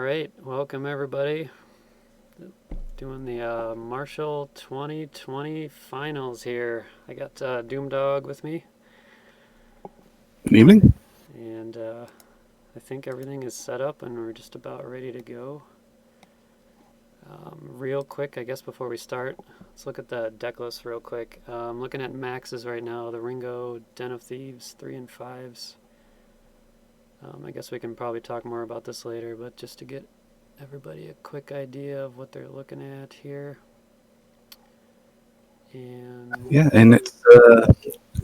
right, welcome everybody. Doing the Marshall 2020 finals here. I got Doomdog with me, Good evening. and I think everything is set up and we're just about ready to go. Real quick, I guess before we start, let's look at the deck list real quick. I'm looking at maxes right now. The Ringo, Den of Thieves, 3 and 5s. I guess we can probably talk more about this later, but just to get everybody a quick idea of what they're looking at here. And It's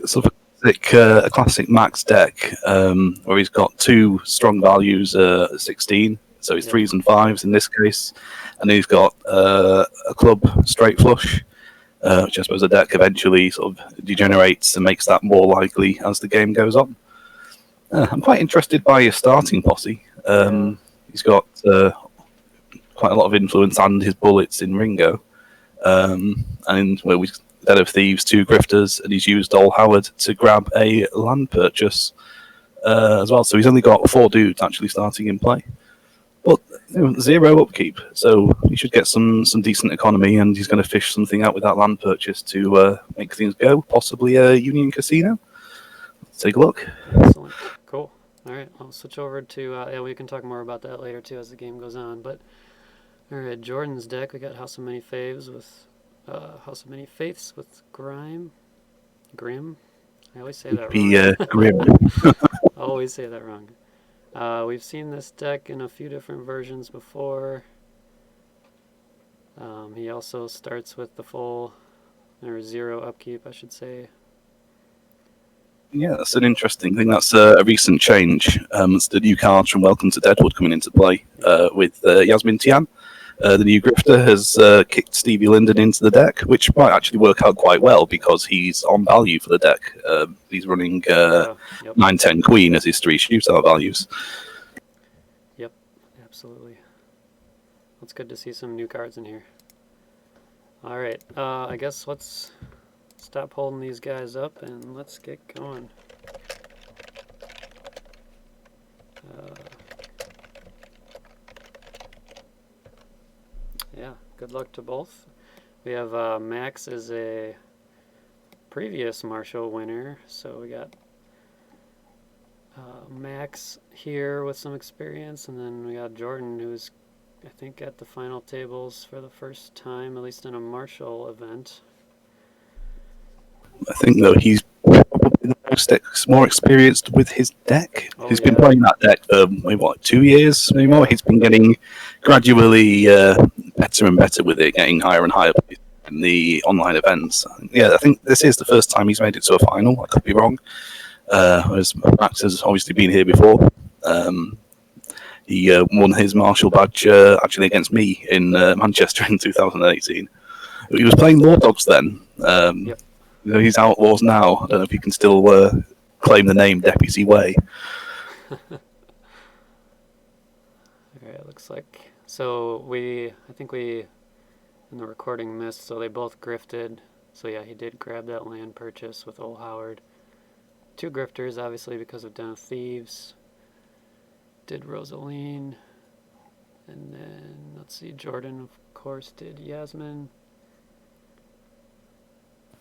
sort of a classic max deck where he's got two strong values at 16, so he's Yep. 3s and 5s in this case, and he's got a club straight flush, which I suppose the deck eventually sort of degenerates and makes that more likely as the game goes on. I'm quite interested by his starting posse. He's got quite a lot of influence and his bullets in Ringo. And we Den of Thieves, 2 grifters, and he's used Ol Howard to grab a land purchase as well. So he's only got 4 dudes actually starting in play, but 0 upkeep. So he should get some decent economy, and he's going to fish something out with that land purchase to make things go. Possibly a Union Casino. Let's take a look. Excellent. Cool. All right, I'll switch over to we can talk more about that later too as the game goes on. But all right, Jordan's deck. We got House of Many Faves with Grimme. I always say that wrong. Grimme. I always say that wrong. We've seen this deck in a few different versions before. He also starts with the full or 0 upkeep, I should say. Yeah, that's an interesting thing. That's a recent change. It's the new cards from Welcome to Deadwood coming into play with Yasmin Tian. The new grifter has kicked Stevie Linden into the deck, which might actually work out quite well because he's on value for the deck. He's running 9-10 Queen as his 3 shootout values. Yep, absolutely. It's good to see some new cards in here. All right, I guess let's stop holding these guys up and let's get going. Yeah, good luck to both. We have Max is a previous Marshall winner, so we got Max here with some experience, and then we got Jordan, who's I think at the final tables for the first time, at least in a Marshall event. I think though he's probably the more experienced with his deck. He's been playing that deck for maybe 2 years, maybe more. He's been getting gradually better and better with it, getting higher and higher in the online events. Yeah, I think this is the first time he's made it to a final. I could be wrong. Whereas Max has obviously been here before. He won his Marshall badge actually against me in Manchester in 2018. He was playing Law Dogs then. He's Outlaws now. I don't know if he can still claim the name DeputyWay. Okay, it looks like so. I think we in the recording missed. So they both grifted. So yeah, he did grab that land purchase with Ol Howard. 2 grifters, obviously because of Den of Thieves. Did Rosaline, and then let's see, Jordan of course did Yasmin.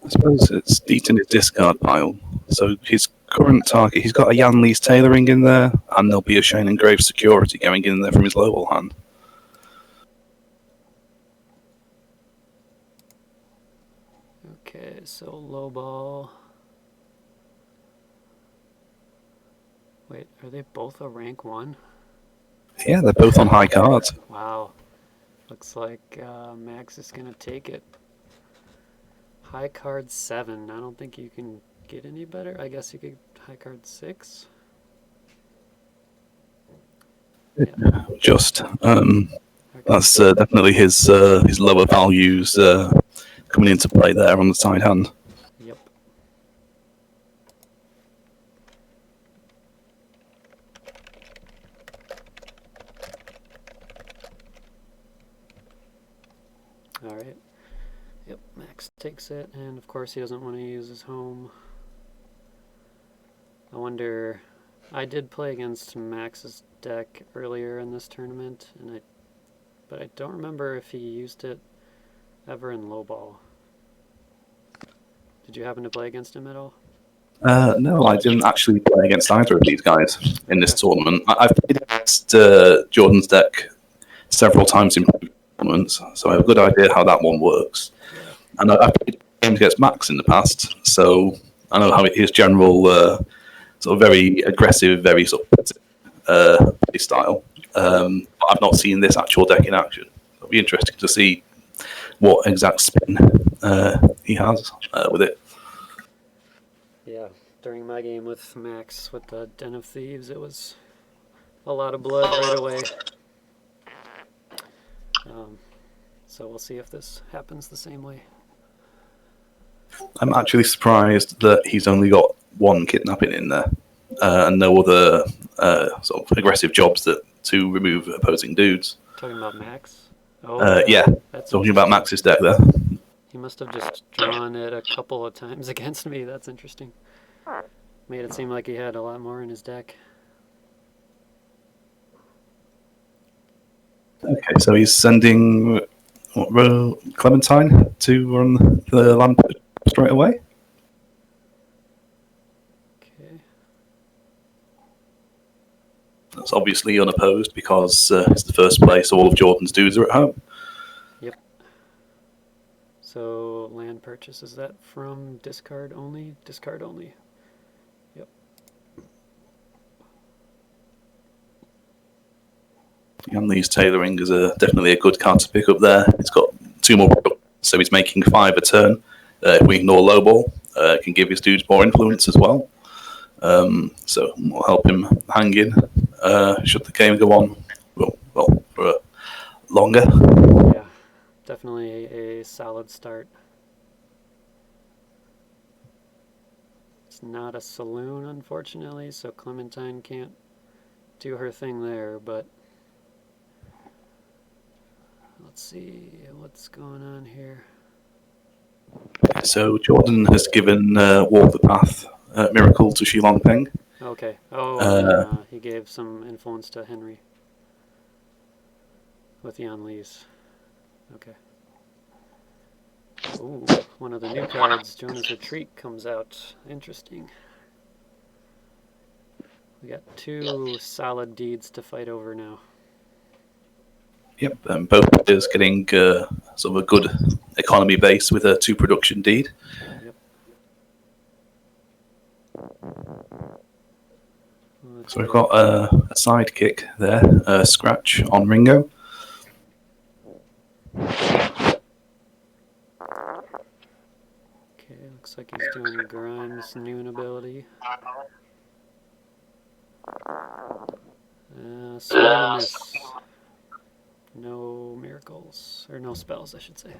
I suppose it's deep in his discard pile. So his current target, he's got a Jan Lee's tailoring in there, and there'll be a Shane and Graves security going in there from his low hand. Okay, so low ball. Wait, are they both a rank 1? Yeah, they're both on high cards. Wow. Looks like Max is going to take it. High card 7. I don't think you can get any better. I guess you could high card 6. Yeah. Just. That's definitely his lower values coming into play there on the side hand. Yep. All right. Yep, Max takes it, and of course he doesn't want to use his home. I wonder, I did play against Max's deck earlier in this tournament, but I don't remember if he used it ever in lowball. Did you happen to play against him at all? No, I didn't actually play against either of these guys in this tournament. I've played against Jordan's deck several times in tournaments, so I have a good idea how that one works. And I've played games against Max in the past, so I know how his general sort of very aggressive, very sort of play style. But I've not seen this actual deck in action. It'll be interesting to see what exact spin he has with it. Yeah, during my game with Max with the Den of Thieves, it was a lot of blood right away. So we'll see if this happens the same way. I'm actually surprised that he's only got one kidnapping in there and no other sort of aggressive jobs to remove opposing dudes. Talking about Max? Oh, yeah, talking about Max's deck there. He must have just drawn it a couple of times against me. That's interesting. Made it seem like he had a lot more in his deck. Okay, so he's sending Clementine to run the land straight away. Okay. That's obviously unopposed because it's the first place all of Jordan's dudes are at home. Yep. So land purchase, is that from discard only? Discard only. Yep. Yanli's Tailoring is definitely a good card to pick up there. He's got 2 more products, so he's making 5 a turn. If we ignore lowball, can give his dudes more influence as well. So we'll help him hang in should the game go on well for longer. Yeah, definitely a solid start. It's not a saloon, unfortunately, so Clementine can't do her thing there, but let's see what's going on here. So Jordan has given Walk the Path Miracle to Shilong Peng. Okay. Oh, he gave some influence to Henry with Yanli's. Okay. Ooh, one of the new cards, Jonah's Retreat, comes out. Interesting. We got 2 solid deeds to fight over now. Yep, and both players getting sort of a good economy base with a 2 production deed. Yep. So we've got a sidekick there, Scratch on Ringo. Okay, looks like he's doing Grime's Noon ability. Swing and a miss. No miracles, or no spells, I should say.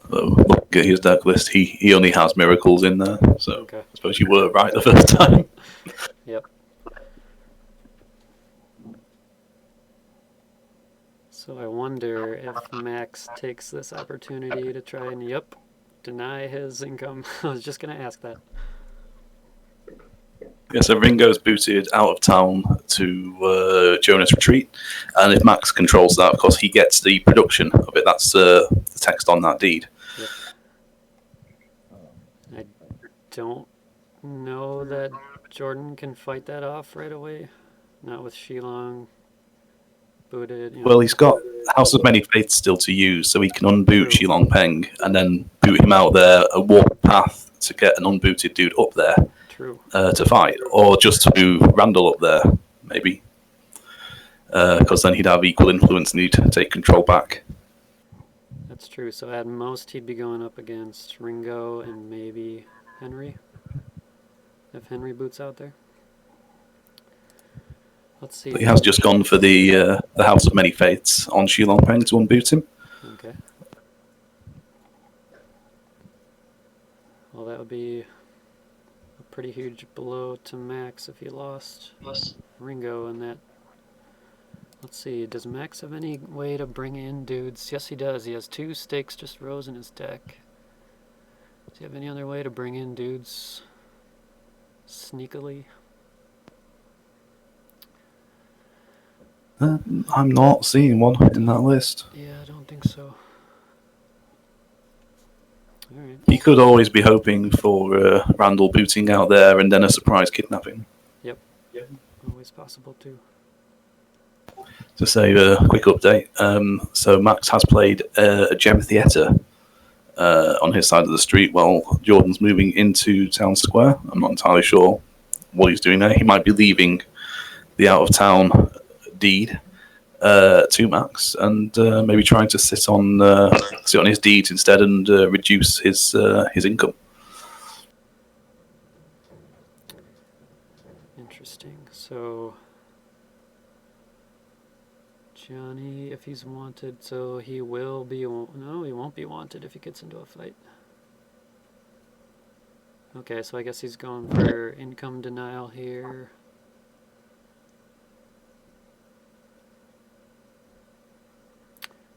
Look at his deck list. He only has miracles in there, so Okay. I suppose you were right the first time. Yep. So I wonder if Max takes this opportunity to try and, deny his income. I was just going to ask that. Yeah, so Ringo's booted out of town to Jonah's Retreat, and if Max controls that, of course, he gets the production of it. That's the text on that deed. Yep. I don't know that Jordan can fight that off right away. Not with Shilong booted. Well, he's got House of Many Faiths still to use, so he can unboot Shilong Peng and then boot him out there, a warp path to get an unbooted dude up there. To fight, or just to Randall up there, maybe, because then he'd have equal influence and he'd take control back. That's true. So at most he'd be going up against Ringo and maybe Henry, if Henry boots out there. Let's see. But he has just gone for the House of Many Faiths on Shilong Peng to unboot him. Okay. Well, that would be pretty huge blow to Max if he lost Ringo in that. Let's see, does Max have any way to bring in dudes? Yes, he does. He has 2 Stakes Just Rose in his deck. Does he have any other way to bring in dudes sneakily? I'm not seeing one in that list. Yeah, I don't think so. All right. He could always be hoping for Randall booting out there and then a surprise kidnapping. Yep. Always possible too. To say a quick update, so Max has played a gem theatre on his side of the street while Jordan's moving into town square. I'm not entirely sure what he's doing there. He might be leaving the out of town deed to Max and maybe trying to sit on his deeds instead and reduce his income. Interesting. So Johnny, if he's wanted, so he will be. No, he won't be wanted if he gets into a fight. Okay, so I guess he's going for income denial here.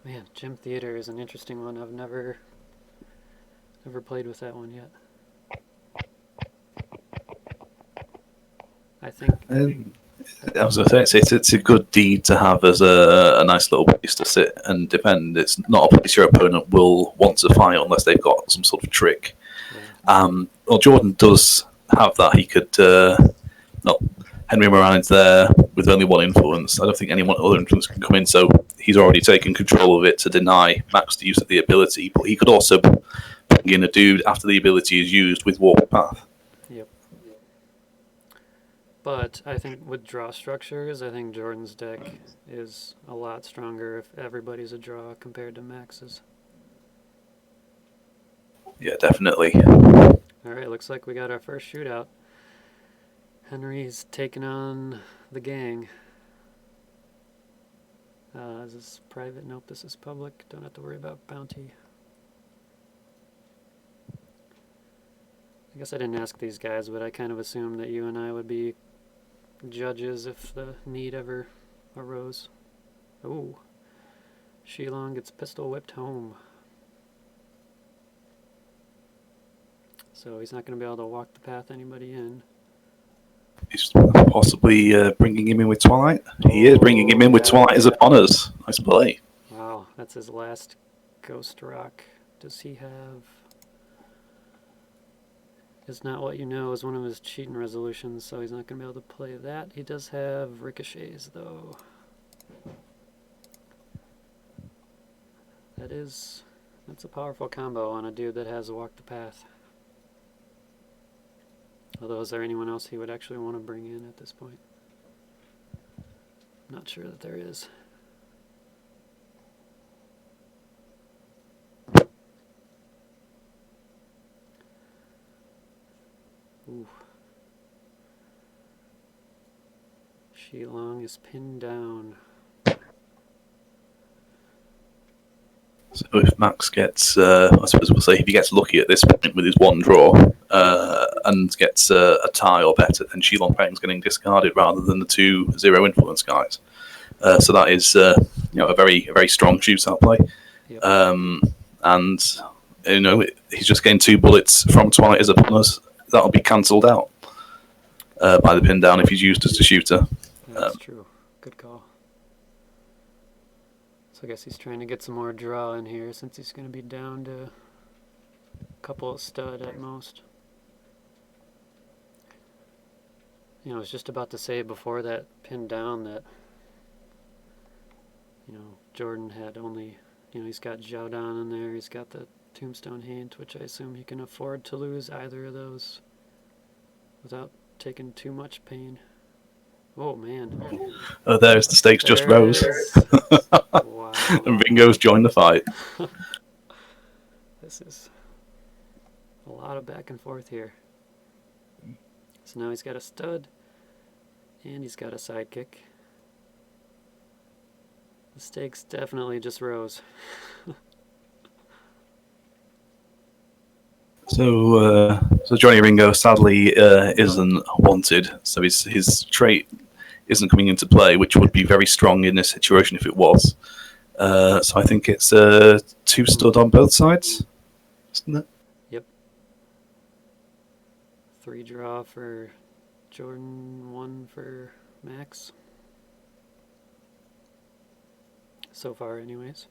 Man, Gem Theater is an interesting one. I've never played with that one yet. I think. I was going to say it's a good deed to have as a nice little place to sit and defend. It's not a place your opponent will want to fight unless they've got some sort of trick. Yeah. Well, Jordan does have that. He could Henry Moran's there with only one influence. I don't think any other influence can come in, so he's already taken control of it to deny Max the use of the ability. But he could also bring in a dude after the ability is used with Warp Path. Yep. But I think with draw structures, I think Jordan's deck is a lot stronger if everybody's a draw compared to Max's. Yeah, definitely. All right, looks like we got our first shootout. Henry's taking on the gang. Is this private? Nope, this is public. Don't have to worry about bounty. I guess I didn't ask these guys, but I kind of assumed that you and I would be judges if the need ever arose. Ooh. Shilong gets pistol whipped home. So he's not going to be able to walk the path anybody in. He's possibly bringing him in with Twilight. He is bringing him in with Twilight as upon us. Nice play. Wow, that's his last Ghost Rock. Does he have... Is Not What You Know is one of his cheating resolutions, so he's not going to be able to play that. He does have Ricochets, though. That's a powerful combo on a dude that has Walk the Path. Although, is there anyone else he would actually want to bring in at this point? Not sure that there is. Ooh. Shilong is pinned down. So if Max gets, I suppose we'll say if he gets lucky at this point with his one draw and gets a tie or better, then Shilong Peng's getting discarded rather than the 2 0 influence guys. So that is a very strong shootout play. Yep. And he's just getting 2 bullets from Twilight as upon us. That'll be cancelled out by the pin down if he's used as a shooter. That's true. Good call. So I guess he's trying to get some more draw in here since he's going to be down to a couple of stud at most. I was just about to say before that pin down that, Jordan had only, he's got Jiaodan in there, he's got the Tombstone Hint, which I assume he can afford to lose either of those without taking too much pain. Oh, man. Oh, there's the stakes just rose. Wow. And Ringo's joined the fight. This is a lot of back and forth here. So now he's got a stud, and he's got a sidekick. The stakes definitely just rose. So Johnny Ringo sadly isn't wanted, so his trait isn't coming into play, which would be very strong in this situation if it was. So I think it's 2 stud on both sides, isn't it? Yep. 3 draw for Jordan 1 for Max. So far, anyways.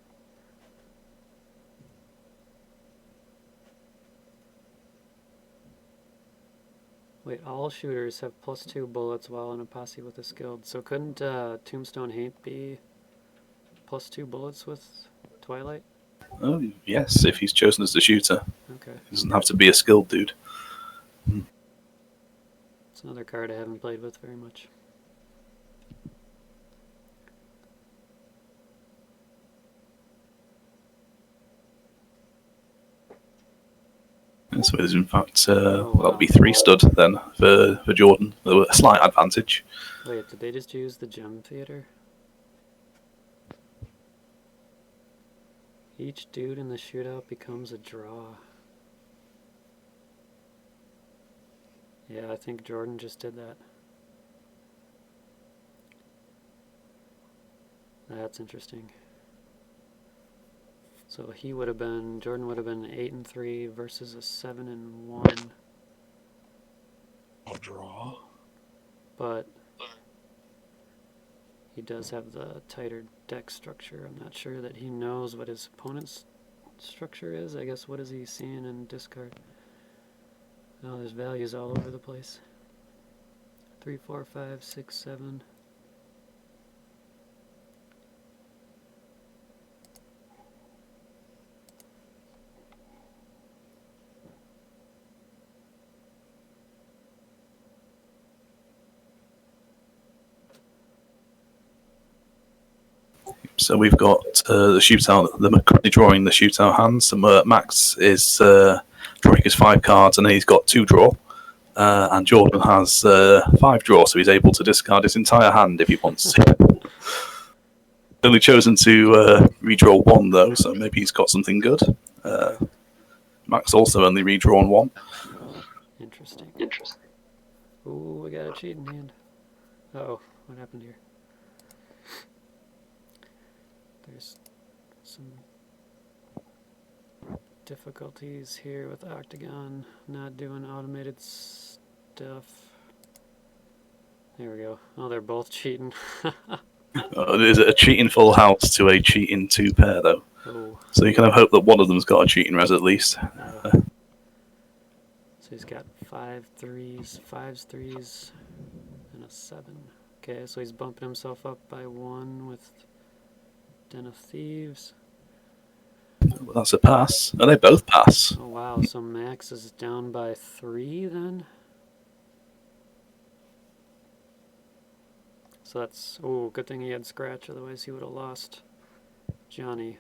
Wait, all shooters have +2 bullets while in a posse with a skilled. So couldn't Tombstone Hate be +2 bullets with Twilight? Oh, yes, if he's chosen as the shooter. Okay. He doesn't have to be a skilled dude. It's another card I haven't played with very much. So there's in fact, that'll be 3 stud then for Jordan. A slight advantage. Wait, did they just use the Gem Theater? Each dude in the shootout becomes a draw. Yeah, I think Jordan just did that. That's interesting. So he would have been, Jordan would have been 8-3 versus a 7-1. A draw. But he does have the tighter deck structure. I'm not sure that he knows what his opponent's structure is. I guess what is he seeing in discard? Oh, there's values all over the place. 3, 4, 5, 6, 7. So we've got the shootout, currently drawing the shootout hands. And Max is drawing his 5 cards, and then he's got 2 draw. And Jordan has 5 draw, so he's able to discard his entire hand if he wants to. Only chosen to redraw 1 though, so maybe he's got something good. Max also only redrawn 1. Interesting. Ooh, we got a cheating hand. Uh-oh, what happened here? There's some difficulties here with Octagon not doing automated stuff. There we go. Oh, they're both cheating. Is it a cheating full house to a cheating 2 pair though? Oh. So you kind of hope that one of them's got a cheating res at least. So he's got 5 3s, 5s, 3s, and a 7. Okay, so he's bumping himself up by 1 with Den of Thieves. Well, that's a pass. Oh, they both pass. Oh wow, so Max is down by 3 then? So that's, oh, good thing he had Scratch, otherwise he would have lost Johnny.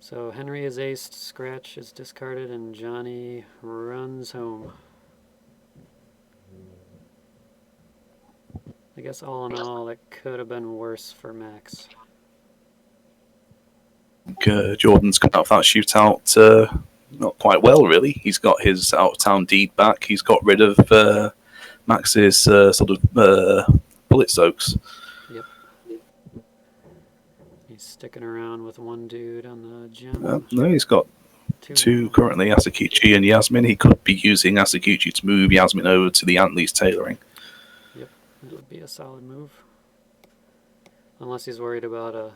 So Henry is aced, Scratch is discarded, and Johnny runs home. I guess all in all, that could have been worse for Max. Jordan's come out of that shootout not quite well, really. He's got his out-of-town deed back. He's got rid of Max's sort of bullet soaks. Yep. He's sticking around with 1 dude on the gem. No, he's got 2 currently, Asakichi and Yasmin. He could be using Asakichi to move Yasmin over to the Antleys tailoring. Yep, that would be a solid move. Unless he's worried about a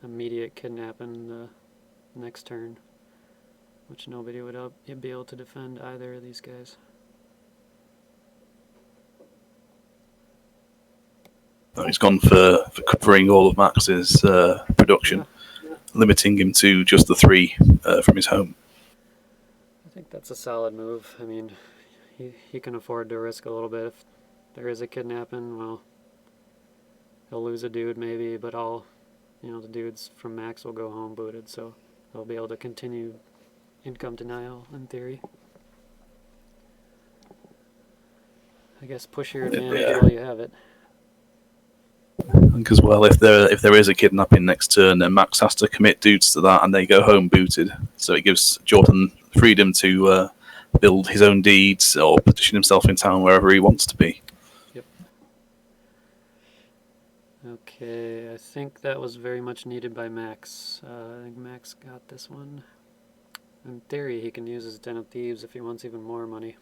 immediate kidnapping the next turn, which nobody would be able to defend either of these guys. No, he's gone for covering all of Max's production, limiting him to just the 3 from his home. I think that's a solid move. I mean, he can afford to risk a little bit. If there is a kidnapping, well, he'll lose a dude maybe, but the dudes from Max will go home booted, so they'll be able to continue income denial in theory. I guess push your advantage while you have it. Because well, if there is a kidnapping next turn, then Max has to commit dudes to that, and they go home booted. So it gives Jordan freedom to build his own deeds or position himself in town wherever he wants to be. Yep. Okay, I think that was very much needed by Max. I think Max got this one. In theory, he can use his Den of Thieves if he wants even more money.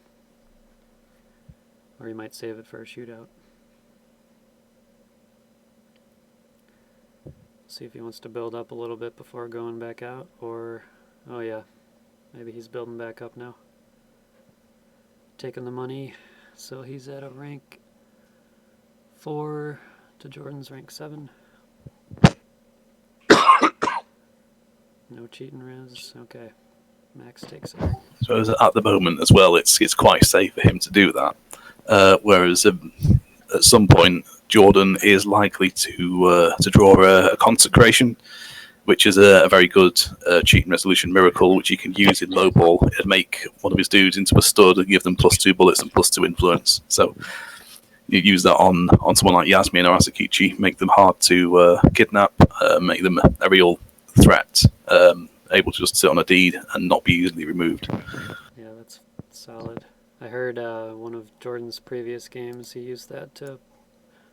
Or he might save it for a shootout. See if he wants to build up a little bit before going back out, or... Oh yeah, maybe he's building back up now. Taking the money, so he's at a rank 4 to Jordan's rank 7. No cheating, Riz. Okay. Max takes it. So at the moment as well, it's quite safe for him to do that. Whereas at some point, Jordan is likely to draw a consecration, which is a very good cheating resolution miracle, which he can use in low ball and make one of his dudes into a stud and give them +2 bullets and +2 influence. So you use that on someone like Yasmin or Asakichi, make them hard to kidnap, make them a real threat, able to just sit on a deed and not be easily removed. Yeah, that's solid. I heard one of Jordan's previous games, he used that to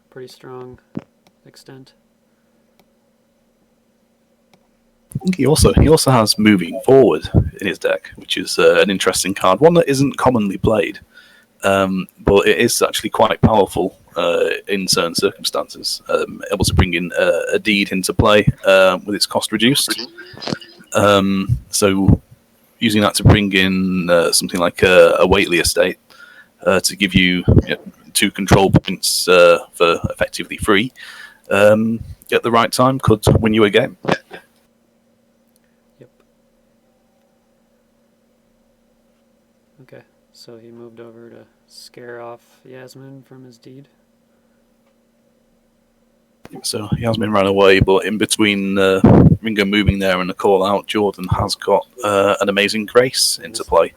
pretty strong extent. I think he also has moving forward in his deck, which is an interesting card, one that isn't commonly played, but it is actually quite powerful in certain circumstances. Able to bring in a deed into play with its cost reduced. So using that to bring in something like a Waitley estate to give you 2 control points for effectively free at the right time could win you a game. Yep. Okay, so he moved over to scare off Yasmin from his deed. So Yasmin ran away, but in between Ringo moving there and the call out, Jordan has got an amazing grace into play.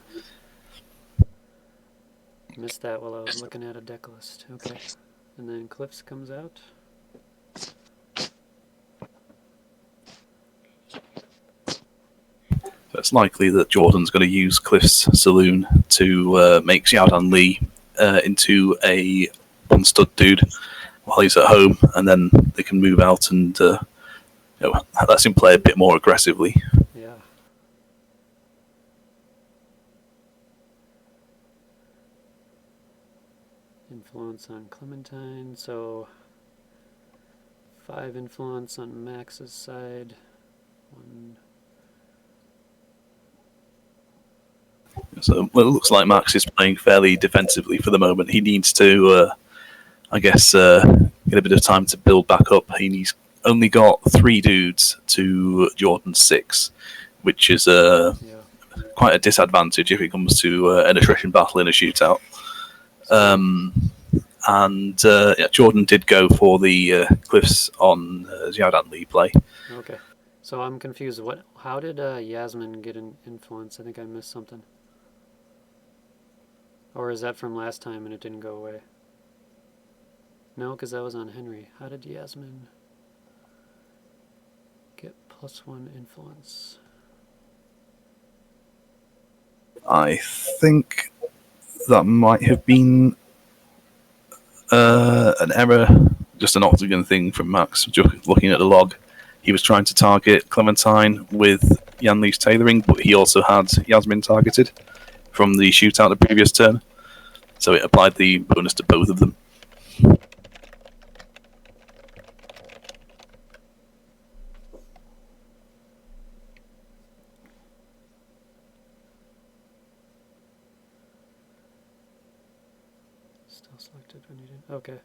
Missed that while I was looking at a deck list. Okay. And then Cliffs comes out. So it's likely that Jordan's going to use Cliff's Saloon to make Xiaodan Li into a one-stud dude while he's at home, and then they can move out and lets him play a bit more aggressively. Yeah. Influence on Clementine, so 5 influence on Max's side. 1. So it looks like Max is playing fairly defensively for the moment. He needs to, get a bit of time to build back up. He's only got 3 dudes to Jordan's 6, which is quite a disadvantage if it comes to an attrition battle in a shootout. Jordan did go for the Cliffs on Xiaodan Li play. Okay. So I'm confused. How did Yasmin get an influence? I think I missed something. Or is that from last time and it didn't go away? No, because that was on Henry. How did Yasmin get +1 influence? I think that might have been an error, just an octagon thing from Max. Just looking at the log, he was trying to target Clementine with Yan Li's tailoring, but he also had Yasmin targeted from the shootout the previous turn, so it applied the bonus to both of them. Still selected when you didn't. Okay.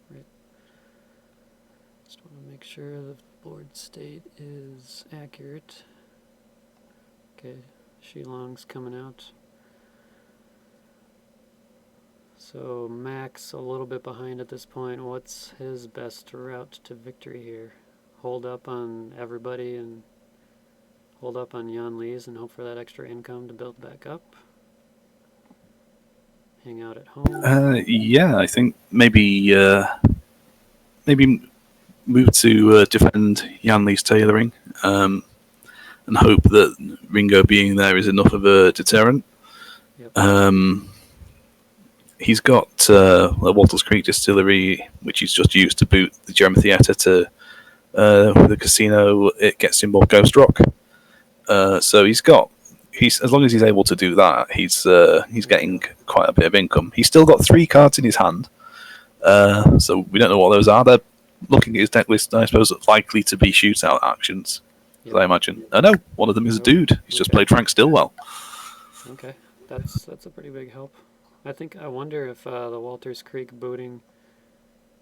Right. Just want to make sure the board state is accurate. Okay. Shilong's coming out. So Max a little bit behind at this point. What's his best route to victory here? Hold up on everybody and hold up on Yan Li's and hope for that extra income to build back up? Hang out at home? I think maybe move to defend Yan Li's tailoring and hope that Ringo being there is enough of a deterrent. Yep. He's got Walters Creek Distillery, which he's just used to boot the Jeremy Theatre to the casino. It gets him more Ghost Rock. So he's got he's as long as he's able to do that, he's getting quite a bit of income. He's still got 3 cards in his hand, so we don't know what those are. They're looking at his deck list. I suppose it's likely to be shootout actions. Yep. I imagine. No, one of them is a dude. He's just played Frank Stillwell. Okay, that's a pretty big help. I wonder if the Walters Creek booting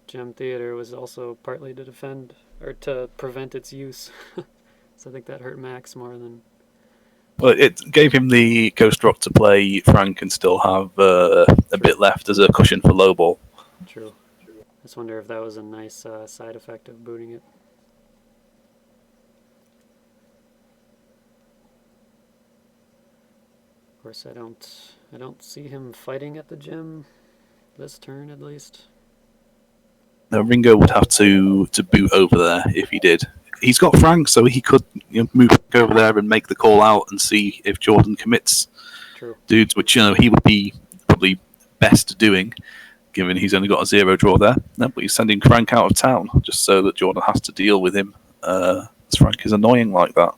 Gem Theater was also partly to defend or to prevent its use. So I think that hurt Max more than. Well, it gave him the Ghost Rock to play Frank and still have a bit left as a cushion for low ball. True. I just wonder if that was a nice side effect of booting it. Of course, I don't see him fighting at the gym this turn, at least. No, Ringo would have to boot over there if he did. He's got Frank, so he could move over there and make the call out and see if Jordan commits. True. Dudes, which he would be probably best doing, given he's only got a 0 draw there. No, but he's sending Frank out of town just so that Jordan has to deal with him. Frank is annoying like that.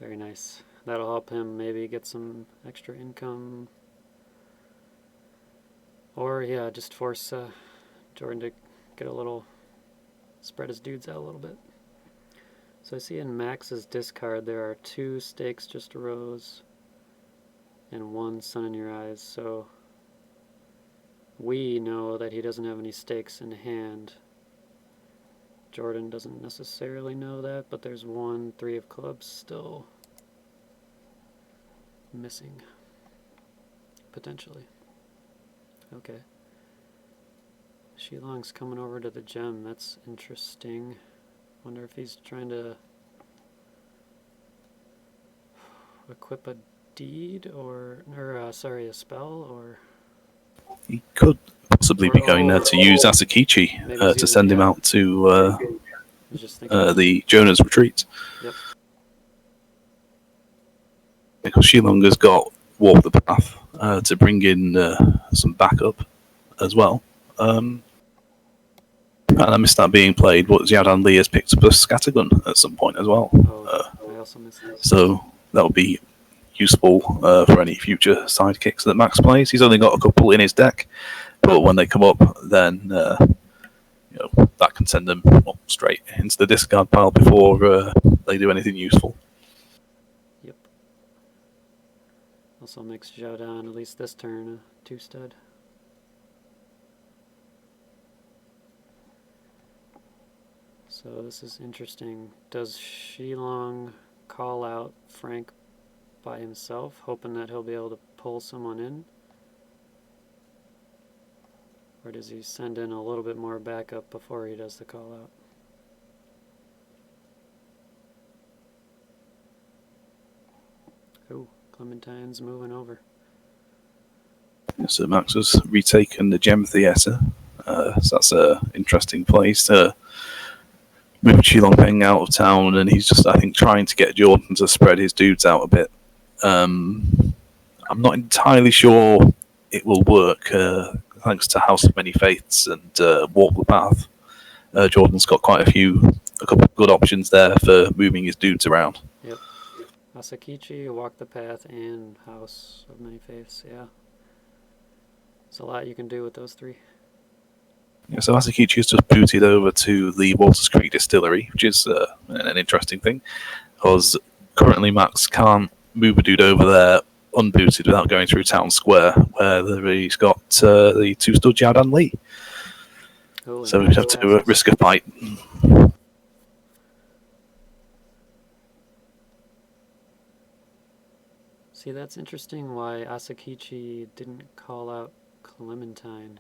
Very nice. That'll help him maybe get some extra income. Or, yeah, just force Jordan to get a little... spread his dudes out a little bit. So I see in Max's discard there are 2 stakes just rose and 1 sun in your eyes. So we know that he doesn't have any stakes in hand. Jordan doesn't necessarily know that, but there's 1 3 of clubs still missing. Potentially. Okay. Shilong's coming over to the gem. That's interesting. Wonder if he's trying to equip a deed or a spell, or he could possibly be going there to use Asakichi to send him out to the Jonah's retreat. Yep. Because Shilong has got Walk the Path to bring in some backup as well. And I missed that being played, but Xiaodan Li has picked up a scattergun at some point as well. I also missed that. So that'll be useful for any future sidekicks that Max plays. He's only got a couple in his deck, but when they come up, then that can send them straight into the discard pile before they do anything useful. Yep. Also makes Xiaodan, at least this turn, a 2-stud. So this is interesting. Does Shilong call out Frank by himself, hoping that he'll be able to pull someone in? Or does he send in a little bit more backup before he does the call out? Oh, Clementine's moving over. So Max has retaken the Gem Theatre. So that's an interesting place. Moved Shilong Peng out of town, and he's just, I think, trying to get Jordan to spread his dudes out a bit. I'm not entirely sure it will work, thanks to House of Many Faiths and Walk the Path. Jordan's got a couple of good options there for moving his dudes around. Yep. Asakichi, Walk the Path, and House of Many Faiths, yeah. There's a lot you can do with those 3. Yeah, so Asakichi has just booted over to the Walters Creek Distillery, which is an interesting thing, because currently Max can't move a dude over there unbooted without going through Town Square, where he's got the 2-stud Xiaodan Li. So we'd have to risk a fight. See, that's interesting why Asakichi didn't call out Clementine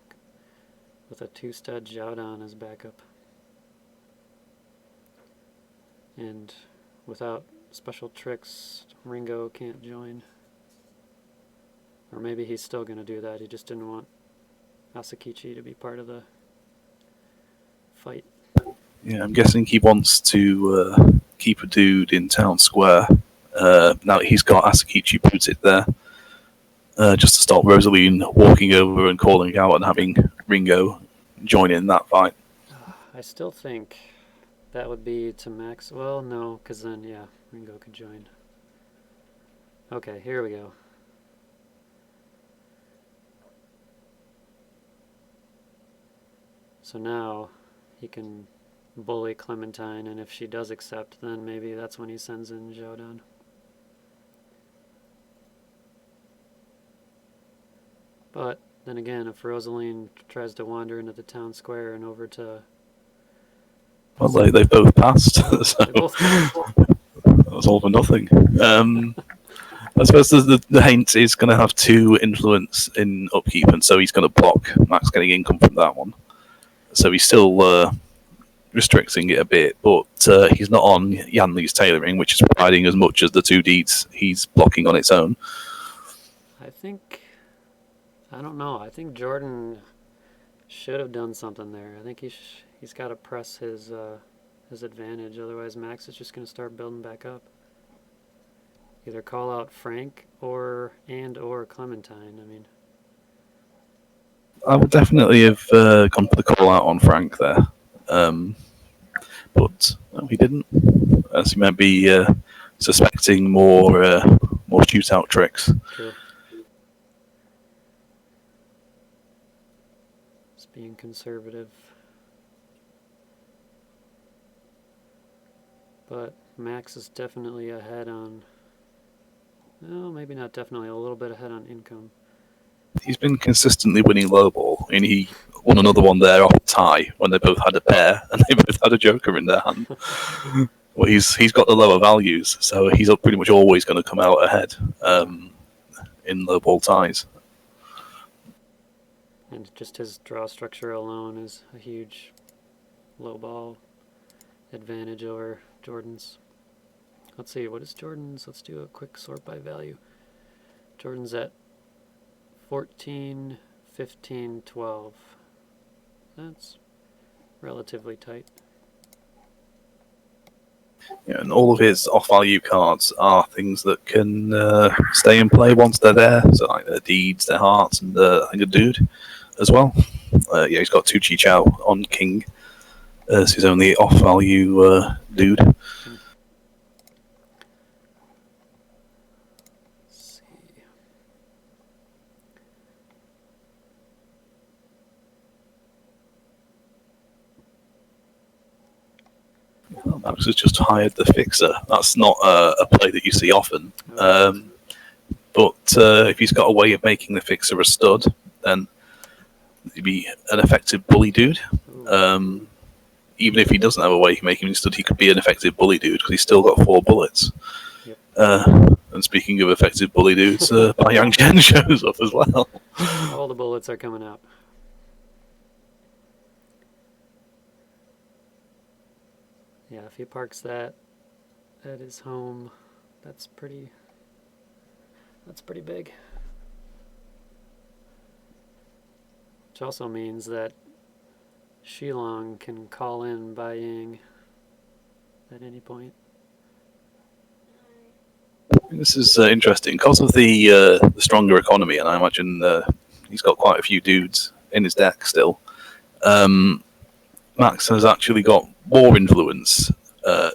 with a 2-stud Xiaodan as backup. And without special tricks, Ringo can't join. Or maybe he's still going to do that. He just didn't want Asakichi to be part of the fight. Yeah, I'm guessing he wants to keep a dude in Town Square. Now that he's got Asakichi booted there, just to stop Rosaline walking over and calling out and having Ringo join in that fight. I still think that would be to Max. Well, no, because then, yeah, Ringo could join. Okay, here we go. So now he can bully Clementine, and if she does accept, then maybe that's when he sends in Joe down. But then again, if Rosaline tries to wander into the town square and over to... Well, they both passed, so They both passed. that was all for nothing. I suppose the hint is going to have 2 influence in upkeep, and so he's going to block Max getting income from that one. So he's still restricting it a bit, but he's not on Yanli's tailoring, which is providing as much as the 2 deeds he's blocking on its own. I don't know. I think Jordan should have done something there. I think he's got to press his advantage. Otherwise, Max is just going to start building back up. Either call out Frank or Clementine. I mean, I would definitely have gone for the call out on Frank there, but no, he didn't. As he might be suspecting more shootout tricks. True. Just being conservative. But Max is definitely ahead on... Well, maybe not definitely, a little bit ahead on income. He's been consistently winning low ball, and he won another one there off a tie when they both had a pair and they both had a joker in their hand. Well, he's got the lower values, so he's pretty much always going to come out ahead in low ball ties. And just his draw structure alone is a huge low ball advantage over Jordan's. Let's see, what is Jordan's? Let's do a quick sort by value. Jordan's at 14, 15, 12. That's relatively tight. Yeah, and all of his off-value cards are things that can stay in play once they're there. So like their deeds, their hearts, and I think a dude as well. Yeah, he's got 2 Chi Chow on King as his only off-value dude. Max has just hired the Fixer. That's not a play that you see often. But if he's got a way of making the Fixer a stud, then he'd be an effective bully dude. Even if he doesn't have a way of making him a stud, he could be an effective bully dude because he's still got 4 bullets. Yep. And speaking of effective bully dudes, Yang Chen shows up as well. All the bullets are coming out. Yeah, if he parks that at his home, that's pretty big. Which also means that Shilong can call in Bai Yang at any point. This is interesting because of the stronger economy, and I imagine he's got quite a few dudes in his deck still. Max has actually got more influence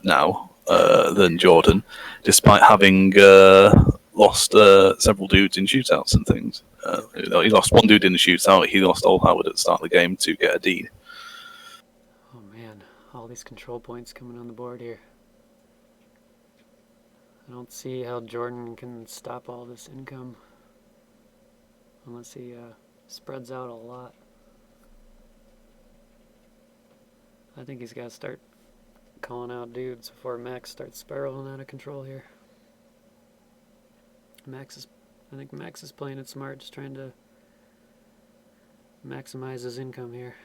now than Jordan, despite having lost several dudes in shootouts and things. He lost 1 dude in the shootout. He lost Old Howard at the start of the game to get a deed. Oh man, all these control points coming on the board here. I don't see how Jordan can stop all this income unless he spreads out a lot. I think he's got to start calling out dudes before Max starts spiraling out of control here. I think Max is playing it smart, just trying to maximize his income here.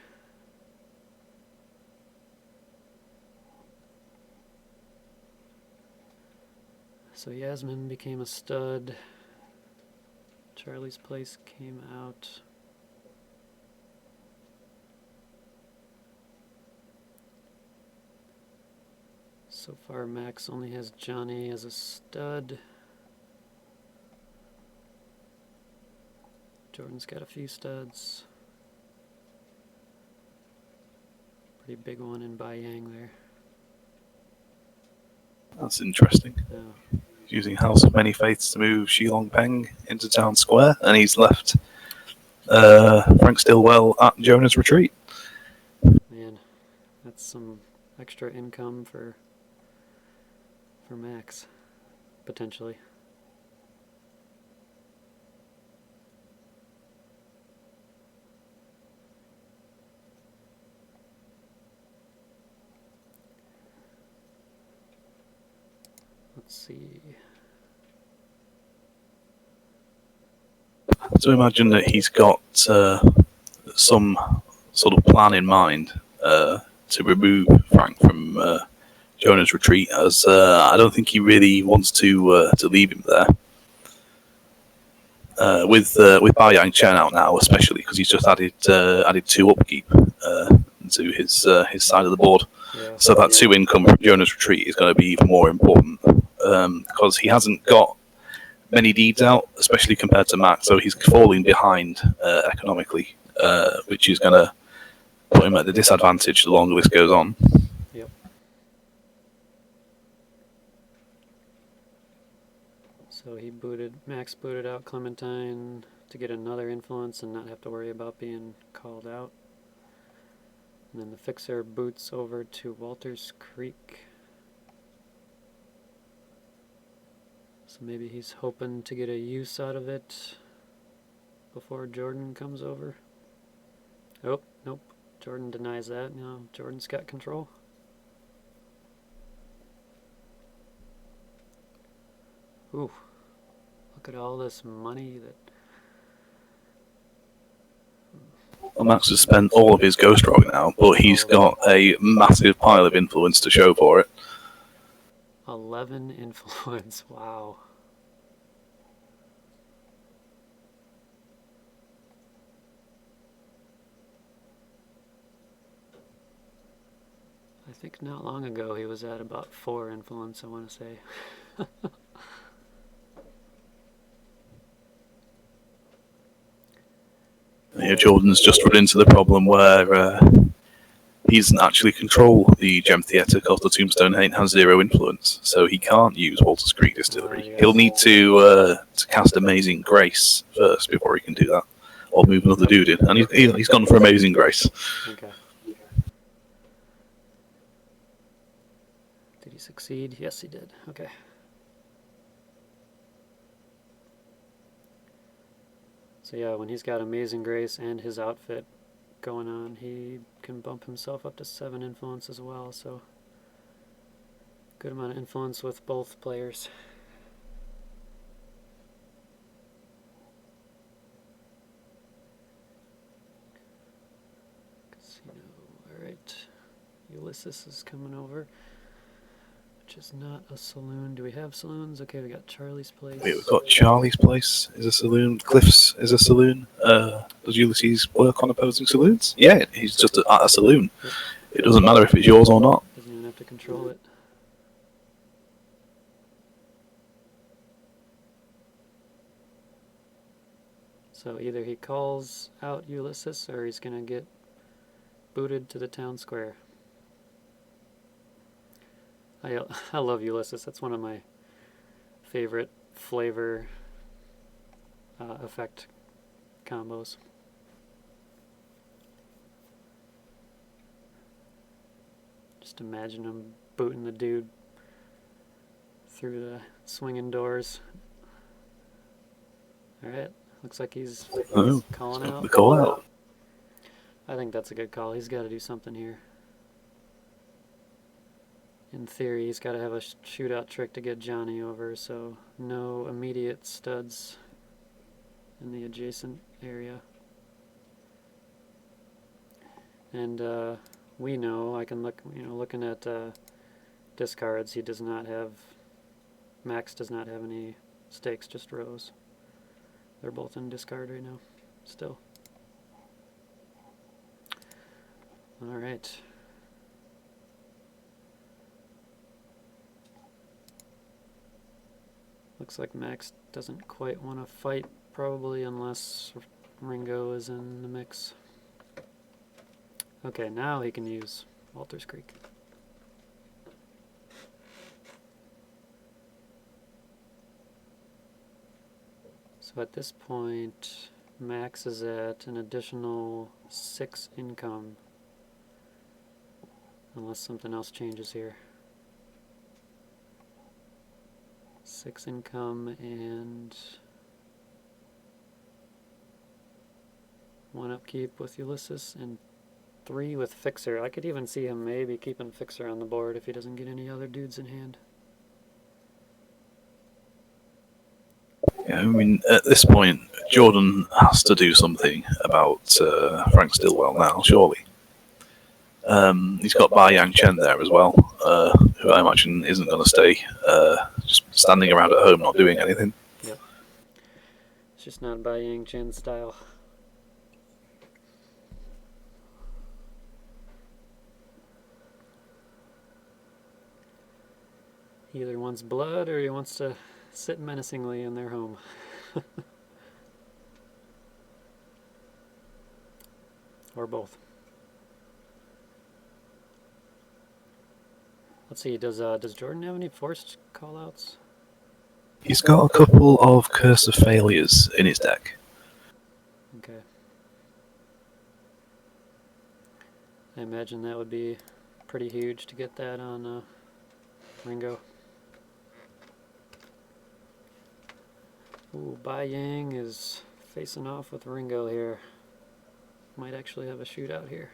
So Yasmin became a stud. Charlie's Place came out. So far, Max only has Johnny as a stud. Jordan's got a few studs. Pretty big one in Bai Yang there. That's interesting. Yeah. using House of Many Faiths to move Shilong Peng into town square, and he's left Frank Stillwell at Jonah's Retreat. Man, that's some extra income for Max, potentially. Let's see. So imagine that he's got some sort of plan in mind to remove Frank from Jonah's Retreat, as I don't think he really wants to leave him there. With Baoyang Chen out now, especially because he's just added 2 upkeep to his side of the board. Yeah. So that 2 income from Jonah's Retreat is going to be even more important because he hasn't got many deeds out, especially compared to Max. So he's falling behind economically, which is going to put him at a disadvantage the longer this goes on. Yep. So Max booted out Clementine to get another influence and not have to worry about being called out. And then the Fixer boots over to Walters Creek. So maybe he's hoping to get a use out of it before Jordan comes over. Oh, nope. Jordan denies that. No, Jordan's got control. Ooh. Look at all this money that... Well, Max has spent all of his Ghost Rock now, but he's got a massive pile of influence to show for it. 11 influence. Wow. I think not long ago he was at about 4 influence, I want to say. Yeah, Jordan's just run into the problem where he doesn't actually control the Gem Theatre because the Tombstone Haint has 0 influence, so he can't use Walters Creek Distillery. Yes. He'll need to cast Amazing Grace first before he can do that, or move another dude in. And he's gone for Amazing Grace. Okay. Did he succeed? Yes, he did. Okay. So yeah, when he's got Amazing Grace and his outfit going on, he can bump himself up to 7 influence as well, so good amount of influence with both players. Casino, alright. Ulysses is coming over, which is not a saloon. Do we have saloons? Okay, we got Charlie's Place. Wait, we've got Charlie's Place is a saloon, Cliff's is a saloon. Does Ulysses work on opposing saloons? Yeah, he's just at a saloon. Yep. It doesn't matter if it's yours or not. Doesn't even have to control it. So either he calls out Ulysses or he's going to get booted to the town square. I love Ulysses. That's one of my favorite flavor effect combos. Just imagine him booting the dude through the swinging doors. Alright, looks like he's calling out. The call out. I think that's a good call. He's got to do something here. In theory, he's got to have a shootout trick to get Johnny over, so no immediate studs in the adjacent area. And we know, I can look, looking at discards, he does not have, Max does not have any stakes, just rows. They're both in discard right now, still. Alright. Looks like Max doesn't quite want to fight, probably, unless Ringo is in the mix. Okay, now he can use Walters Creek. So at this point, Max is at an additional 6 income. Unless something else changes here. 6 income and 1 upkeep with Ulysses and 3 with Fixer. I could even see him maybe keeping Fixer on the board if he doesn't get any other dudes in hand. Yeah, I mean, at this point, Jordan has to do something about Frank Stillwell now, surely. He's got Bai Yang Chen there as well, who I imagine isn't going to stay just standing around at home not doing anything. Yep. It's just not Bai Yang Chen style. He either wants blood or he wants to sit menacingly in their home. Or both. Let's see, does Jordan have any forced callouts? He's got a couple of Curse of Failures in his deck. Okay. I imagine that would be pretty huge to get that on Ringo. Ooh, Bai Yang is facing off with Ringo here. Might actually have a shootout here.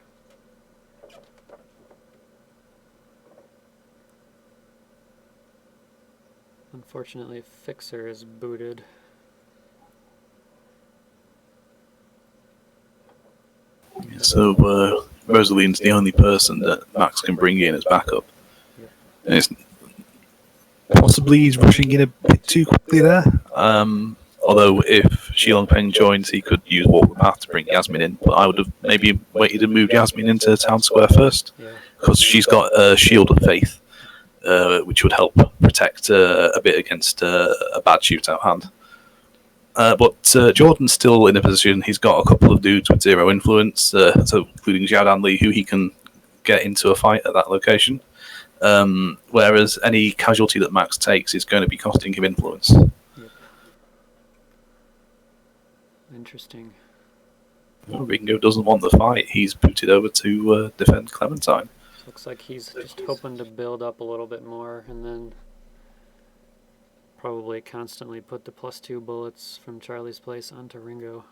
Unfortunately, Fixer is booted. So Rosaline's the only person that Max can bring in as backup. Yep. And it's possibly he's rushing in a bit too quickly there. Although if Shilong Peng joins, he could use Walk the Path to bring Yasmin in. But I would have maybe waited and moved Yasmin into Town Square first, because she's got a Shield of Faith, which would help protect a bit against a bad shootout hand. But Jordan's still in a position. He's got a couple of dudes with 0 influence, so including Xiaodan Li, who he can get into a fight at that location. Whereas any casualty that Max takes is going to be costing him influence. Yep. Interesting. Ringo doesn't want the fight. He's booted over to defend Clementine. Looks like he's just hoping to build up a little bit more and then probably constantly put the +2 bullets from Charlie's Place onto Ringo.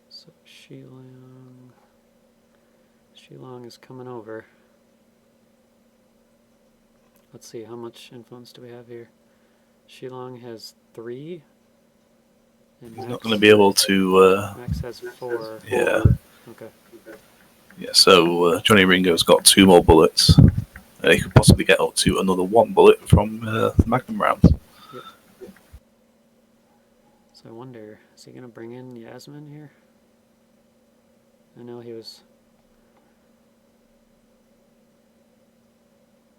So Shilong is coming over. Let's see, how much influence do we have here? Shilong has 3. And He's not going to be able to... Max has 4. Yeah. Okay. Yeah, so Johnny Ringo's got 2 more bullets. He could possibly get up to another 1 bullet from the Magnum round. Yep. So I wonder, is he going to bring in Yasmin here? I know he was...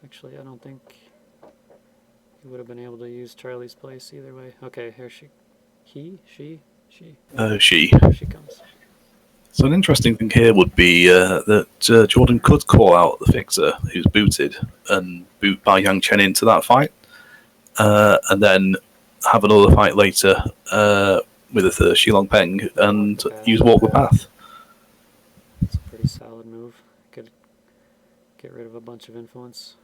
Actually, I don't think he would have been able to use Charlie's Place either way. Okay, here she... She? She. Here she comes. So an interesting thing here would be that Jordan could call out the Fixer, who's booted, and boot Bai Yang Chen into that fight, and then have another fight later with a Shilong Peng and use Walk the Path. It's a pretty solid move. Could get rid of a bunch of influence.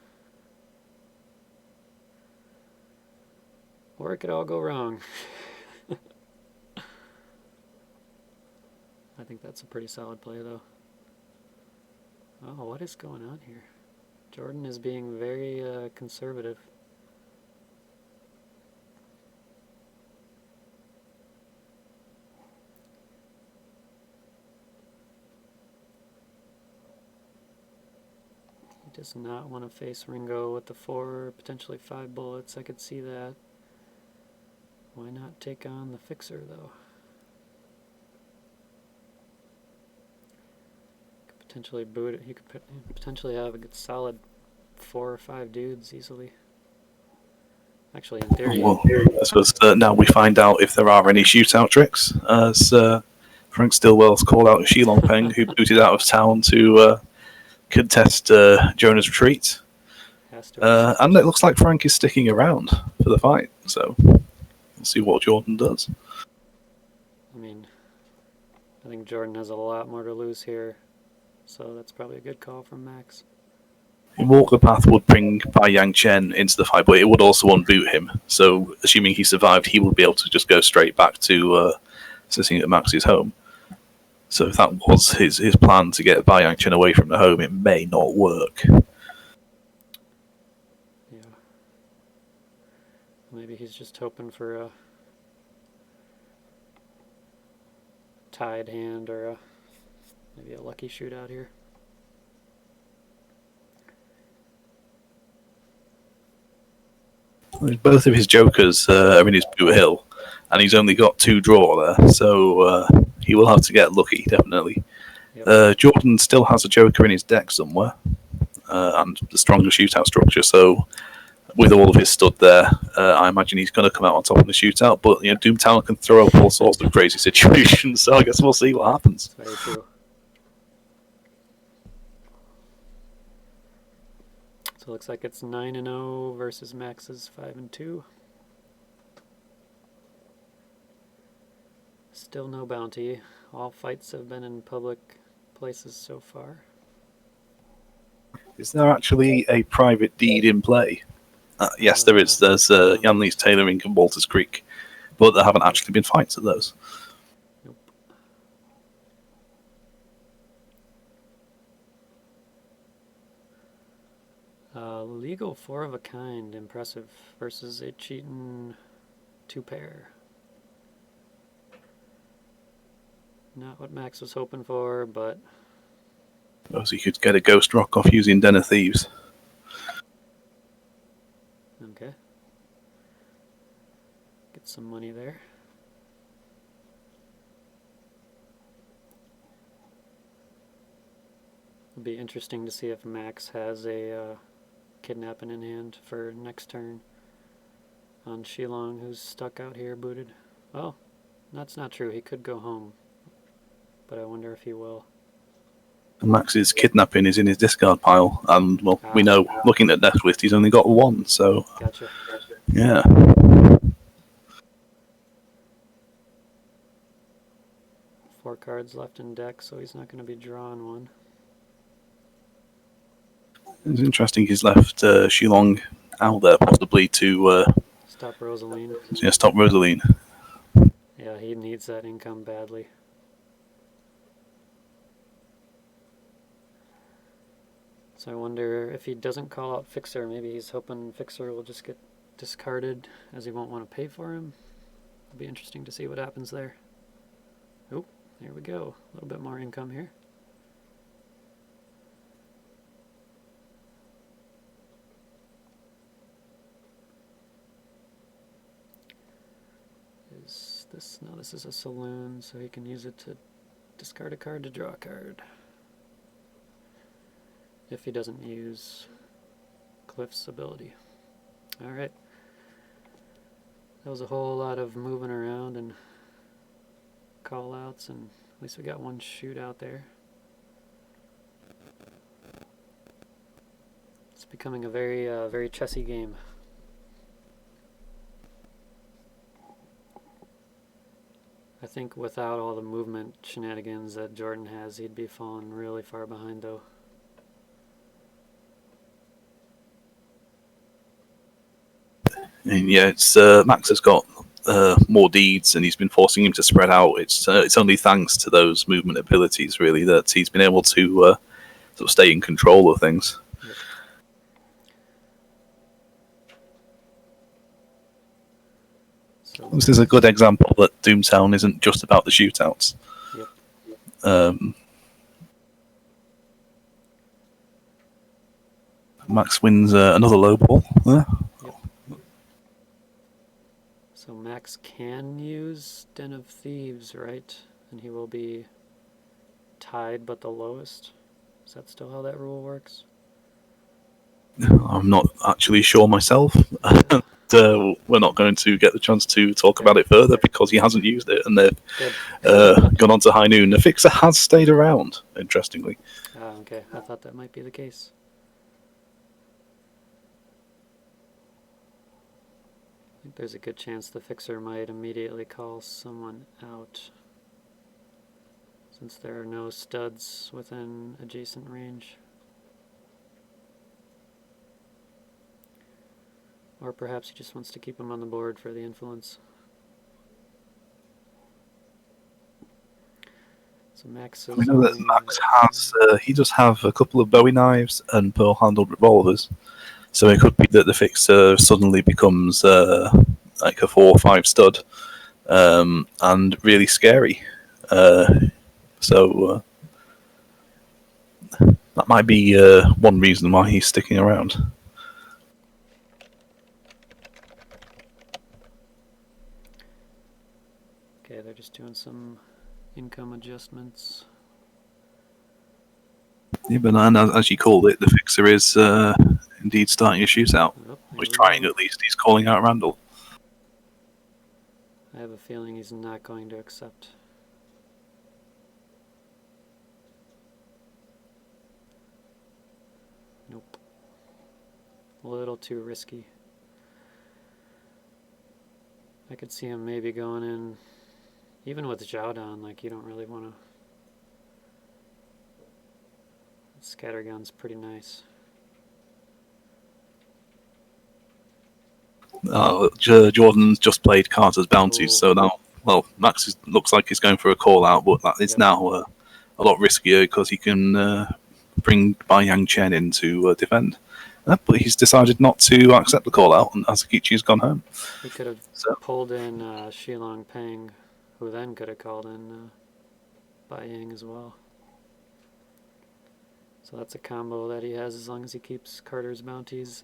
Or it could all go wrong. I think that's a pretty solid play, though. Oh, what is going on here? Jordan is being very conservative. He does not want to face Ringo with the 4, potentially 5 bullets. I could see that. Why not take on the Fixer, though? Potentially boot it. He could potentially have a good solid 4 or 5 dudes easily. Actually, in theory. Well, I suppose now we find out if there are any shootout tricks, as Frank Stillwell's called out Shilong Peng, who booted out of town to contest Jonah's retreat. has to. And it looks like Frank is sticking around for the fight, so we'll see what Jordan does. I mean, I think Jordan has a lot more to lose here, so that's probably a good call from Max. Walk the Path would bring Bai Yang Chen into the fight, but it would also unboot him. So, assuming he survived, he would be able to just go straight back to sitting at Max's home. So, if that was his plan to get Bai Yang Chen away from the home, it may not work. Yeah. Maybe he's just hoping for a tied hand or maybe a lucky shootout here. Both of his jokers are in his boot hill, and he's only got 2 draw there, so he will have to get lucky, definitely. Yep. Jordan still has a joker in his deck somewhere, and the stronger shootout structure, so with all of his stud there, I imagine he's going to come out on top of the shootout, but Doomtown can throw up all sorts of crazy situations, so I guess we'll see what happens. Very true. So it looks like it's 9-0 versus Max's 5-2. Still no bounty. All fights have been in public places so far. Is there actually a private deed in play? Yes, there is. There's Yanley's Tailoring and Walters Creek, but there haven't actually been fights at those. Nope. Legal 4 of a kind, impressive, versus a cheatin' 2-pair. Not what Max was hoping for, but... Suppose he could get a Ghost Rock off using Den of Thieves. Okay. Get some money there. It'll be interesting to see if Max has a kidnapping in hand for next turn on Shilong, who's stuck out here booted. Well, that's not true. He could go home, but I wonder if he will. Max's kidnapping is in his discard pile, and well, we know, looking at Death List, he's only got 1, so... Gotcha. Yeah. Four cards left in deck, so he's not going to be drawing one. It's interesting he's left Shilong out there, possibly to... stop Rosaline. Yeah, stop Rosaline. Yeah, he needs that income badly. So I wonder if he doesn't call out Fixer, maybe he's hoping Fixer will just get discarded as he won't want to pay for him. It'll be interesting to see what happens there. Oh, there we go. A little bit more income here. Is this... No, this is a saloon, so he can use it to discard a card to draw a card. If he doesn't use Cliff's ability. Alright. That was a whole lot of moving around and call outs, and at least we got one shootout there. It's becoming a very, very chessy game. I think without all the movement shenanigans that Jordan has, he'd be falling really far behind though. And yeah, it's Max has got more deeds, and he's been forcing him to spread out. It's only thanks to those movement abilities, really, that he's been able to sort of stay in control of things. Yep. So, this is a good example that Doomtown isn't just about the shootouts. Yep. Max wins another low ball there. So Max can use Den of Thieves, right? And he will be tied but the lowest. Is that still how that rule works? I'm not actually sure myself. We're not going to get the chance to talk about it further because he hasn't used it, and they've gone on to High Noon. The Fixer has stayed around, interestingly. Okay. I thought that might be the case. think there's a good chance the fixer might immediately call someone out, since there are no studs within adjacent range. Or perhaps he just wants to keep him on the board for the influence. So Max is We know that Max has, he does have a couple of Bowie knives and pearl-handled revolvers. So it could be that the fixer suddenly becomes like a 4 or 5 stud and really scary. So that might be one reason why he's sticking around. Okay, they're just doing some income adjustments. Yeah, but as you called it, the fixer is indeed starting a shootout. Oh, He's trying at least. He's calling out Randall. I have a feeling he's not going to accept. Nope. A little too risky. I could see him maybe going in, even with Zhaodan, like you don't really want to. Scattergun's pretty nice. Jordan's just played Carter's Bounties, so now, well, Max looks like he's going for a call out, but that is now a lot riskier because he can bring Bai Yang Chen in to defend. But he's decided not to accept the call out, and Asakichi's gone home. He could have pulled in Shilong Peng, who then could have called in Bai Yang as well. So that's a combo that he has as long as he keeps Carter's Bounties.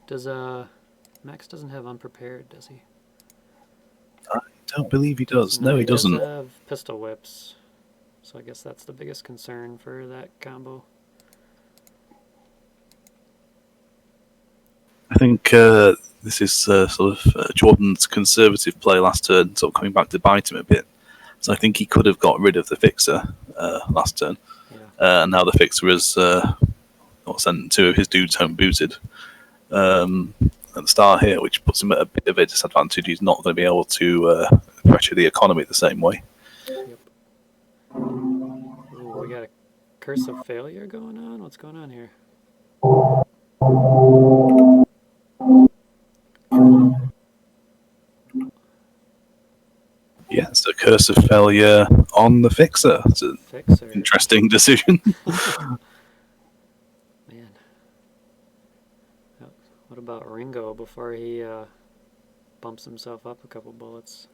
Does Max doesn't have Unprepared, does he? I don't believe he does. No, he doesn't. He does have Pistol Whips, so I guess that's the biggest concern for that combo. I think this is sort of Jordan's conservative play last turn, sort of coming back to bite him a bit. So I think he could have got rid of the fixer last turn. Yeah. Now the fixer has sent 2 of his dudes home booted at the start here, which puts him at a bit of a disadvantage. He's not going to be able to pressure the economy the same way. Yep. Ooh, we got a Curse of Failure going on? What's going on here? Yeah, it's a Curse of Failure on the fixer. It's an interesting decision. Man. What about Ringo before he bumps himself up a couple bullets?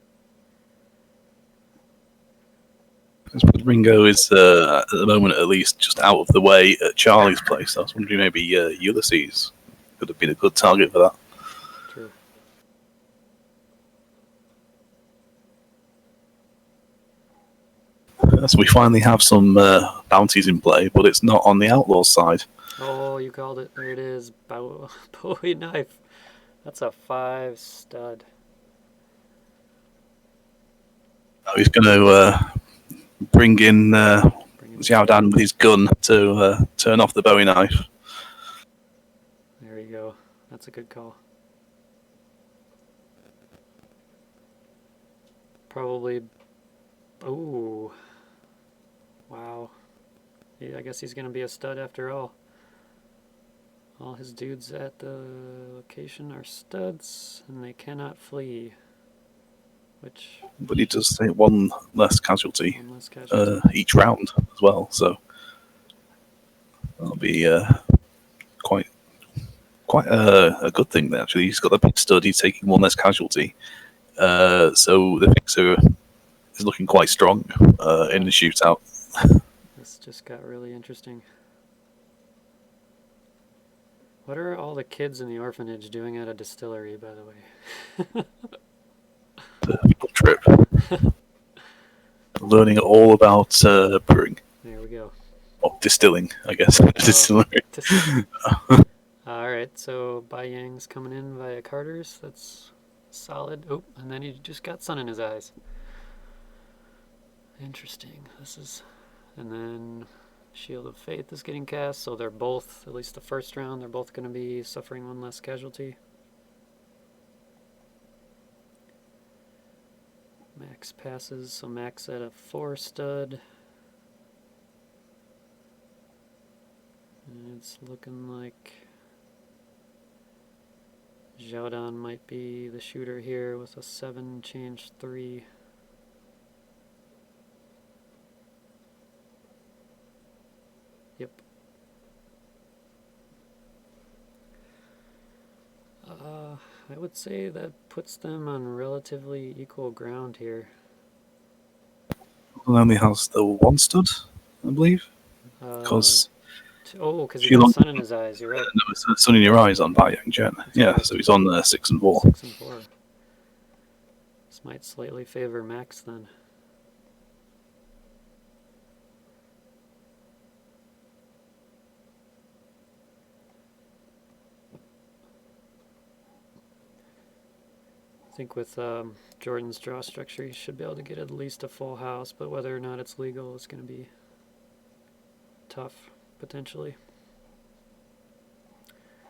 Ringo is, at the moment at least, just out of the way at Charlie's place. I was wondering maybe Ulysses could have been a good target for that. True. So we finally have some bounties in play, but it's not on the Outlaws side. Oh, you called it. There it is. Bowie knife. That's a 5 stud. Oh, he's going to bring in Zhaodan with his gun to turn off the Bowie knife. There you go. That's a good call. Probably. Oh. Wow. Yeah, I guess he's going to be a stud after all. All his dudes at the location are studs, and they cannot flee. But he does say one less casualty, each round as well, so that'll be quite a good thing there, actually. He's got the big stud, he's taking one less casualty. So the fixer is looking quite strong in the shootout. This just got really interesting. What are all the kids in the orphanage doing at a distillery, by the way? The trip. Learning all about brewing. There we go. Or distilling, I guess. Distillery. Alright, so Bai Yang's coming in via Carter's. That's solid. Oh, and then he just got sun in his eyes. Interesting. And then Shield of Faith is getting cast, so they're both, at least the first round, they're both going to be suffering one less casualty. Max passes, so Max at a 4 stud. And it's looking like Xiaodong might be the shooter here with a 7 change 3. Yep. I would say that puts them on relatively equal ground here. Only has the 1 stud, I believe. Because because he got sun in his eyes, you're right. No, it's the sun in your eyes on Bai Yang Jen. Yeah, correct. So he's on 6 and 4. 6 and 4. This might slightly favor Max then. I think with Jordan's draw structure, he should be able to get at least a full house, but whether or not it's legal is going to be tough, potentially.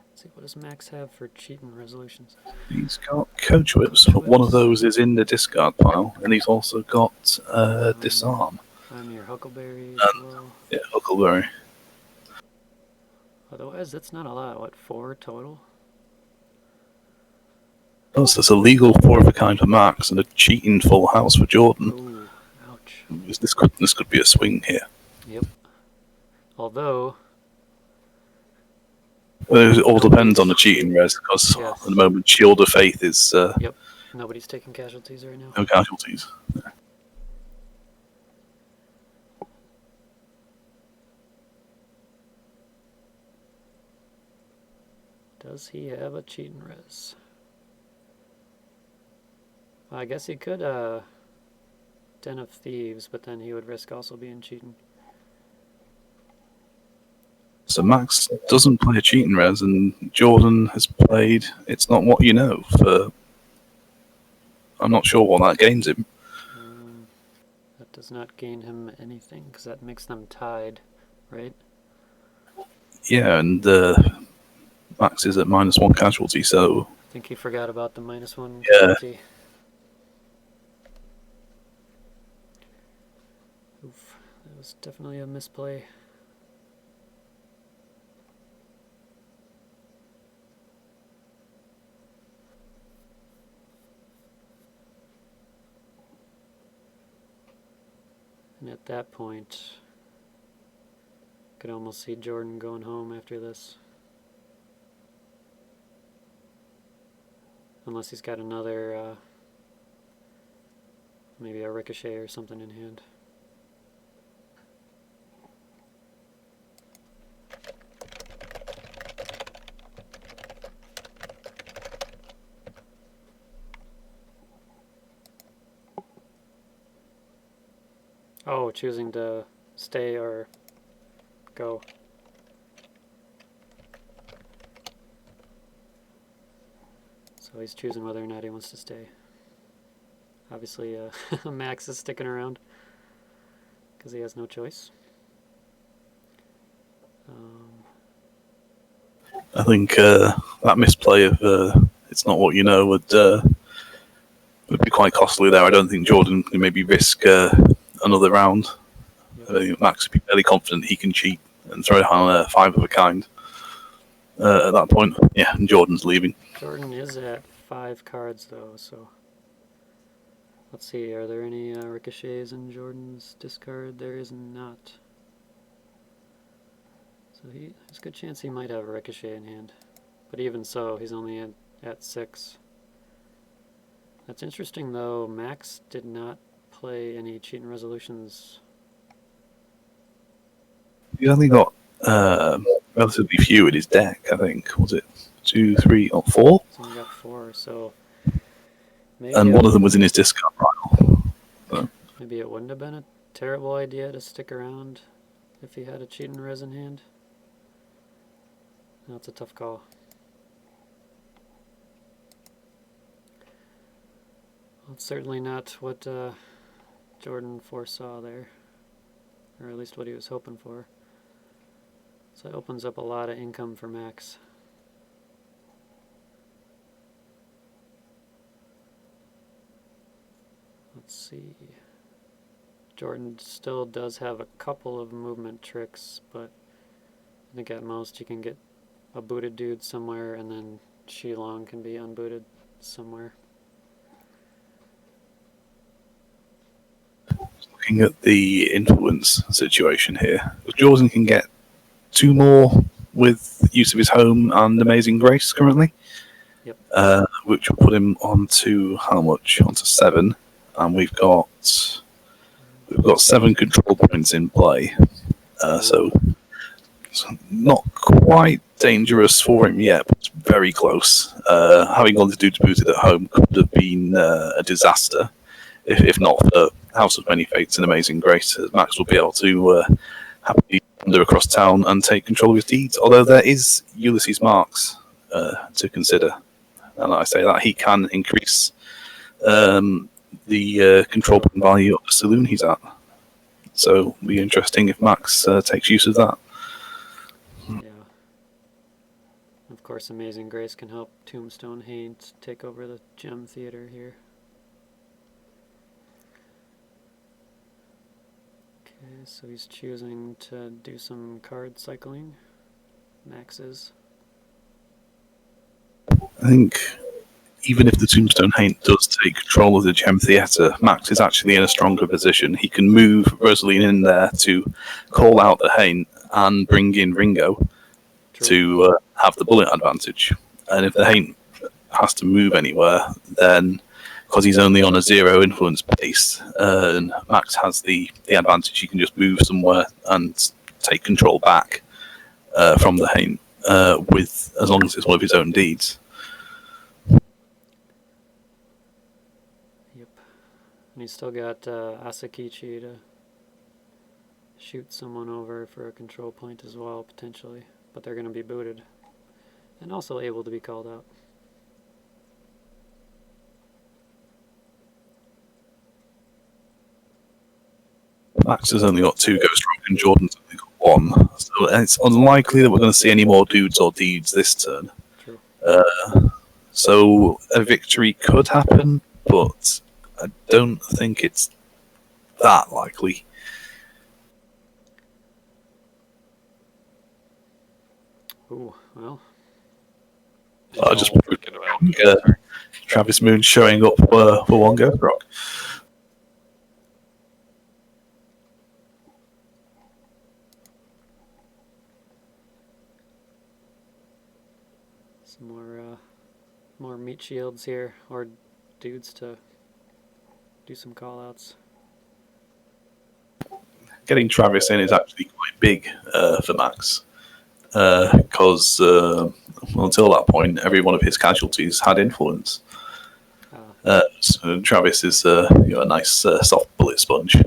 Let's see, what does Max have for cheating resolutions? He's got Coach Whips, but one of those is in the discard pile, and he's also got Disarm. I'm your Huckleberry as well. Yeah, Huckleberry. Otherwise, that's not a lot. What, 4 total? Oh, so it's a legal 4 of a kind for Max and a cheating full house for Jordan. Ooh, ouch. This could be a swing here. Yep. Although... Well, it all depends on the cheating res, because at the moment Shield of Faith is... Yep. Nobody's taking casualties right now. No casualties. Yeah. Does he have a cheating res? Well, I guess he could Den of Thieves, but then he would risk also being cheating. So Max doesn't play a cheating res, and Jordan has played It's Not What You Know for... I'm not sure what that gains him. That does not gain him anything, because that makes them tied, right? Yeah, and Max is at -1 casualty, so... I think he forgot about the -1 casualty. Oof, that was definitely a misplay. And at that point, I could almost see Jordan going home after this. Unless he's got another, maybe a ricochet or something in hand. Oh, choosing to stay or go. So he's choosing whether or not he wants to stay. Obviously, Max is sticking around because he has no choice. I think that misplay of It's Not What You Know would be quite costly there. I don't think Jordan can maybe risk another round. Yep. I think Max would be fairly confident he can cheat and throw down a 5 of a kind at that point. Yeah, and Jordan's leaving. Jordan is at 5 cards though, so let's see, are there any ricochets in Jordan's discard? There is not. So there's a good chance he might have a ricochet in hand. But even so, he's only at 6. That's interesting though, Max did not play any cheating resolutions. He only got relatively few in his deck, I think. Was it 2, 3, or 4? He's only got 4, so... Maybe and one of them was in his discard pile. So. Maybe it wouldn't have been a terrible idea to stick around if he had a cheating res in hand. That's a tough call. Well, it's certainly not what Jordan foresaw there, or at least what he was hoping for. So it opens up a lot of income for Max. let's see. Jordan still does have a couple of movement tricks, but I think at most you can get a booted dude somewhere, and then Shilong can be unbooted somewhere. Looking at the influence situation here, Jordan can get 2 more with use of his home and Amazing Grace currently. Yep. Which will put him onto how much? Onto 7, and we've got 7 control points in play. So it's not quite dangerous for him yet, but it's very close. Having gone to do Debuted at home could have been a disaster if not for House of Many Fates and Amazing Grace. Max will be able to happily wander across town and take control of his deeds. Although there is Ulysses Marks to consider. And I say that he can increase the control point value of the saloon he's at. So it'll be interesting if Max takes use of that. Yeah. Of course, Amazing Grace can help Tombstone Haint take over the Gem Theater here. Okay, so he's choosing to do some card cycling. Max is. I think even if the Tombstone Haint does take control of the Gem Theatre, Max is actually in a stronger position. He can move Rosaline in there to call out the Haint and bring in Ringo to have the bullet advantage. And if the Haint has to move anywhere, then because he's only on a 0 influence base, and Max has the advantage, he can just move somewhere and take control back from the Haint, with as long as it's one of his own deeds. And he's still got Asakichi to shoot someone over for a control point as well, potentially. But they're going to be booted. And also able to be called out. Max has only got 2 Ghost Rock and Jordan's only got 1. So it's unlikely that we're going to see any more dudes or deeds this turn. True. So a victory could happen, but I don't think it's that likely. Ooh, well. I just Travis Moon showing up for 1 Ghost Rock. Some more meat shields here, or dudes to do some call-outs. Getting Travis in is actually quite big for Max, because until that point, every one of his casualties had influence. So Travis is a nice soft bullet sponge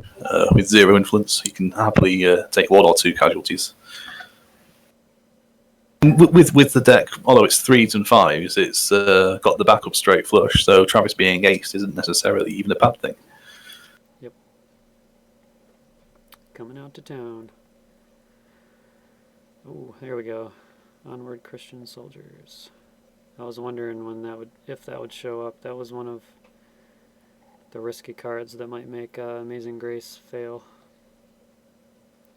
with 0 influence. He can happily take 1 or 2 casualties. With the deck, although it's 3s and 5s, it's got the backup straight flush. So Travis being aced isn't necessarily even a bad thing. Yep. Coming out to town. Oh, there we go. Onward, Christian Soldiers. I was wondering if that would show up. That was one of the risky cards that might make Amazing Grace fail.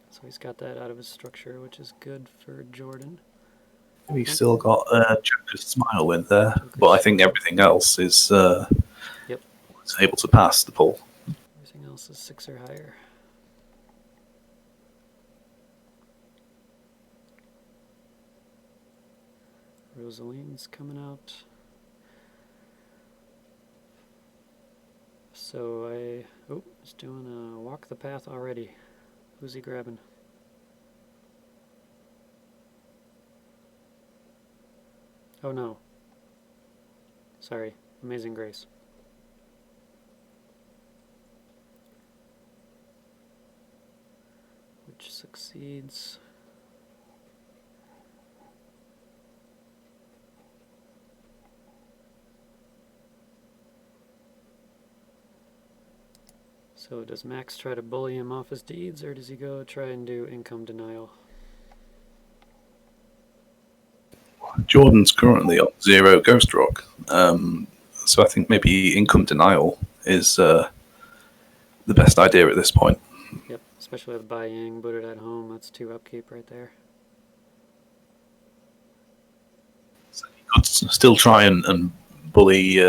So he's got that out of his structure, which is good for Jordan. We've still got Joker's Smile in there, but I think everything else is able to pass the poll. Everything else is 6 or higher. Rosaline's coming out. So he's doing a walk the path already. Who's he grabbing? Oh no. Sorry, Amazing Grace. Which succeeds. So does Max try to bully him off his deeds, or does he go try and do income denial? Jordan's currently on 0 Ghost Rock, so I think maybe income denial is the best idea at this point. Yep, especially with Bai Ying booted at home. That's 2 upkeep right there. So you could still try and bully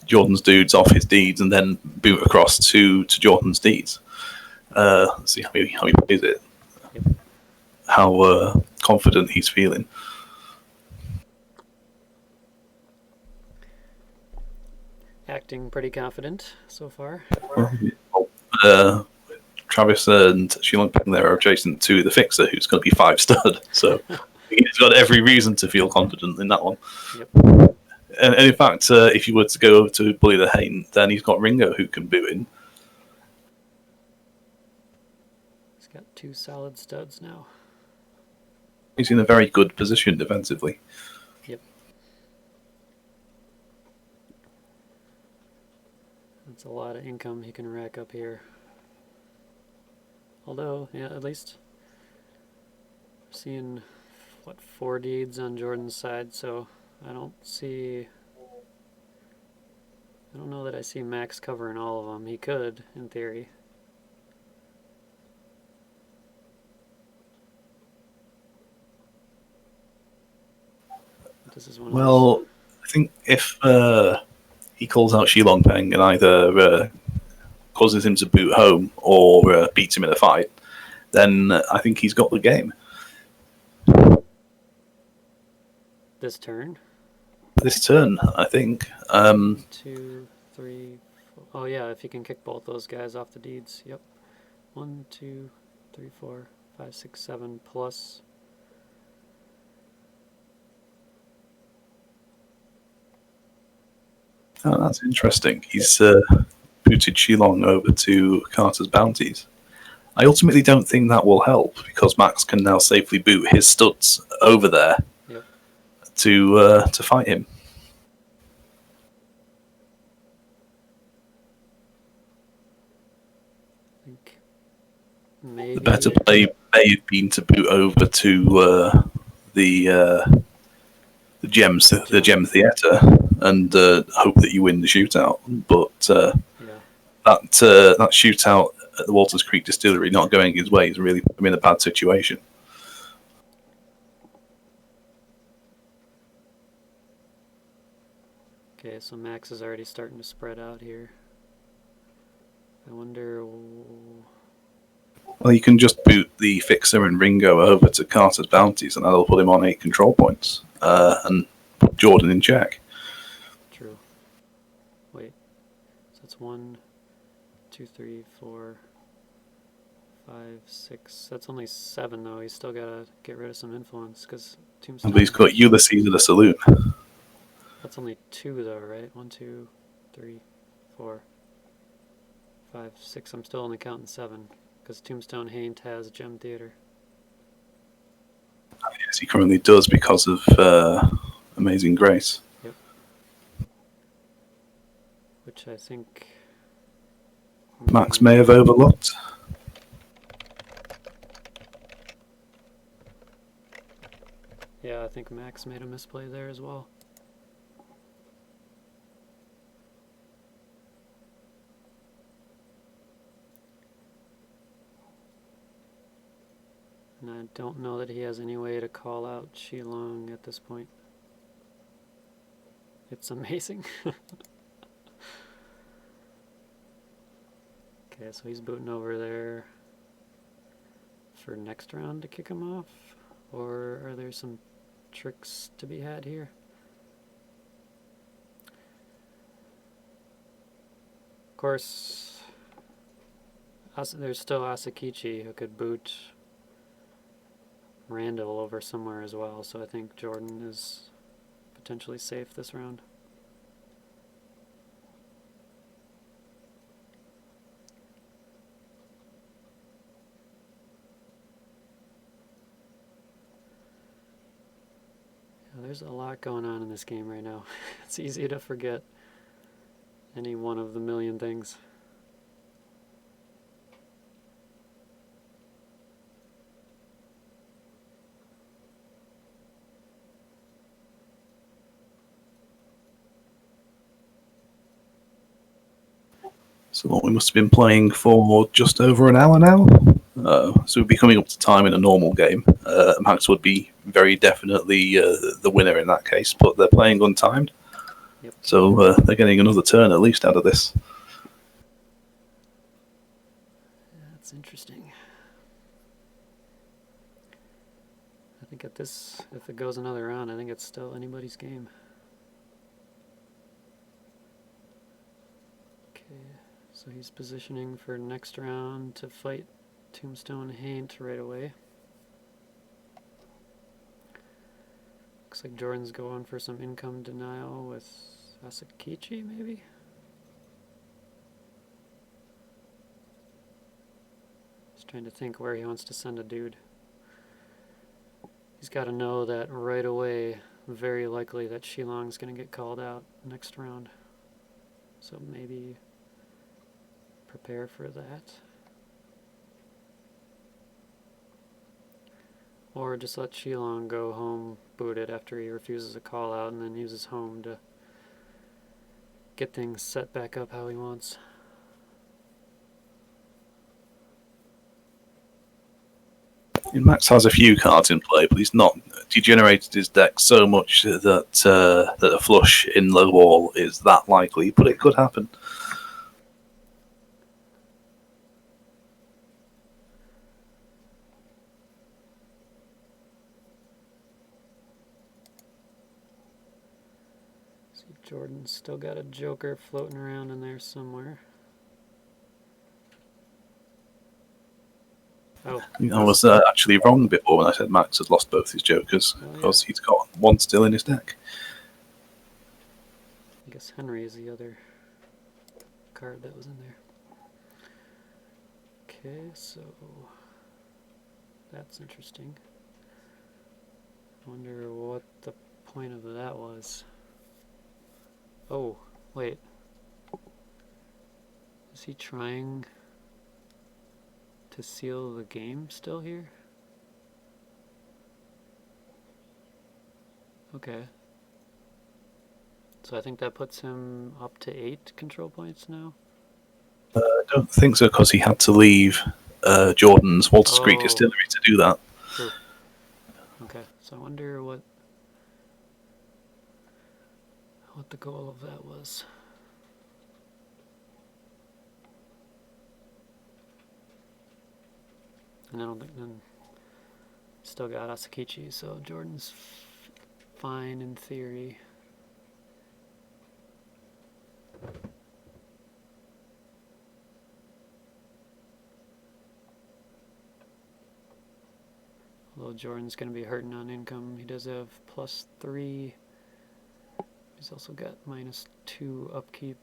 Jordan's dudes off his deeds and then boot across to Jordan's deeds. See how he plays it. Yep. How confident he's feeling. Acting pretty confident so far. Travis and Shilong Peng there are adjacent to the Fixer, who's going to be 5 stud. So he's got every reason to feel confident in that one. Yep. And in fact, if you were to go over to bully the Hain, then he's got Ringo who can boot in. He's got 2 solid studs now. He's in a very good position defensively. Yep. That's a lot of income he can rack up here. Although, yeah, at least seeing, 4 deeds on Jordan's side, so I don't know that I see Max covering all of them. He could, in theory. This is one of those. I think if he calls out Shilong Peng and either causes him to boot home or beats him in a fight, then I think he's got the game. This turn? This turn, I think. 2, 3, 4. Oh, yeah, if he can kick both those guys off the deeds. Yep. 1, 2, 3, 4, 5, 6, 7 plus. Oh, that's interesting. He's booted Shilong over to Carter's bounties. I ultimately don't think that will help because Max can now safely boot his studs over there. Yep. To fight him. I think maybe The better play may have been to boot over to the Gems, the Gem Theatre, and hope that you win the shootout. But that shootout at the Walters Creek Distillery not going his way is really put him in a bad situation. Okay, so Max is already starting to spread out here. I wonder. Well, you can just boot the Fixer and Ringo over to Carter's bounties, and that'll put him on 8 control points and put Jordan in check. True. Wait. So it's 1, 2, 3, 4, 5, 6. That's only 7, though. He's still got to get rid of some influence because Tombstone. But he's got Ulysses in the saloon. That's only 2, though, right? 1, 2, 3, 4, 5, 6. I'm still only counting 7 because Tombstone Haint has Gem Theater. Yes, he currently does because of Amazing Grace. Yep. Which I think Max may have overlooked. Yeah, I think Max made a misplay there as well. And I don't know that he has any way to call out Shilong at this point. It's amazing. Okay, so he's booting over there for next round to kick him off? Or are there some tricks to be had here? Of course, there's still Asakichi who could boot Randall over somewhere as well, so I think Jordan is potentially safe this round. Yeah, there's a lot going on in this game right now. It's easy to forget any one of the million things. So we must have been playing for just over an hour now. So we'd be coming up to time in a normal game. Max would be very definitely the winner in that case, but they're playing untimed. Yep. So they're getting another turn at least out of this. That's interesting. I think at this, if it goes another round, I think it's still anybody's game. Okay, so he's positioning for next round to fight Tombstone Haint right away. Looks like Jordan's going for some income denial with Asakichi, maybe? Just trying to think where he wants to send a dude. He's got to know that right away, very likely that Shilong's going to get called out next round. So maybe prepare for that. Or just let Shilong go home booted after he refuses a call out and then uses home to get things set back up how he wants. Max has a few cards in play, but he's not degenerated his deck so much that a flush in low ball is that likely, but it could happen. See, Jordan's still got a joker floating around in there somewhere. Oh, I was actually wrong before when I said Max had lost both his jokers, because he's got one still in his deck. I guess Henry is the other card that was in there. Okay, so that's interesting. I wonder what the point of that was. Oh, wait. Is he trying to seal the game still here? Okay. So I think that puts him up to 8 control points now? I don't think so, because he had to leave Jordan's Walter Street Distillery to do that. True. Okay, so I wonder what the goal of that was. And I don't think then still got Asakichi, so Jordan's fine in theory. Although Jordan's going to be hurting on income, he does have +3. He's also got -2 upkeep.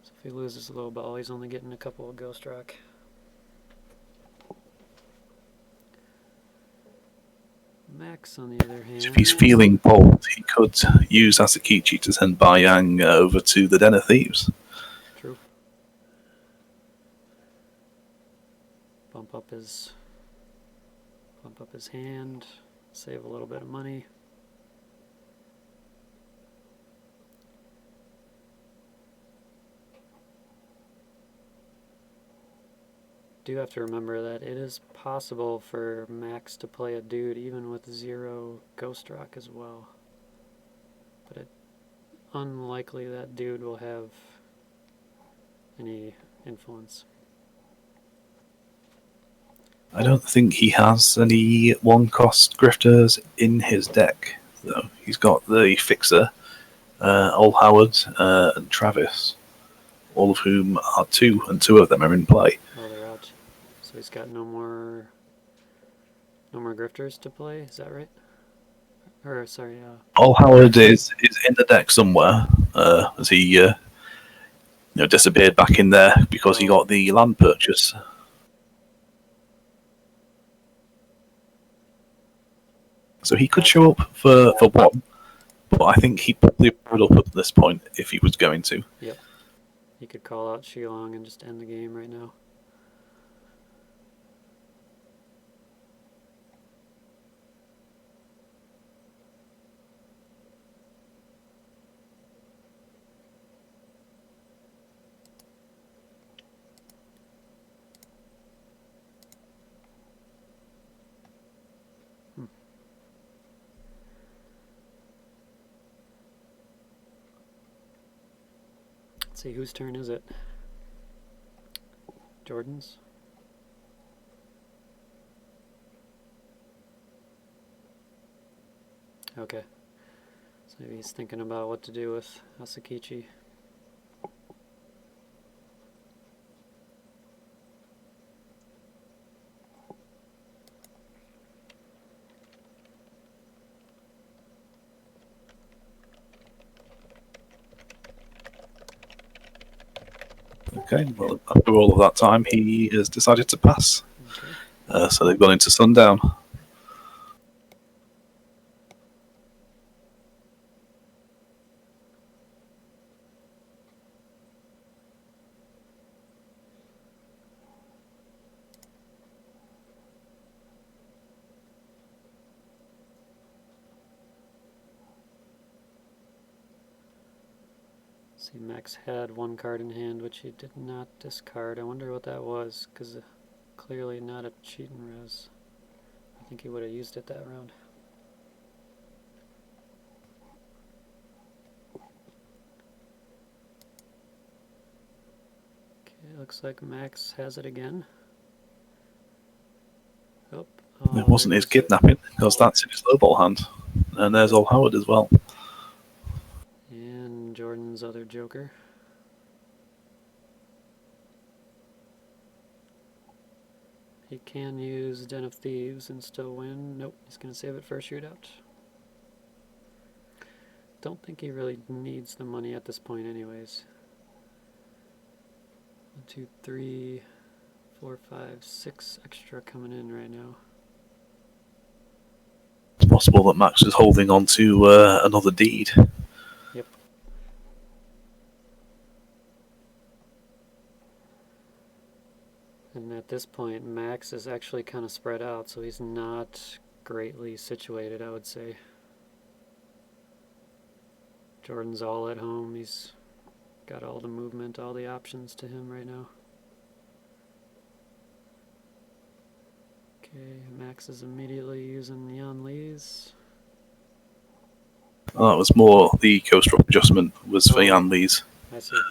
So if he loses a low ball, he's only getting a couple of Ghost Rock. Max, on the other hand... If he's feeling bold, he could use Asakichi to send Bayang over to the Den of Thieves. True. Bump up his hand, save a little bit of money. Do have to remember that it is possible for Max to play a dude even with 0 Ghost Rock as well. But it's unlikely that dude will have any influence. I don't think he has any one-cost grifters in his deck, though. He's got the Fixer, Ol Howard, and Travis, all of whom are 2, and 2 of them are in play. Oh, they're out. So he's got no more grifters to play, is that right? Or, sorry, Ol Howard is in the deck somewhere, as he disappeared back in there because he got the land purchase. So he could show up for one, but I think he'd probably put up at this point if he was going to. Yep. He could call out Shilong and just end the game right now. Let's see, whose turn is it? Jordan's? Okay. So maybe he's thinking about what to do with Asakichi. Okay, well, after all of that time, he has decided to pass. Okay. So they've gone into sundown. See, Max had one card in hand, which he did not discard. I wonder what that was, because clearly not a cheating res. I think he would have used it that round. Okay, looks like Max has it again. Oh, It wasn't his kidnapping, because that's in his lowball hand. And there's Old Howard as well. And Jordan's other joker. He can use Den of Thieves and still win. Nope, he's going to save it for a shootout. Don't think he really needs the money at this point anyways. 1, 2, 3, 4, 5, 6 extra coming in right now. It's possible that Max is holding on to another deed. Yep. And at this point, Max is actually kind of spread out, so he's not greatly situated, I would say. Jordan's all at home. He's got all the movement, all the options to him right now. Okay, Max is immediately using Yan Lee's. Oh, it was more the coast drop adjustment was for Yan Lee's. I see.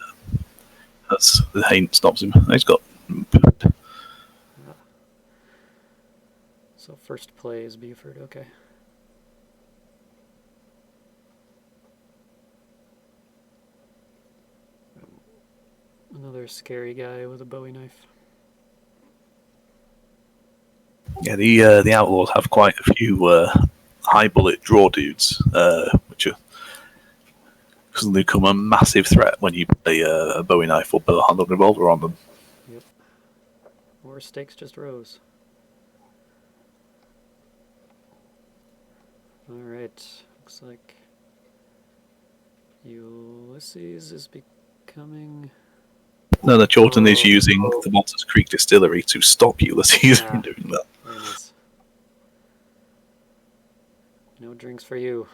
That's the Haint stops him. He's got. So first play is Buford, okay. Another scary guy with a Bowie knife. Yeah, the Outlaws have quite a few high bullet draw dudes, which are suddenly become a massive threat when you play a Bowie knife or bow handled revolver on them. Yep. Or stakes just rose. Alright, looks like Ulysses is becoming... No, the Chorton is using the Monsters Creek distillery to stop Ulysses from doing that. Very nice. No drinks for you.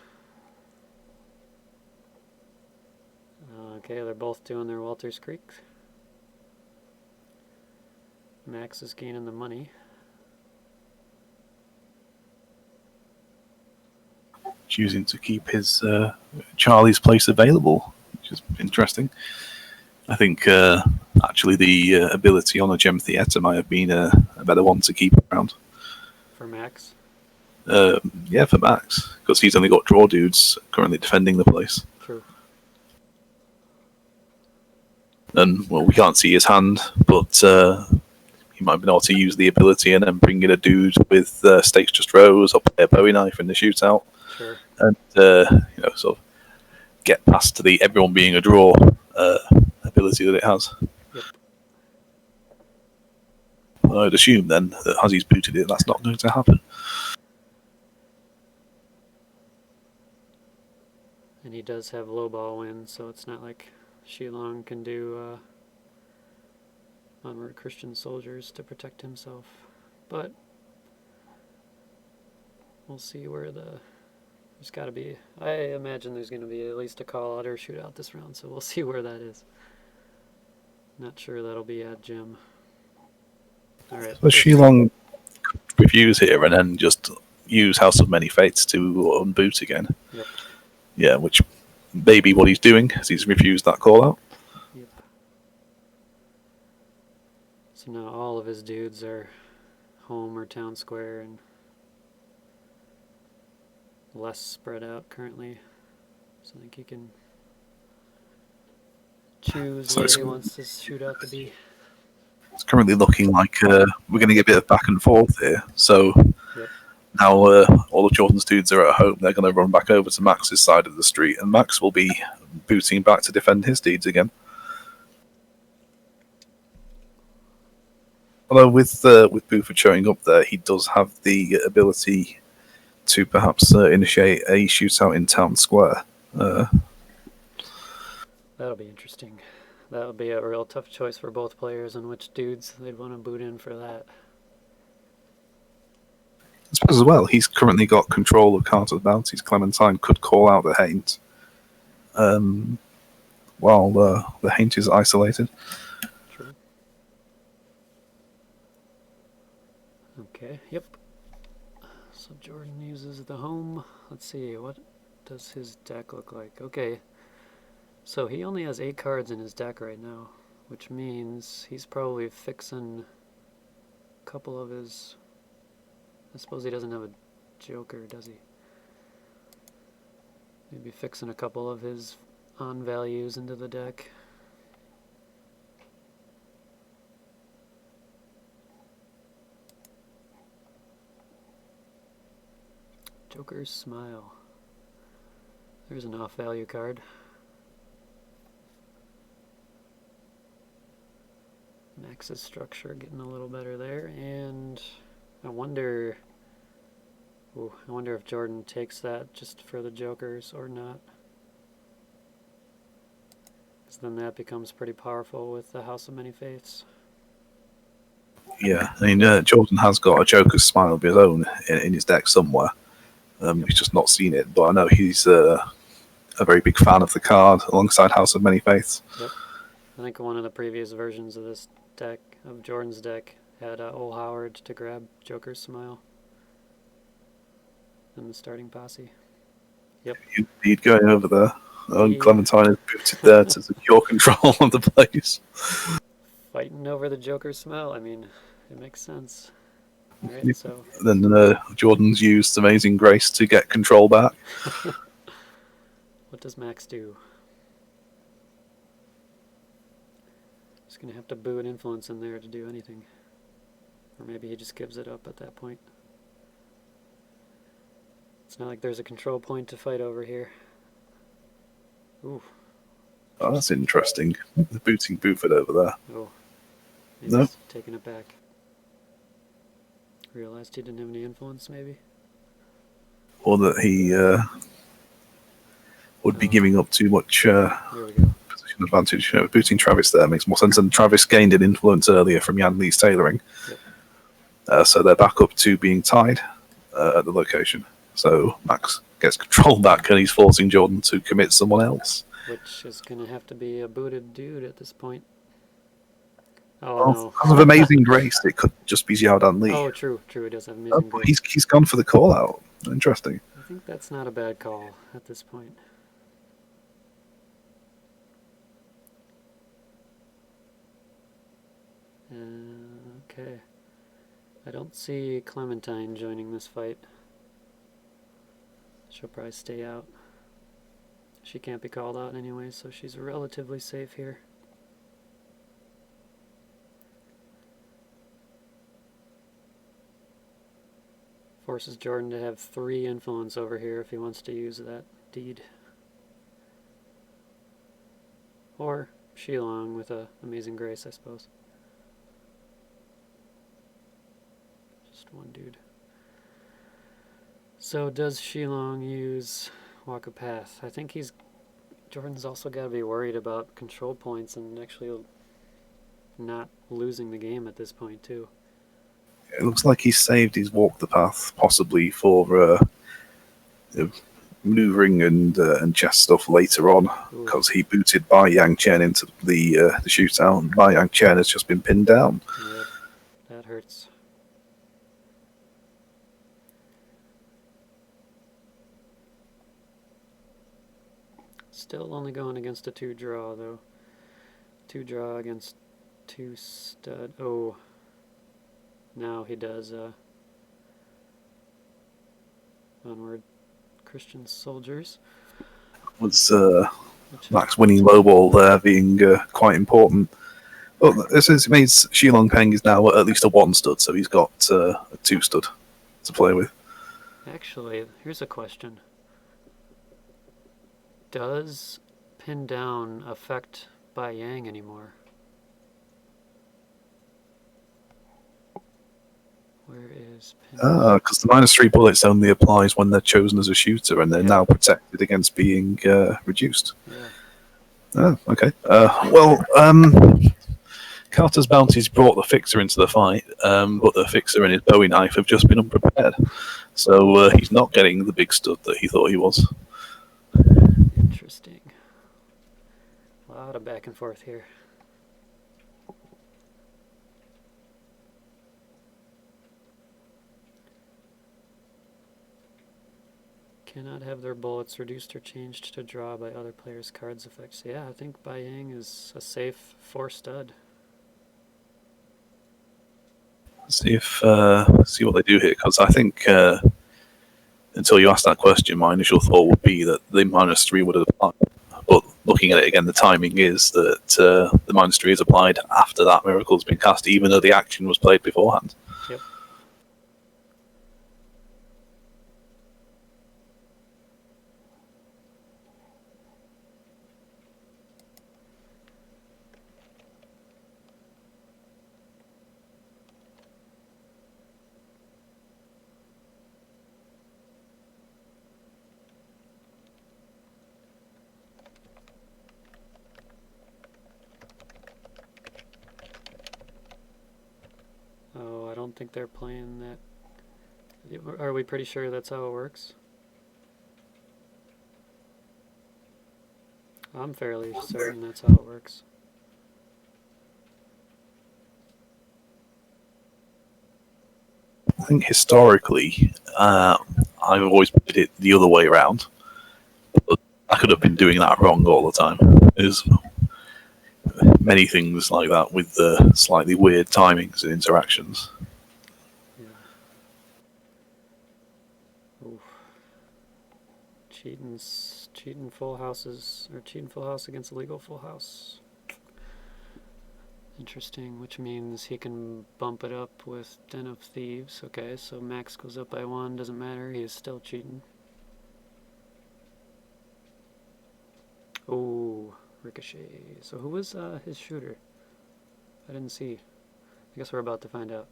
Okay, they're both doing their Walters Creek. Max is gaining the money. Choosing to keep his Charlie's place available, which is interesting. I think actually the ability on a Gem Theatre might have been a better one to keep around. For Max? Yeah, for Max, because he's only got draw dudes currently defending the place. True. And, well, we can't see his hand, but he might have been able to use the ability and then bring in a dude with stakes just rose or play a Bowie knife in the shootout. Sure. And, sort of get past the everyone being a draw ability that it has. Yep. I'd assume then that as he's booted it, that's not going to happen. And he does have low ball win, so it's not like Shilong can do Onward Christian Soldiers to protect himself. But we'll see where there's got to be... I imagine there's going to be at least a call out or shootout this round, so we'll see where that is. Not sure that'll be at Jim. Alright. So Shilong refuse here and then just use House of Many Fates to unboot again. Yep. Yeah, which may be what he's doing, as he's refused that call out. Yep. So now all of his dudes are home or town square and less spread out currently. So I think he can choose So where he wants his shootout to be. it's currently looking like we're going to get a bit of back and forth here. So Yep. now all of Jordan's dudes are at home. They're going to run back over to Max's side of the street, and Max will be booting back to defend his deeds again. Although with Buford showing up there, he does have the ability to perhaps initiate a shootout in town square. That'll be interesting. That'll be a real tough choice for both players on which dudes they'd want to boot in for that. I suppose as well, he's currently got control of Carter's bounties. Clementine could call out the Haint while the Haint is isolated. True. Okay, yep. So Jordan uses the home. Let's see, what does his deck look like? Okay, so he only has 8 cards in his deck right now, which means he's probably fixing a couple of his... I suppose he doesn't have a Joker, does he? Maybe fixing a couple of his on values into the deck. Joker's Smile. There's an off value card. Max's structure getting a little better there, and I wonder if Jordan takes that just for the Jokers or not. Because then that becomes pretty powerful with the House of Many Faiths. Yeah, I mean, Jordan has got a Joker's Smile of his own in his deck somewhere. He's just not seen it, but I know he's a very big fan of the card alongside House of Many Faiths. Yep. I think one of the previous versions of this deck, of Jordan's deck, had Ol Howard to grab Joker's Smile in the starting posse. Yep. He'd go over there. Clementine is booted there to secure control of the place. Fighting over the Joker's Smile, I mean, it makes sense. Right, so. Then Jordan's used Amazing Grace to get control back. What does Max do? He's going to have to boo an influence in there to do anything. Or maybe he just gives it up at that point. It's not like there's a control point to fight over here. Ooh. Oh, that's interesting. The booting Buford over there. Oh. No. He's taking it back. Realized he didn't have any influence, maybe? Or that he would be giving up too much position advantage. Booting Travis there makes more sense. And Travis gained an influence earlier from Yan Lee's tailoring. Yep. So they're back up to being tied at the location. So Max gets control back and he's forcing Jordan to commit someone else. Which is going to have to be a booted dude at this point. Oh, no. Because of Amazing Grace, it could just be Xiaodan Li. Oh, true. He does have Amazing Grace. He's gone for the call out. Interesting. I think that's not a bad call at this point. Okay. I don't see Clementine joining this fight. She'll probably stay out. She can't be called out anyway, so she's relatively safe here. Forces Jordan to have 3 influence over here if he wants to use that deed. Or Shilong with a Amazing Grace, I suppose. Just one dude. So does Shilong use Walk a Path? I think Jordan's also got to be worried about control points and actually not losing the game at this point too. It looks like he saved his Walk the Path, possibly for maneuvering and chess stuff later on, because he booted Bai Yang Chen into the shootout, and Bai Yang Chen has just been pinned down. Yep, that hurts. Still only going against a 2 draw though. 2 draw against 2 stud. Oh, now he does onward Christian soldiers. Was Max winning low ball there being quite important. Well, this means Shilong Peng is now at least a 1 stud, so he's got a 2 stud to play with. Actually, here's a question. Does pin down affect Bai Yang anymore? Where is pin down? Because the -3 bullets only applies when they're chosen as a shooter, and they're now protected against being reduced. Yeah. Oh, okay. Carter's bounties brought the Fixer into the fight, but the Fixer and his Bowie knife have just been unprepared. So he's not getting the big stud that he thought he was. Interesting. A lot of back and forth here. Cannot have their bullets reduced or changed to draw by other players' cards effects. Yeah, I think Bai Yang is a safe 4 stud. See what they do here, because I think until you asked that question, my initial thought would be that the -3 would have applied. But looking at it again, the timing is that the -3 is applied after that miracle has been cast, even though the action was played beforehand. Yep. Oh, I don't think they're playing that. Are we pretty sure that's how it works? I'm fairly certain that's how it works. I think historically, I've always put it the other way around. But I could have been doing that wrong all the time. There's many things like that with the slightly weird timings and interactions. Yeah. Oof. Cheating full houses, or cheating full house against illegal full house. Interesting, which means he can bump it up with Den of Thieves. Okay, so Max goes up by 1, doesn't matter, he is still cheating. Oh, Ricochet. So who was his shooter? I didn't see. I guess we're about to find out.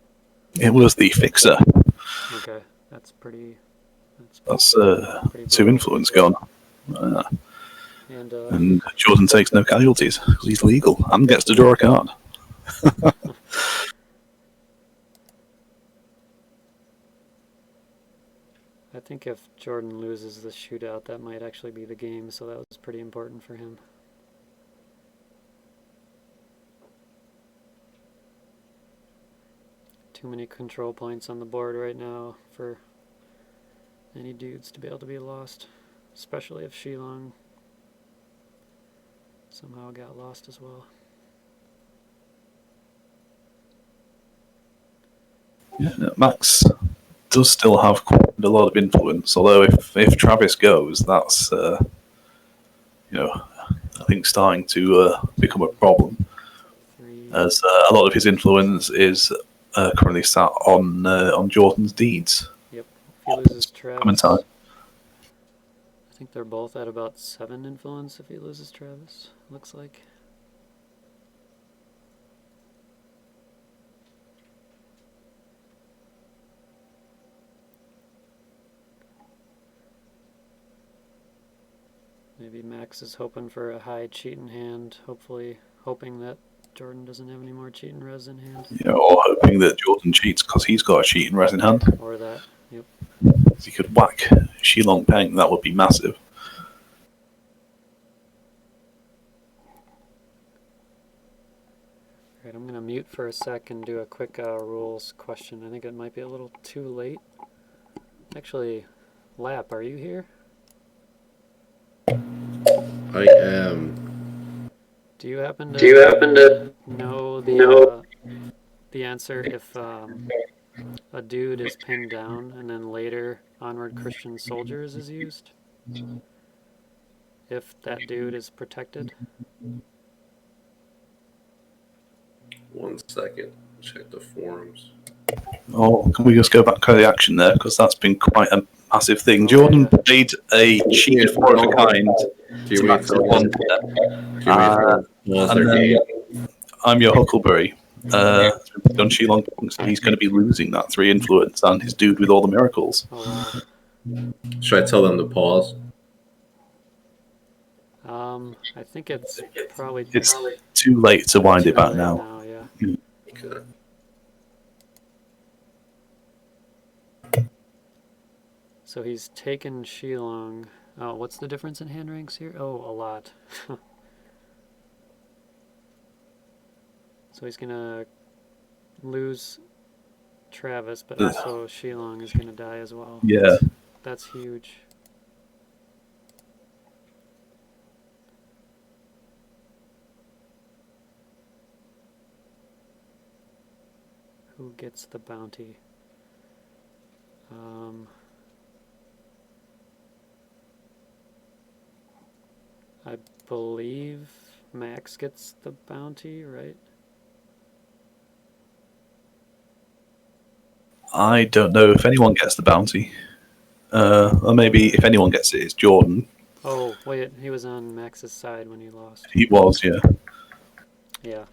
It was the Fixer. Okay, that's pretty. That's 2 influence gone. And Jordan takes no casualties because he's legal and gets to draw a card. I think if Jordan loses the shootout, that might actually be the game, so that was pretty important for him. Too many control points on the board right now for any dudes to be able to be lost, especially if Shilong somehow got lost as well. Yeah, Max does still have quite a lot of influence, although if Travis goes, that's I think starting to become a problem, as a lot of his influence is currently sat on Jordan's deeds. Yep, if he loses Travis, I think they're both at about 7 influence if he loses Travis, looks like. Maybe Max is hoping for a high cheating hand, hoping that Jordan doesn't have any more cheating res in hand. Yeah, or hoping that Jordan cheats because he's got a cheating res in hand. Or that, yep. If he could whack Shilong Peng, that would be massive. Alright, I'm going to mute for a sec and do a quick rules question. I think it might be a little too late. Actually, Lapp, are you here? I am. Do you happen to know know the answer if a dude is pinned down and then later Onward Christian Soldiers is used? If that dude is protected? 1 second. Check the forums. Oh, can we just go back to the action there? Because that's been quite a massive thing. Oh, Jordan yeah. played a cheat for a kind Do to you max wait one. And then I'm your Huckleberry. Done Shilong, so he's going to be losing that 3 influence and his dude with all the miracles. Oh, wow. Should I tell them to pause? I think it's probably It's too late to wind it back late now. Yeah. Okay. So he's taken Shilong. Oh, what's the difference in hand ranks here? Oh, a lot. So he's gonna lose Travis, but also Shilong is gonna die as well. Yeah. That's huge. Who gets the bounty? I believe Max gets the bounty, right? I don't know if anyone gets the bounty. Or maybe if anyone gets it, it's Jordan. Oh, wait, he was on Max's side when he lost. He was, yeah. Yeah.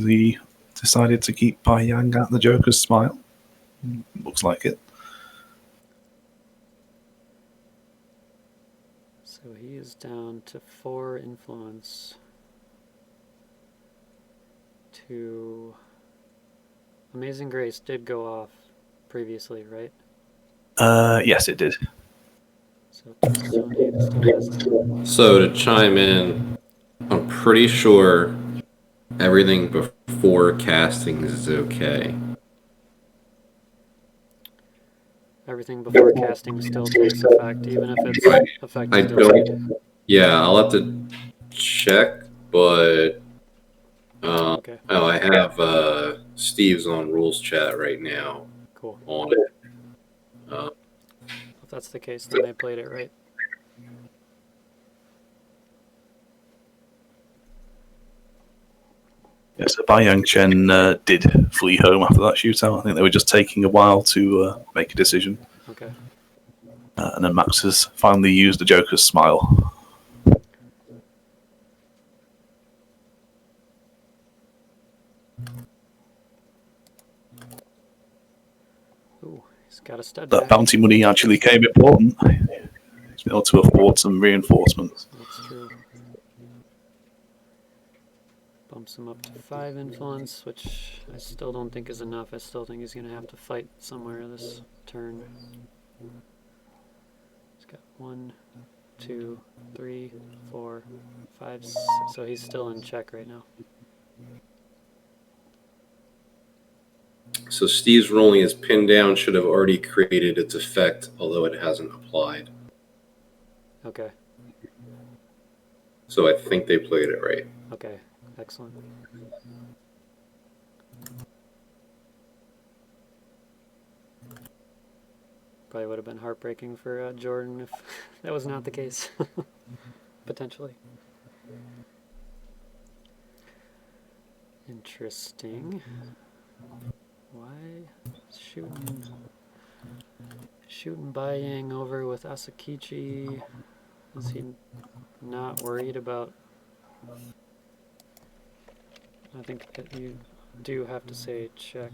He decided to keep Pai Yang at the Joker's smile. Looks like it. So he is down to 4 influence. To Amazing Grace did go off previously, right? Yes, it did. So Tony still has to. So to chime in, I'm pretty sure everything before casting is okay. Everything before casting still takes effect, even if it's Right. effect I is delayed. don't. Yeah, I'll have to check, but Okay, oh, I have Steve's on rules chat right now cool. on it. If that's the case, then they played it right. Yeah, so Bai Yang Chen did flee home after that shootout. I think they were just taking a while to make a decision. Okay. And then Max has finally used the Joker's smile. Ooh, he's got a stud That back. bounty money actually came important. He's been able to afford some reinforcements. That's true. Bumps him up to 5 influence, which I still don't think is enough. I still think he's going to have to fight somewhere this turn. He's got 1, 2, 3, 4, 5, 6. So he's still in check right now. So Steve's rolling his pin down should have already created its effect, although it hasn't applied. Okay. So I think they played it right. Okay. Excellent. Probably would have been heartbreaking for Jordan if that was not the case. Potentially. Interesting. Why shooting Bai Yang over with Asakichi? Is he not worried about? I think that you do have to say check.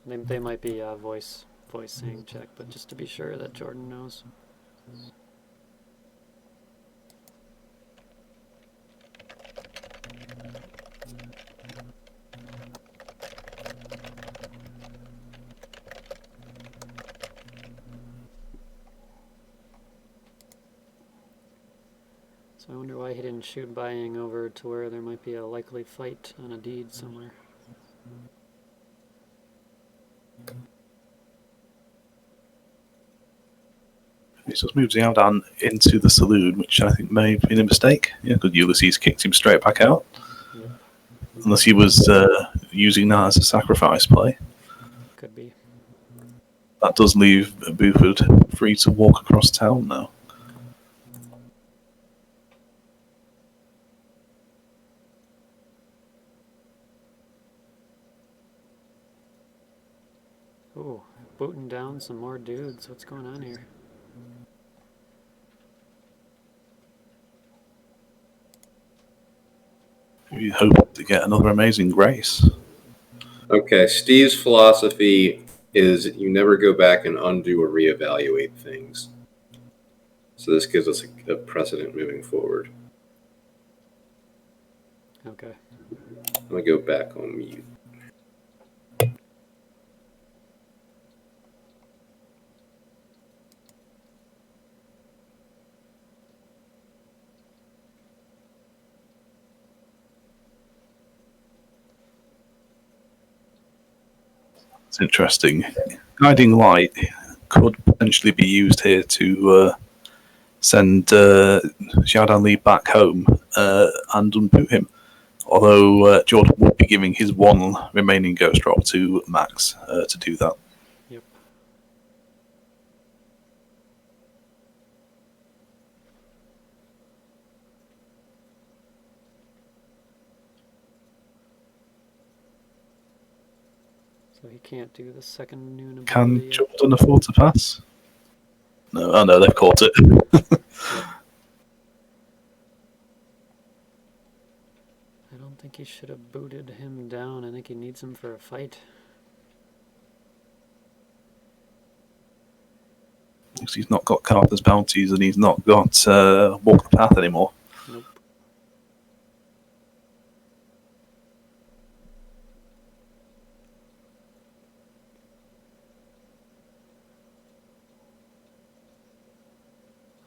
They might be voice saying check, but just to be sure that Jordan knows. So I wonder why he didn't shoot Yang over to where there might be a likely fight on a deed somewhere. He just moves Xiaodan into the saloon, which I think may have been a mistake. Yeah, because Ulysses kicked him straight back out. Yep. Unless he was using that as a sacrifice play. Could be. That does leave Buford free to walk across town now. Ooh, booting down some more dudes. What's going on here? We hope to get another amazing grace. Okay, Steve's philosophy is you never go back and undo or reevaluate things. So this gives us a precedent moving forward. Okay. I'm going to go back on mute. It's interesting. Guiding Light could potentially be used here to send Xiaodan Li back home and unboot him. Although Jordan would be giving his one remaining ghost drop to Max to do that. Yep. So he can't do the second noon ability. Can Jordan afford to pass? No, oh no, they've caught it. I don't think he should have booted him down. I think he needs him for a fight. Because he's not got Carter's bounties and he's not got Walk the Path anymore. Nope.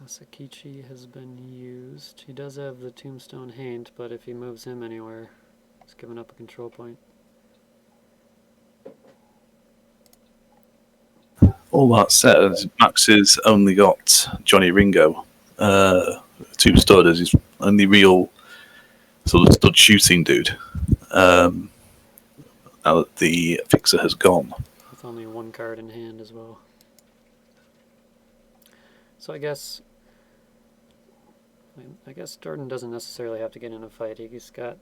Asakichi has been used. He does have the Tombstone Haint, but if he moves him anywhere, he's giving up a control point. All that said, Max has only got Johnny Ringo, 2 stud as his only real sort of stud shooting dude. Now that the Fixer has gone. With only 1 card in hand as well. So I guess Jordan doesn't necessarily have to get in a fight. He's got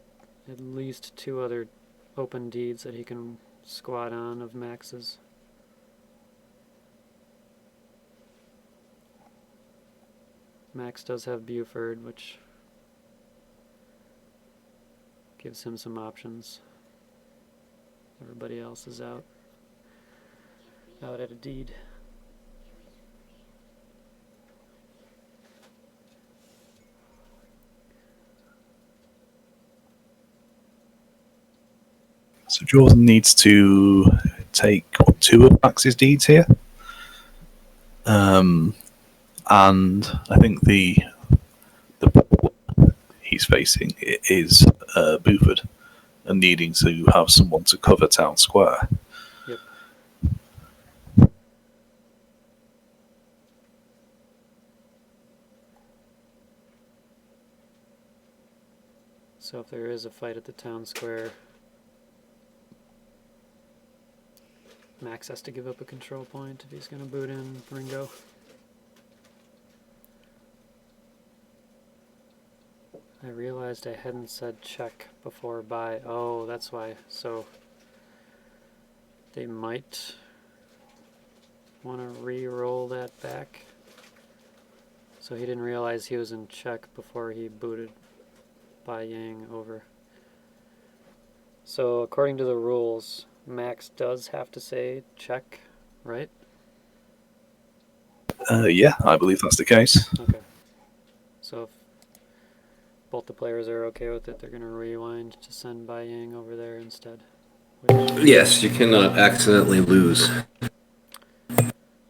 at least 2 other open deeds that he can squat on of Max's. Max does have Buford, which gives him some options. Everybody else is out at a deed. So Jordan needs to take 2 of Max's deeds here. And I think the he's facing is Buford and needing to have someone to cover town square. Yep. So if there is a fight at the town square, Max has to give up a control point if he's going to boot in Ringo. I realized I hadn't said check before buy. Oh, that's why. So they might want to re-roll that back. So he didn't realize he was in check before he booted Yang over. So according to the rules, Max does have to say check, right? Yeah, I believe that's the case. Okay. So if both the players are okay with it, they're going to rewind to send Yang over there instead. Yes, you cannot accidentally lose.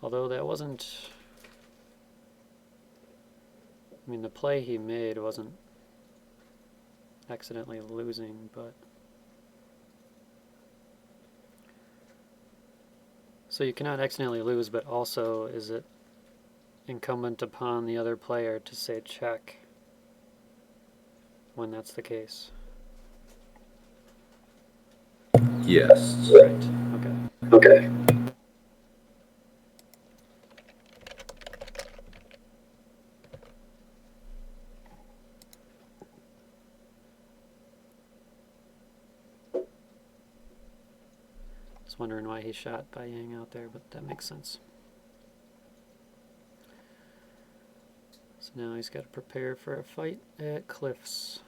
Although that wasn't... I mean, the play he made wasn't accidentally losing, but... So you cannot accidentally lose, but also is it incumbent upon the other player to say check when that's the case? Yes. Right, okay. Okay. I was wondering why he shot Bai Yang out there, but that makes sense. So now he's got to prepare for a fight at Cliffs,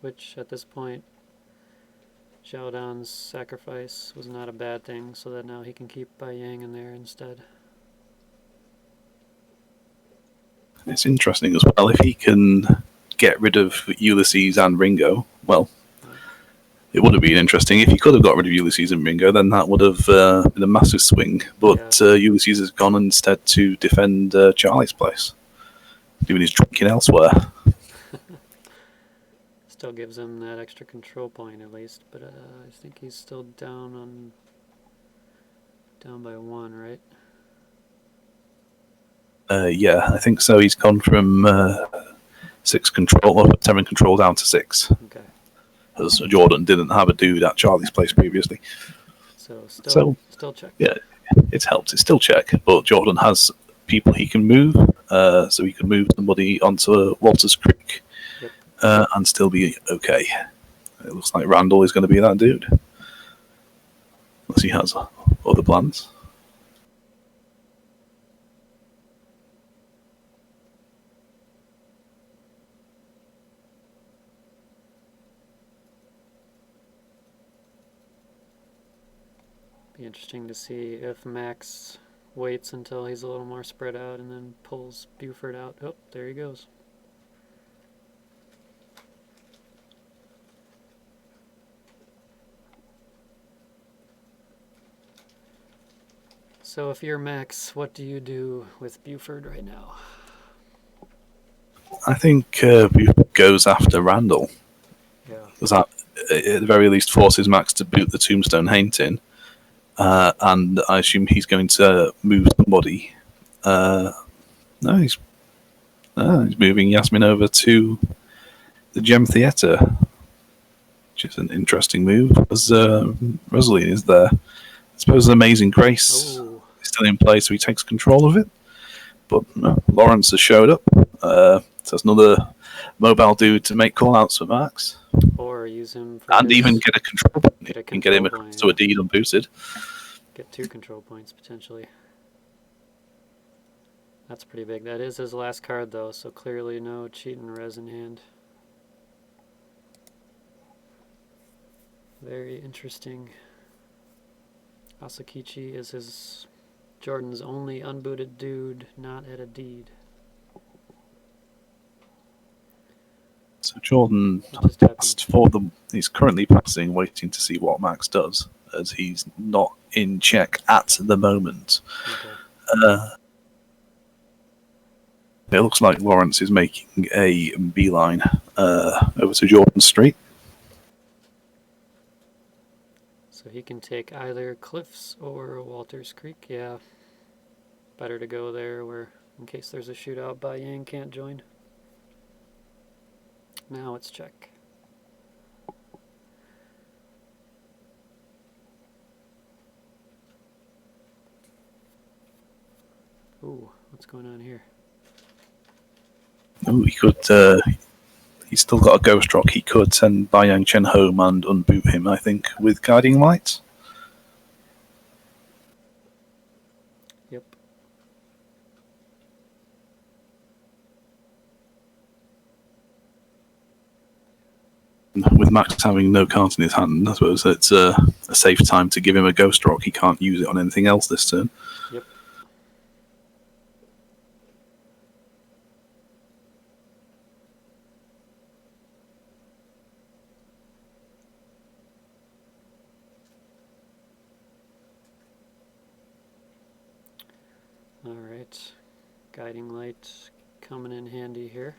which at this point, Xiao Dan's sacrifice was not a bad thing, so that now he can keep Bai Yang in there instead. It's interesting as well. If he can get rid of Ulysses and Ringo, well, it would have been interesting. If he could have got rid of Ulysses and Ringo, then that would have been a massive swing. But Ulysses has gone instead to defend Charlie's place, doing his drinking elsewhere. Still gives him that extra control point at least, but I think he's still down by 1, right? Yeah, I think so. He's gone from 7 control down to 6. Okay. As Jordan didn't have a dude at Charlie's place previously. So still check. Yeah, it's helped. It's still check, but Jordan has people he can move, so he can move somebody onto Walters Creek. Yep. And still be okay. It looks like Randall is going to be that dude. Unless he has other plans. Be interesting to see if Max waits until he's a little more spread out and then pulls Buford out. Oh, there he goes. So if you're Max, what do you do with Buford right now? I think Buford goes after Randall. Yeah. Because that, at the very least, forces Max to boot the Tombstone Haint in. And I assume he's going to move somebody. No, he's moving Yasmin over to the Gem Theatre, which is an interesting move, as Rosaline is there. I suppose Amazing Grace is still in place, so he takes control of it. But Lawrence has showed up. So that's another mobile dude to make call-outs for Max. Or use him for and even get a control point. You can get him point, to a deed unboosted. Get 2 control points, potentially. That's pretty big. That is his last card, though, so clearly no cheat and res in hand. Very interesting. Asakichi is his Jordan's only unbooted dude, not at a deed. So Jordan passed for them. He's currently passing, waiting to see what Max does, as he's not in check at the moment. Okay. It looks like Lawrence is making a beeline over to Jordan Street. So he can take either Cliffs or Walters Creek. Yeah, better to go there where, in case there's a shootout, Bai Yang can't join. Now it's check. Ooh, what's going on here? Ooh, he could. He's still got a ghost rock. He could send Bai Yang Chen home and unboot him, I think, with guiding lights. Yep. With Max having no cards in his hand, I suppose it's a safe time to give him a ghost rock. He can't use it on anything else this turn. Yep. All right. Guiding light coming in handy here.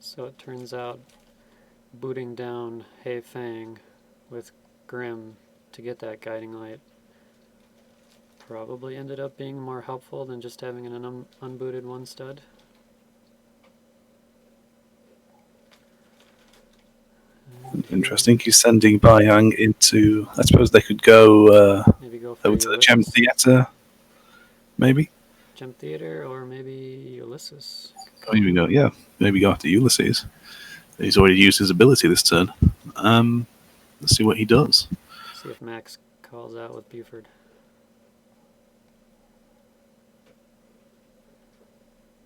So it turns out booting down Hey Fang with Grimme to get that guiding light probably ended up being more helpful than just having an unbooted one stud. Interesting. He's sending Bayang into. I suppose they could go maybe go for over to the Gem Theater. Maybe. Gem Theater or maybe Ulysses. Maybe go. Yeah. Maybe go after Ulysses. He's already used his ability this turn. Let's see what he does. See if Max calls out with Buford.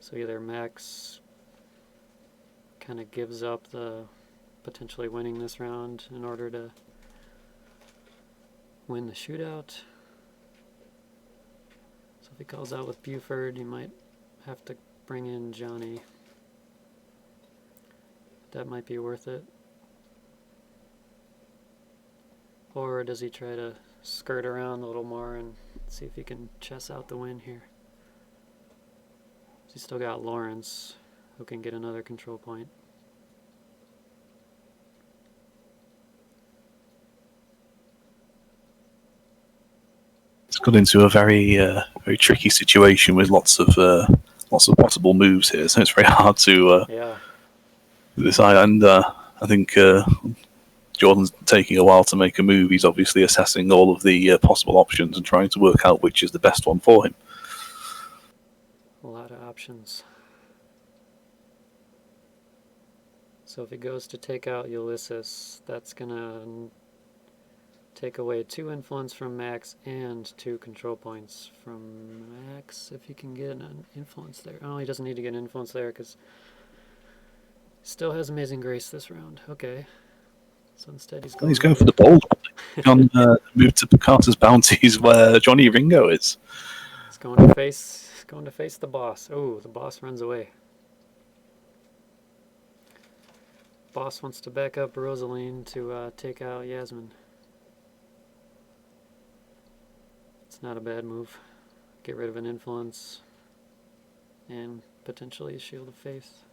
So either Max kind of gives up the potentially winning this round in order to win the shootout. So if he calls out with Buford, you might have to bring in Johnny. That might be worth it. Or does he try to skirt around a little more and see if he can chess out the win here? He's still got Lawrence, who can get another control point. It's got into a very very tricky situation with lots of possible moves here, so it's very hard to decide. And I think Jordan's taking a while to make a move. He's obviously assessing all of the possible options and trying to work out which is the best one for him. A lot of options. So if he goes to take out Ulysses, that's gonna take away 2 influence from Max and 2 control points from Max if he can get an influence there. Oh, he doesn't need to get an influence there because he still has Amazing Grace this round. Okay. So instead he's going for the bold one. On move to Carter's Bounties where Johnny Ringo is. He's going to face the boss. Oh, the boss runs away. Boss wants to back up Rosaline to take out Yasmin. It's not a bad move. Get rid of an influence and potentially a Shield of Faith.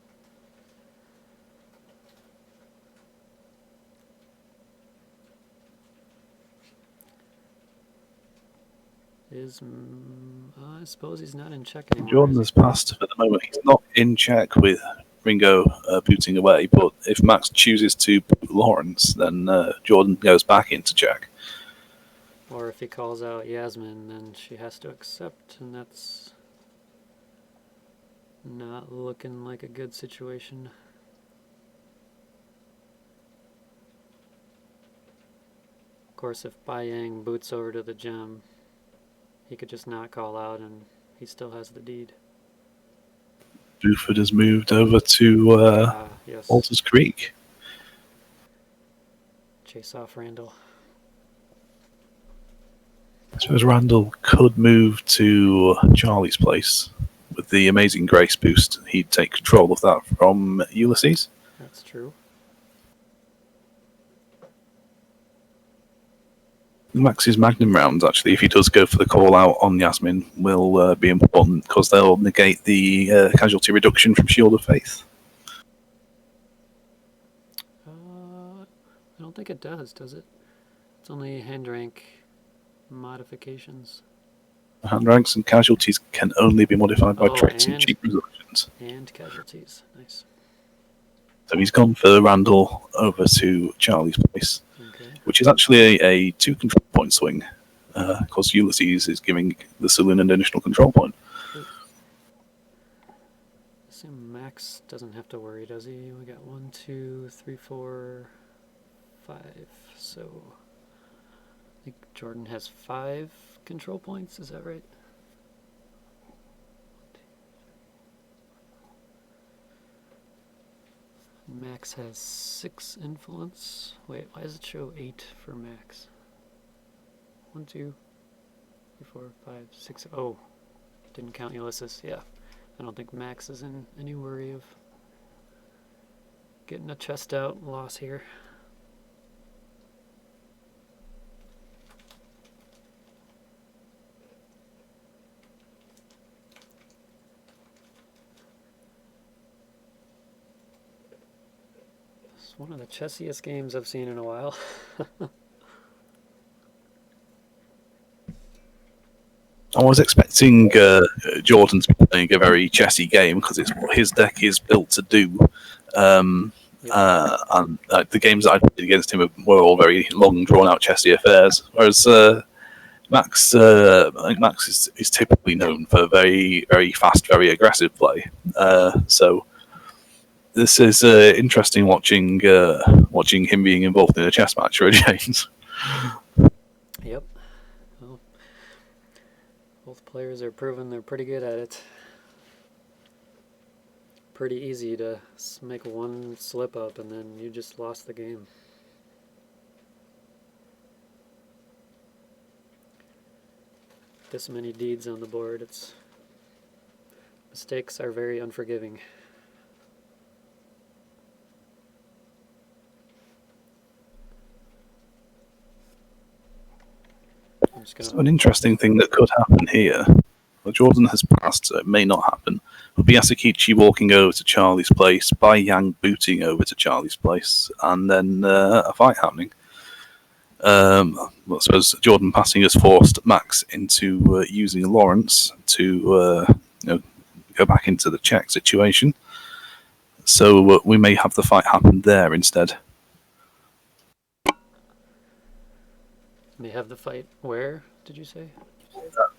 I suppose he's not in check anymore. Jordan has passed for the moment. He's not in check with Ringo booting away, but if Max chooses to boot Lawrence, then Jordan goes back into check. Or if he calls out Yasmin, then she has to accept, and that's not looking like a good situation. Of course, if Bai Yang boots over to the gem, he could just not call out and he still has the deed. Buford has moved over to yes. Walters Creek. Chase off Randall. I suppose Randall could move to Charlie's place with the Amazing Grace boost. He'd take control of that from Ulysses. That's true. Max's Magnum rounds, actually, if he does go for the call out on Yasmin, will be important because they'll negate the casualty reduction from Shield of Faith. I don't think it does it? It's only hand rank modifications. Hand ranks and casualties can only be modified by traits and cheap reductions. And casualties, nice. So he's gone for Randall over to Charlie's place. Okay. Which is actually a 2 control point swing, because Ulysses is giving the Saloon an additional control point. I assume Max doesn't have to worry, does he? We got 1, 2, 3, 4, 5. So I think Jordan has 5 control points, is that right? Max has 6 influence. Wait, why does it show 8 for Max? 1, 2, 3, 4, 5, 6. Oh, didn't count Ulysses. Yeah, I don't think Max is in any worry of getting a chest out loss here. It's one of the chessiest games I've seen in a while. I was expecting Jordan to be playing a very chessy game because it's what his deck is built to do. And the games that I played against him were all very long, drawn-out, chessy affairs. Whereas Max, I think Max is typically known for very, very fast, very aggressive play. So this is interesting watching him being involved in a chess match, JoeJames. Yep. Well, both players are proving they're pretty good at it. Pretty easy to make one slip up and then you just lost the game. This many deeds on the board, mistakes are very unforgiving. So an interesting thing that could happen here, well, Jordan has passed, so it may not happen, would be Asakichi walking over to Charlie's place, Bai Yang booting over to Charlie's place, and then a fight happening. Well, I suppose Jordan passing has forced Max into using Lawrence to go back into the check situation. So we may have the fight happen there instead. May have the fight where, did you say?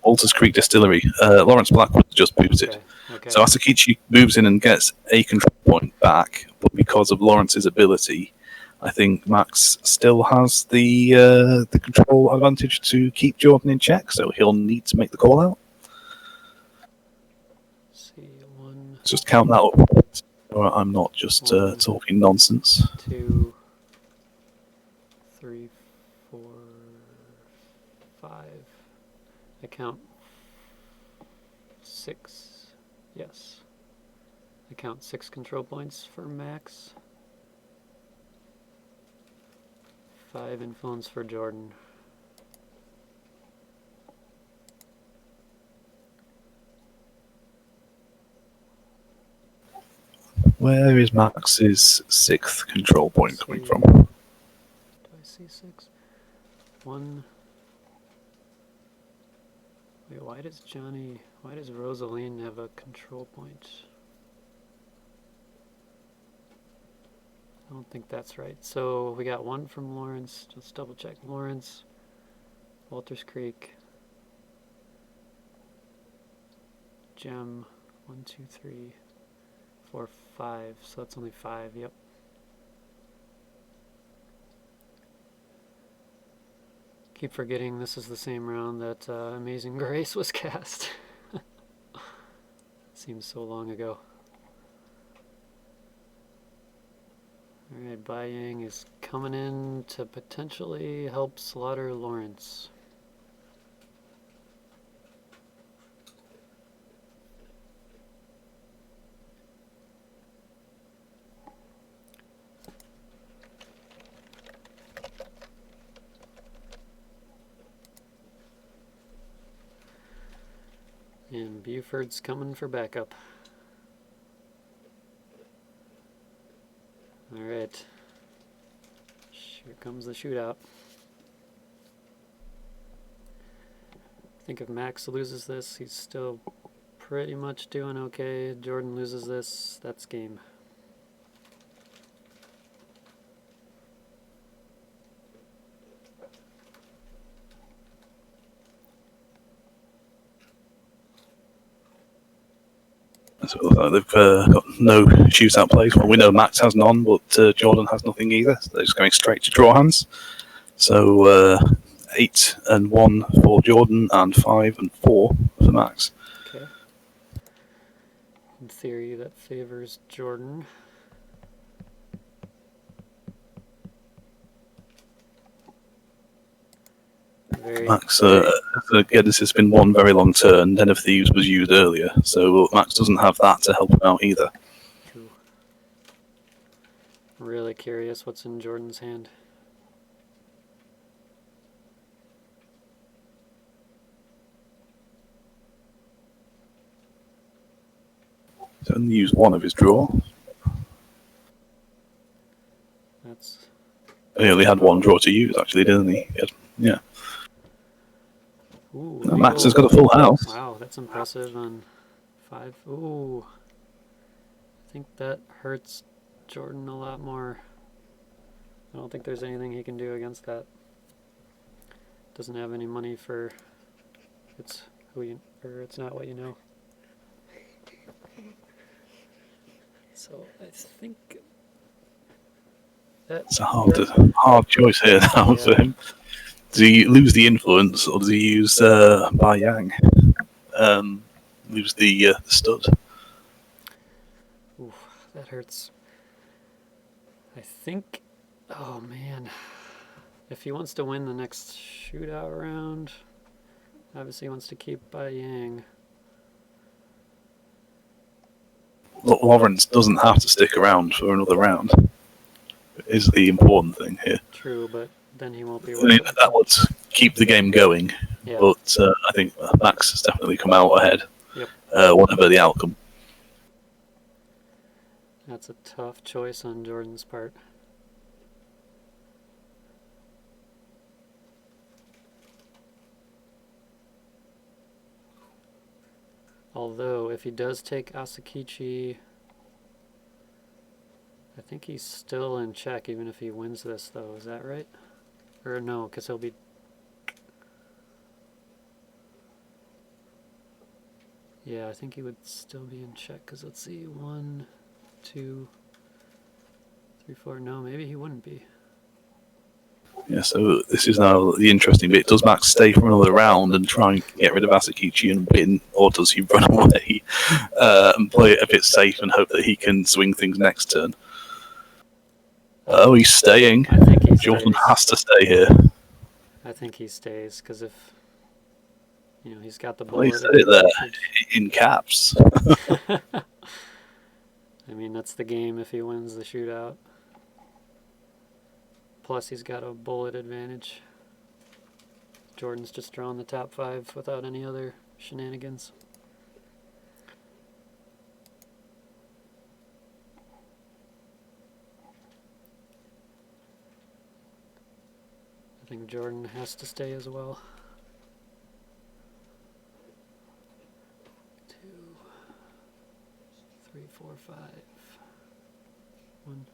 Walters Creek Distillery. Lawrence Blackwood just booted. Okay. So Asakichi moves in and gets a control point back, but because of Lawrence's ability, I think Max still has the control advantage to keep Jordan in check, so he'll need to make the call out. Just count that up. Or I'm not just talking nonsense. 2, 3, 4, 5. I count 6. Yes. I count 6 control points for Max. 5 influence for Jordan. Where is Max's 6th control point coming from? Do I see 6? 1. Wait, why does Rosaline have a control point? I don't think that's right. So we got 1 from Lawrence. Let's double check. Lawrence, Walters Creek, Gem, 1, 2, 3, 4, 5. So that's only 5. Yep. Keep forgetting this is the same round that Amazing Grace was cast. Seems so long ago. Alright, Bai Yang is coming in to potentially help slaughter Lawrence. And Buford's coming for backup. Alright. Here comes the shootout. I think if Max loses this, he's still pretty much doing okay. Jordan loses this, that's game. So they've got no shootout plays. Well, we know Max has none, but Jordan has nothing either. So they're just going straight to draw hands. So 8 and 1 for Jordan, and 5 and 4 for Max. Okay. In theory, that favors Jordan. Very, Max, again, this has been one very long turn. Den of Thieves was used earlier, so Max doesn't have that to help him out either. true. Really curious what's in Jordan's hand. He's only used one of his draw. That's. He only had one draw to use, actually, didn't he? Yeah. Ooh, No, Max has got a full house. Wow, that's impressive on 5. Ooh. I think that hurts Jordan a lot more. I don't think there's anything he can do against that. Doesn't have any money for it's not what you know. So I think It's a hard choice here now for him. Does he lose the influence, or does he use Bai Yang? Lose the stud? Ooh, that hurts. I think. Oh man, if he wants to win the next shootout round, obviously he wants to keep Bai Yang. Look, Lawrence doesn't have to stick around for another round. Is the important thing here. True, but then he won't be. I mean, that would keep the game going, yeah. But I think Max has definitely come out ahead. Yep. Whatever the outcome. That's a tough choice on Jordan's part. Although, if he does take Asakichi, I think he's still in check even if he wins this, though. Is that right? Or no, because he'll be... Yeah, I think he would still be in check, because let's see, 1, 2, 3, 4... No, maybe he wouldn't be. Yeah, so this is now the interesting bit. Does Max stay for another round and try and get rid of Asakichi and win, or does he run away and play it a bit safe and hope that he can swing things next turn? Oh, he's staying. I think he Jordan stays. has to stay here. I think he stays, because if... You know, he's got the Well, he bullet. said it there, in caps. I mean, that's the game if he wins the shootout. Plus, he's got a bullet advantage. Jordan's just drawn the top 5 without any other shenanigans. I think Jordan has to stay as well. 2, 3, 4, 5. 1,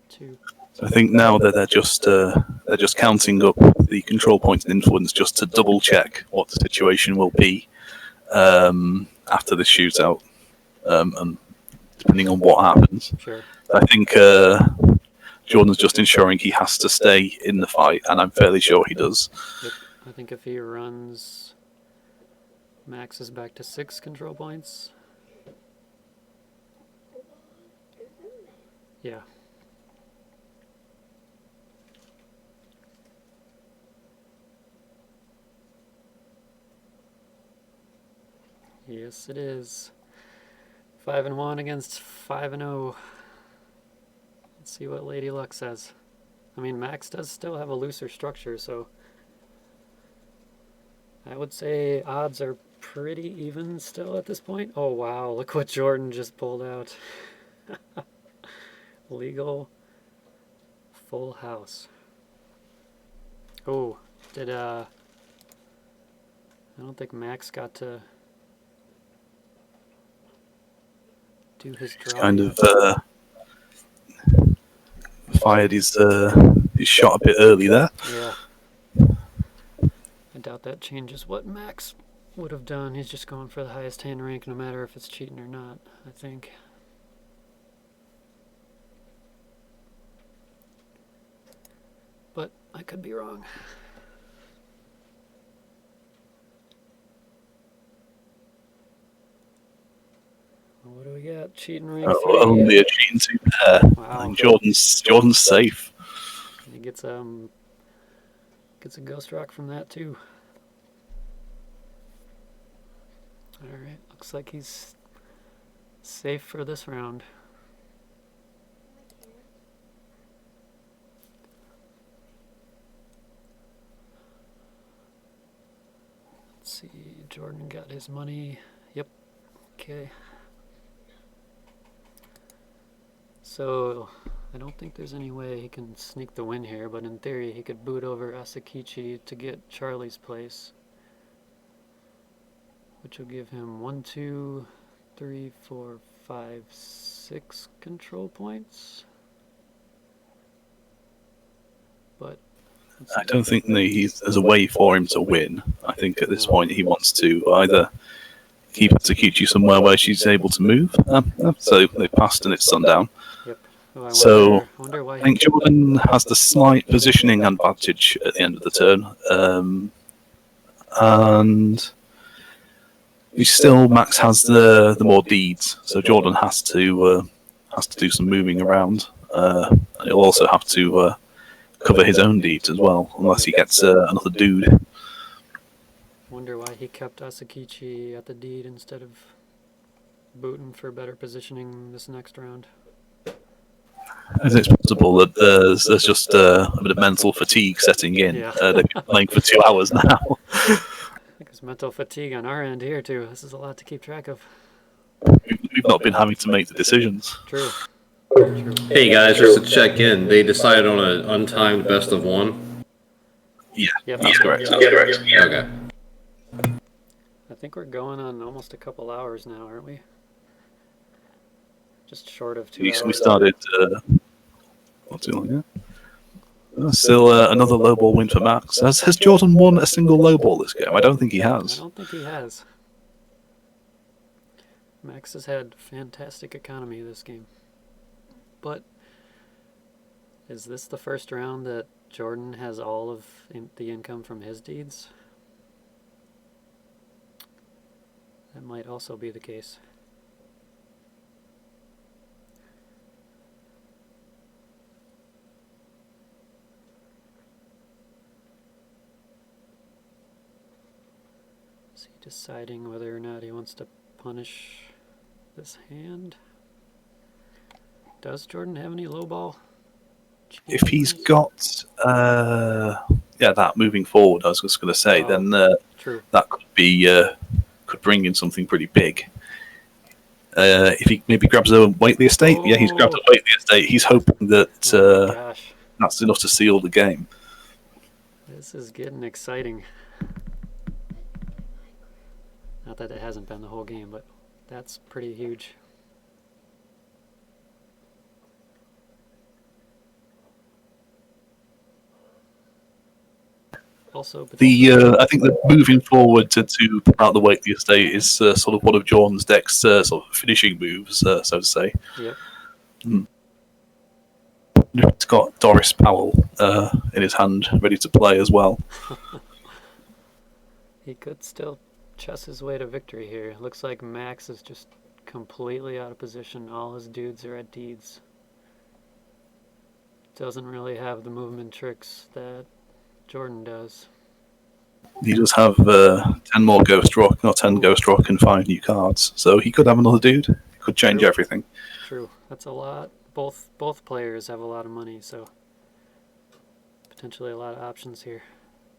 2. So I think now that they're just counting up the control points and influence just to double check what the situation will be after the shootout, and depending on what happens. Sure. I think Jordan's just ensuring he has to stay in the fight, and I'm fairly sure he does. Yep. I think if he runs, Max is back to 6 control points. Yeah. Yes, it is. 5-1 against 5-0. Let's see what Lady Luck says. I mean, Max does still have a looser structure, so I would say odds are pretty even still at this point. Oh wow, look what Jordan just pulled out. Legal full house. Oh, I don't think Max got to do his draw. He's kind of fired his shot a bit early there. Yeah. I doubt that changes what Max would have done. He's just going for the highest hand rank no matter if it's cheating or not, I think. But I could be wrong. What do we got? Cheating rank 3. Only a cheating 2 pair. Wow. I think Jordan's safe. He gets Gets a ghost rock from that too. Alright, looks like he's safe for this round. Let's see, Jordan got his money. Yep, okay. So, I don't think there's any way he can sneak the win here, but in theory he could boot over Asakichi to get Charlie's place, which will give him 1, 2, 3, 4, 5, 6 control points. But I don't think there's a way for him to win. I think at this point he wants to either keep Asakichi somewhere where she's able to move. So they've passed and it's sundown. Yep. Oh, So wonder why I think Jordan has the slight positioning advantage at the end of the turn. And Max has the more deeds, so Jordan has to do some moving around. He'll also have to cover his own deeds as well, unless he gets another dude. Wonder why he kept Asakichi at the deed instead of booting for better positioning this next round. It's possible that there's just a bit of mental fatigue setting in. Yeah. They've been playing for 2 hours now. I think it's mental fatigue on our end here too. This is a lot to keep track of. We've not been having to make the decisions. True. Hey guys, just to check in, they decided on an untimed best of 1? Yeah, Yep. that's correct. Okay. I think we're going on almost a couple hours now, aren't we? Just short of 2 hours. We started not too long, yeah. Still another low ball win for Max. Has Jordan won a single low ball this game? I don't think he I has. don't think he has. Max has had fantastic economy this game. But is this the first round that Jordan has all of the income from his deeds? That might also be the case. Is he deciding whether or not he wants to punish this hand? Does Jordan have any low ball? If he's got that moving forward, I was just going to say, then True. that could bring in something pretty big. If he maybe grabs a Waitley estate, yeah, he's grabbed a Waitley estate. He's hoping that Gosh, that's enough to seal the game. this is getting exciting. Not that it hasn't been the whole game, but that's pretty huge. Also, I think that moving forward to put out the Waitley estate is sort of one of Jordan's deck's sort of finishing moves, so to say. Yep. He's got Doris Powell in his hand, ready to play as well. He could still chess his way to victory here. Looks like Max is just completely out of position. All his dudes are at deeds. Doesn't really have the movement tricks that Jordan does. He does have 10 more Ghost Rock, not 10 Ghost Rock and 5 new cards, so he could have another dude. He could change everything. True. That's a lot. Both players have a lot of money, so potentially a lot of options here.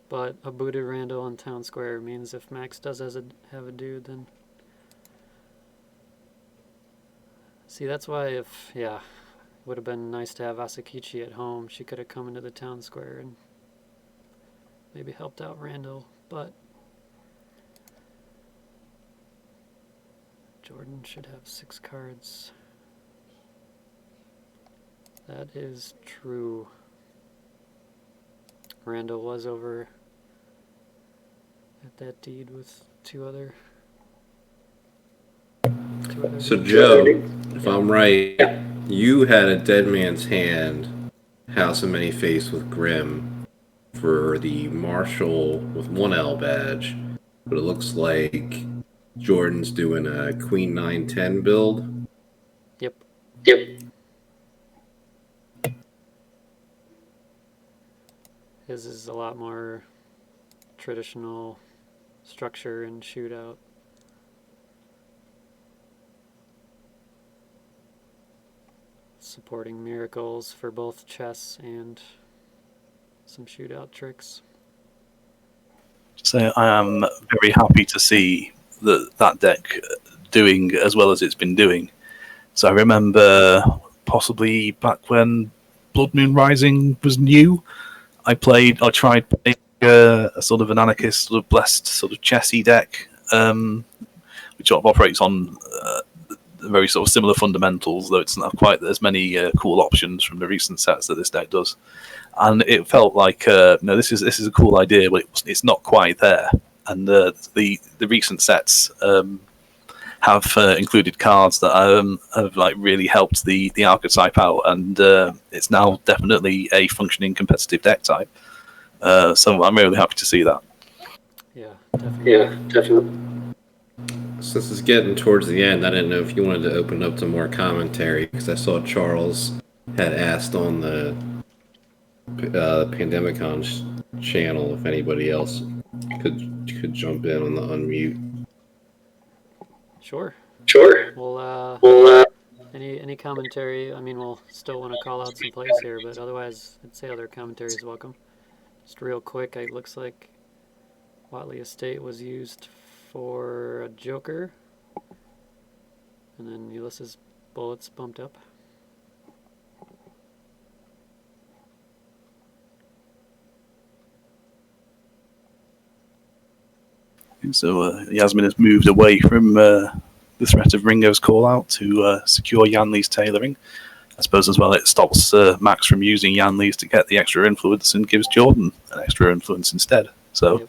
But a booted Randall on Town Square means if Max does have a dude, then... See, that's why would have been nice to have Asakichi at home. She could have come into the Town Square and maybe helped out Randall, but Jordan should have 6 cards. That is true. Randall was over at that deed with two other. So Joe, if I'm right, you had a Dead Man's Hand, House of Many Faces with Grimme for the Marshall with 1L badge, but it looks like Jordan's doing a Queen 9-10 build. Yep. His is a lot more traditional structure and shootout. Supporting miracles for both chess and some shootout tricks. So I am very happy to see that deck doing as well as it's been doing. So I remember possibly back when Blood Moon Rising was new, I tried playing a sort of an anarchist, sort of blessed, sort of chessy deck, which sort of operates on very sort of similar fundamentals, though it's not quite as many cool options from the recent sets that this deck does. And it felt like no, this is a cool idea, but it's not quite there. And the recent sets have included cards that have like really helped the archetype out, and it's now definitely a functioning competitive deck type. So I'm really happy to see that. Yeah, definitely. Yeah, definitely. Since it's getting towards the end, I didn't know if you wanted to open up to more commentary, because I saw Charles had asked on the Pandemicon channel if anybody else could jump in on the unmute. Sure. Sure. Well, any commentary? I mean, we'll still want to call out some plays here, but otherwise, I'd say other commentary is welcome. Just real quick, it looks like Watley Estate was used for a Joker, and then Ulysses Bullets bumped up. So Yasmin has moved away from the threat of Ringo's call out to secure Yanli's tailoring. I suppose as well it stops Max from using Yanli's to get the extra influence and gives Jordan an extra influence instead. So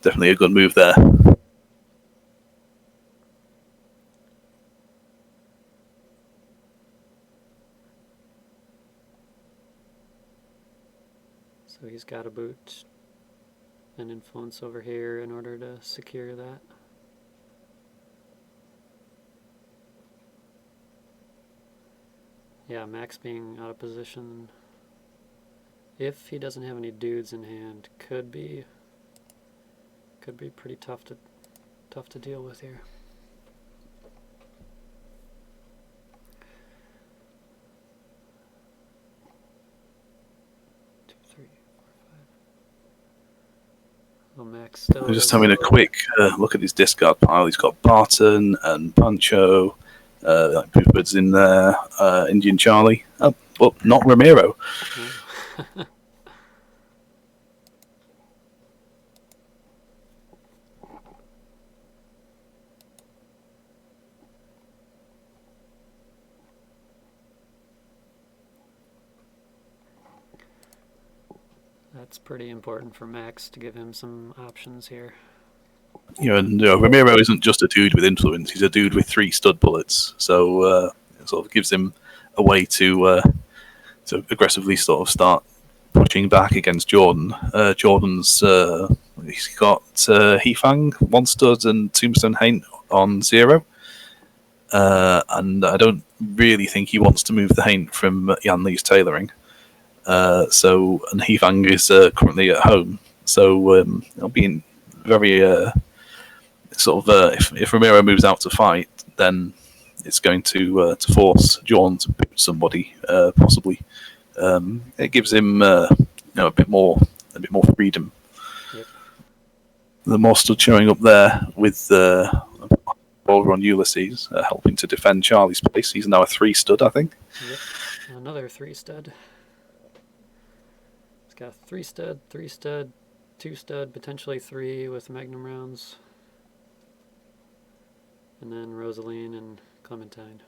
definitely a good move there. So he's got to boot an influence over here in order to secure that. Yeah, Max being out of position, if he doesn't have any dudes in hand, could be pretty tough to deal with here. Well, Max still. I'm just having a quick look at his discard pile. He's got Barton and Pancho, like Boothbirds in there, Indian Charlie. Oh, well, not Ramiro. That's pretty important for Max to give him some options here. Ramiro isn't just a dude with influence; he's a dude with 3 stud bullets. So it sort of gives him a way to aggressively sort of start pushing back against Jordan. Jordan's he's got Hefang, 1 stud, and Tombstone Haint on 0. And I don't really think he wants to move the Haint from Yanli's tailoring. And Hefang is currently at home, so it'll be very if Ramiro moves out to fight, then it's going to force Jordan to boot somebody possibly. It gives him a bit more freedom. Yep. The more stud showing up there with over on Ulysses, helping to defend Charlie's place. He's now a 3 stud, I think. Yep, another 3 stud. He's got 3 stud, 3 stud, 2 stud, potentially 3 with Magnum rounds. And then Rosaline and Clementine.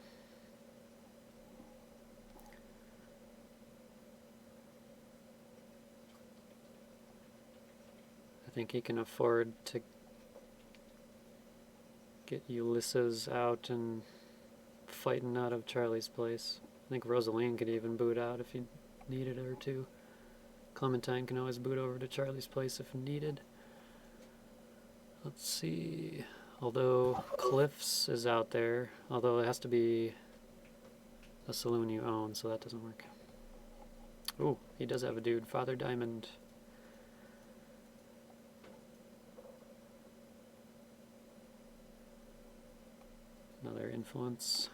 I think he can afford to get Ulysses out and fighting out of Charlie's place. I think Rosaline could even boot out if he needed her to. Clementine can always boot over to Charlie's place if needed. Let's see. Although Cliffs is out there, although it has to be a saloon you own, so that doesn't work. Ooh, he does have a dude. Father Diamond. Another influence.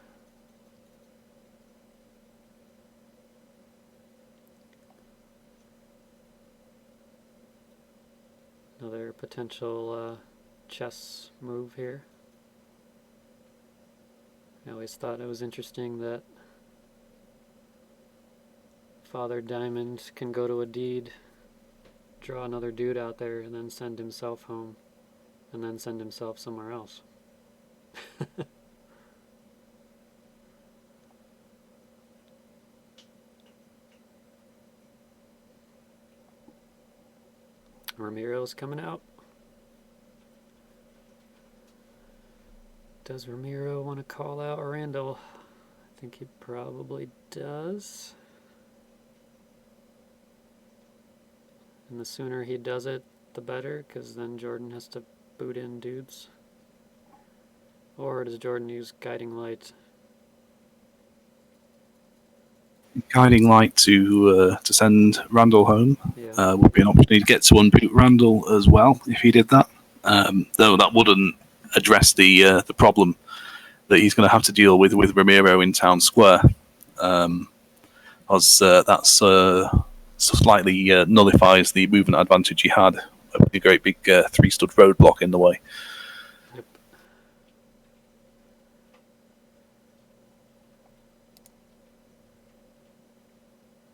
Another potential chess move here. I always thought it was interesting that Father Diamond can go to a deed, draw another dude out there, and then send himself home, and then send himself somewhere else. Ramiro's coming out. Does Ramiro want to call out Randall? I think he probably does. And the sooner he does it, the better, because then Jordan has to boot in dudes. Or does Jordan use Guiding Light? Guiding Light to send Randall home would be an option. He'd get to unboot Randall as well if he did that. Though that wouldn't address the problem that he's going to have to deal with Ramiro in Town Square, as that's slightly nullifies the movement advantage he had with a great big 3-stud roadblock in the way. Yep.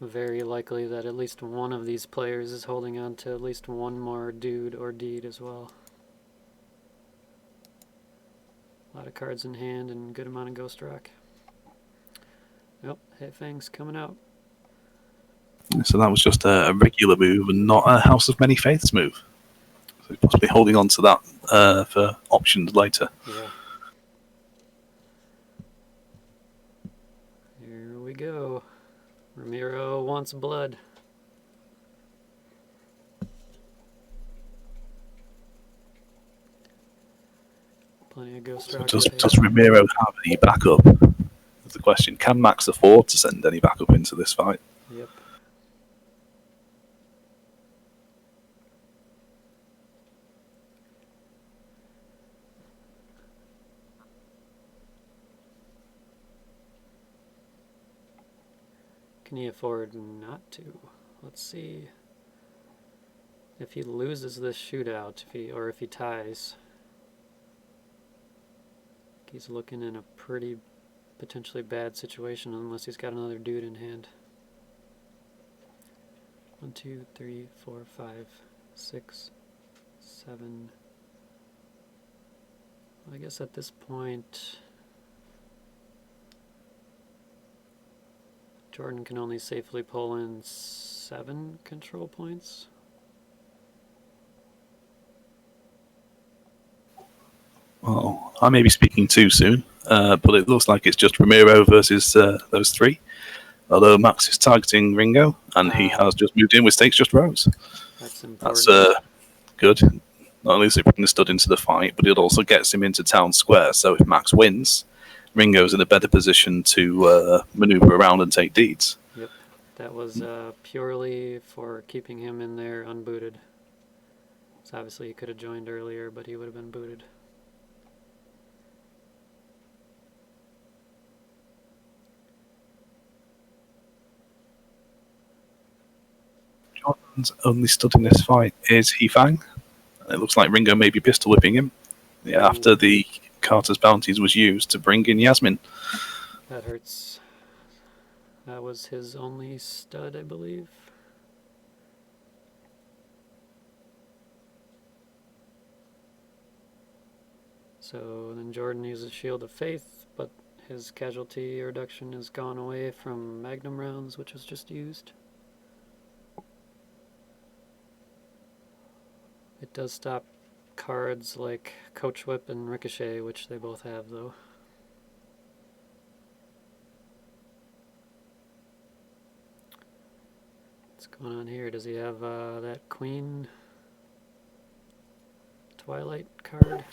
Very likely that at least one of these players is holding on to at least one more dude or deed as well. A lot of cards in hand and a good amount of Ghost Rock. Yep, Hit Fang's coming out. So that was just a regular move and not a House of Many Faiths move. So possibly holding on to that for options later. Yeah. Here we go. Ramiro wants blood. Plenty of Ghost Rock. Does Ramiro have any backup? That's the question. Can Max afford to send any backup into this fight? Yep. Can he afford not to? Let's see. If he loses this shootout, if he ties, he's looking in a pretty potentially bad situation unless he's got another dude in hand. 1, 2, 3, 4, 5, 6, 7. I guess at this point, Jordan can only safely pull in 7 control points. Well, I may be speaking too soon, but it looks like it's just Ramiro versus those 3. Although Max is targeting Ringo, and he has just moved in with stakes just rose. That's important. That's good. Not only does it bring the stud into the fight, but it also gets him into Town Square. So if Max wins, Ringo's in a better position to maneuver around and take deeds. Yep, that was purely for keeping him in there unbooted. So obviously he could have joined earlier, but he would have been booted. Jordan's only stud in this fight is Hefang. It looks like Ringo may be pistol whipping him after the Carter's Bounties was used to bring in Yasmin. That hurts. That was his only stud, I believe. So then Jordan uses Shield of Faith, but his casualty reduction has gone away from Magnum rounds, which was just used. It does stop cards like Coach Whip and Ricochet, which they both have, though. What's going on here? Does he have that Queen Twilight card?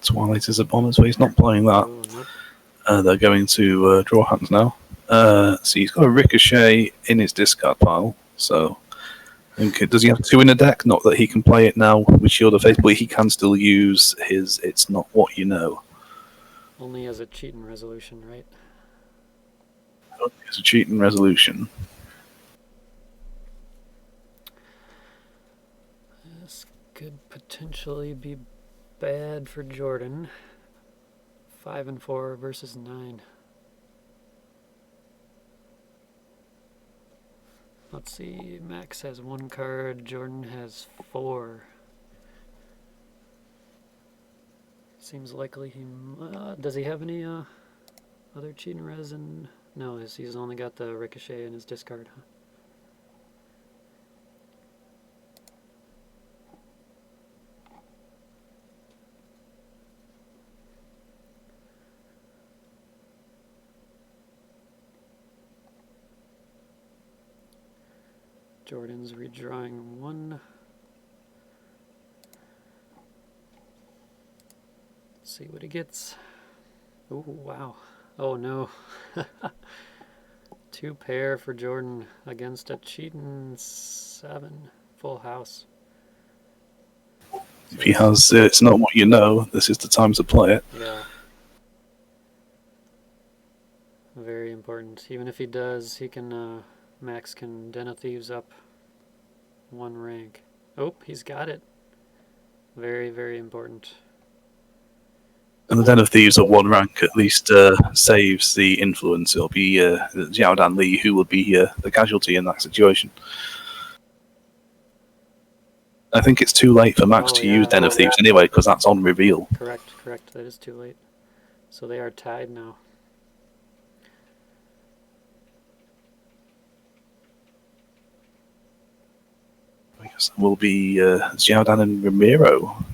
Twilight is a bonus, so he's not playing that. Oh, nope. They're going to draw hands now. So he's got a Ricochet in his discard pile, so... Does he have 2 in a deck? Not that he can play it now with Shield of Faith, but he can still use his It's Not What You Know. Only as a cheating resolution, right? It's a cheating resolution. This could potentially be bad for Jordan. 5 and 4 versus 9. Let's see, Max has 1 card, Jordan has 4. Seems likely he... does he have any other cheating resin? No, he's only got the Ricochet in his discard, huh? Jordan's redrawing 1. Let's see what he gets. Oh, wow. Oh, no. 2 pair for Jordan against a cheating 7. Full house. If he has It's Not What You Know, this is the time to play it. Yeah. Very important. Even if he does, he can... Max can Den of Thieves up 1 rank. Oh, he's got it. Very, very important. And the Den of Thieves at 1 rank at least saves the influence. It'll be Xiao Dan Li who will be the casualty in that situation. I think it's too late for Max to use Den of Thieves anyway, because that's on reveal. Correct. That is too late. So they are tied now. I guess that will be Xiao Dan and Ramiro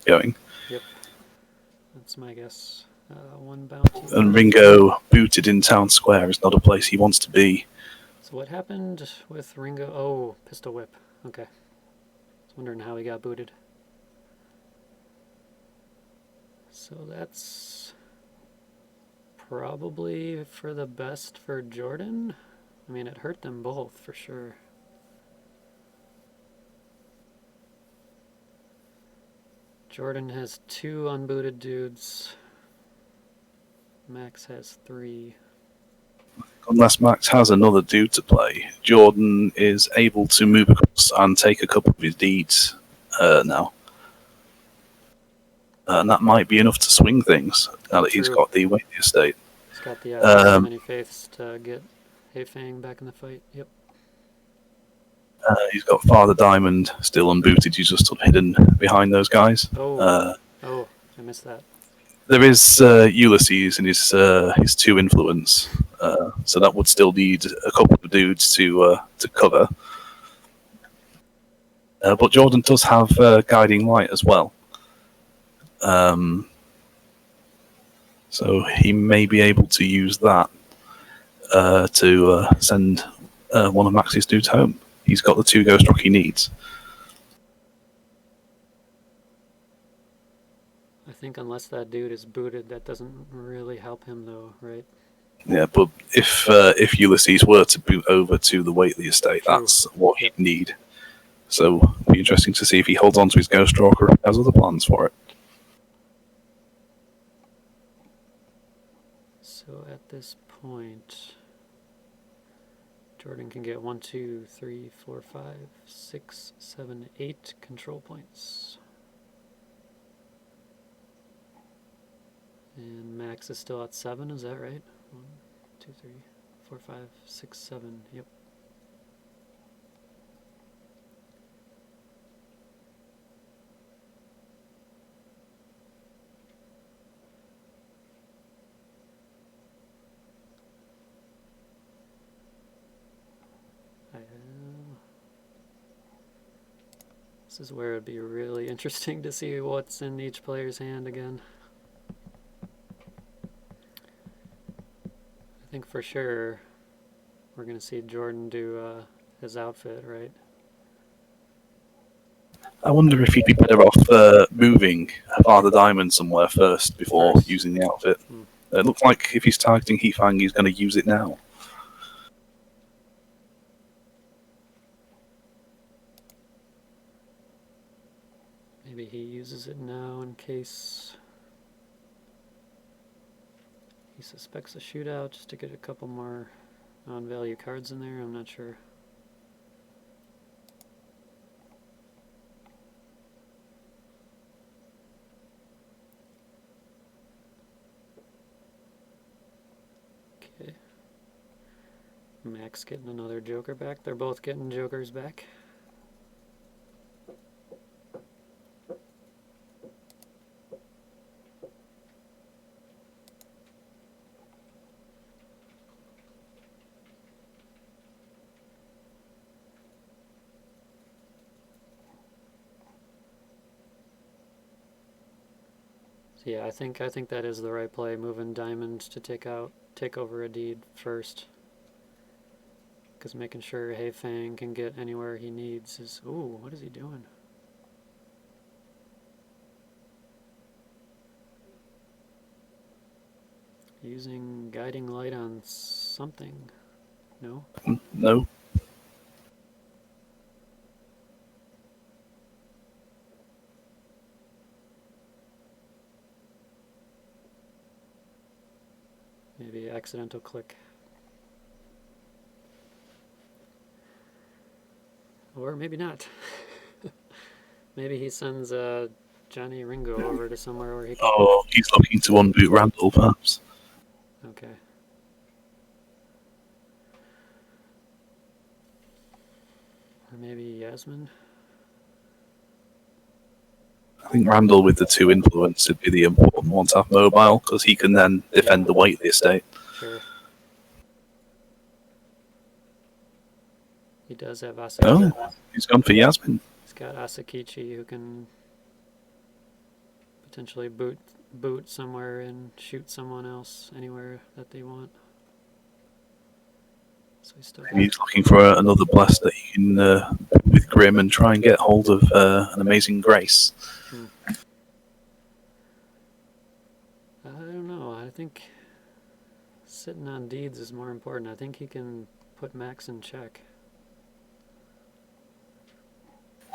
going. Yep. That's my guess. 1 bounty. And Ringo booted in Town Square is not a place he wants to be. So what happened with Ringo? Oh, pistol whip. Okay. I was wondering how he got booted. So that's probably for the best for Jordan. I mean, it hurt them both for sure. Jordan has 2 unbooted dudes. Max has 3. Unless Max has another dude to play, Jordan is able to move across and take a couple of his deeds now. And that might be enough to swing things now that he's got the Weighty estate. He's got the many faiths to get Heifang back in the fight. Yep. He's got Father Diamond still unbooted. He's just hidden behind those guys. I missed that. There is Ulysses and his 2 influence, so that would still need a couple of dudes to cover. But Jordan does have Guiding Light as well, so he may be able to use that to send one of Max's dudes home. He's got the 2 Ghost Rock he needs. I think unless that dude is booted, that doesn't really help him though, right? Yeah, but if Ulysses were to boot over to the Weighty estate, that's what he'd need. So it'll be interesting to see if he holds on to his Ghost Rock or has other plans for it. So at this point, Jordan can get 1, 2, 3, 4, 5, 6, 7, 8 control points. And Max is still at 7, is that right? 1, 2, 3, 4, 5, 6, 7, yep. This is where it'd be really interesting to see what's in each player's hand again. I think for sure we're going to see Jordan do his outfit, right? I wonder if he'd be better off moving Father Diamond somewhere first before using the outfit. It looks like if he's targeting Heifang, he's going to use it now. Maybe he uses it now in case He suspects a shootout just to get a couple more non-value cards in there. I'm not sure. Okay. Max getting another Joker back. They're both getting Jokers back. So yeah, I think that is the right play, moving diamonds to take over a deed first. Because making sure Hayfang can get anywhere he needs is... Ooh, what is he doing? Using guiding light on something. No? No. Maybe accidental click. Or maybe not. Maybe he sends Johnny Ringo over to somewhere where he can... Oh, he's looking to unboot Randall, perhaps. Okay. Or maybe Yasmin? I think Randall with the 2 influence would be the important one to have mobile, because he can then defend the Whiteley estate. Sure. He does have Asakichi. Oh, he's gone for Yasmin. He's got Asakichi who can potentially boot somewhere and shoot someone else anywhere that they want. So he's still... He's looking for another blast that he can with Grimme and try and get hold of an amazing Grace. I don't know. I think sitting on deeds is more important. I think he can put Max in check.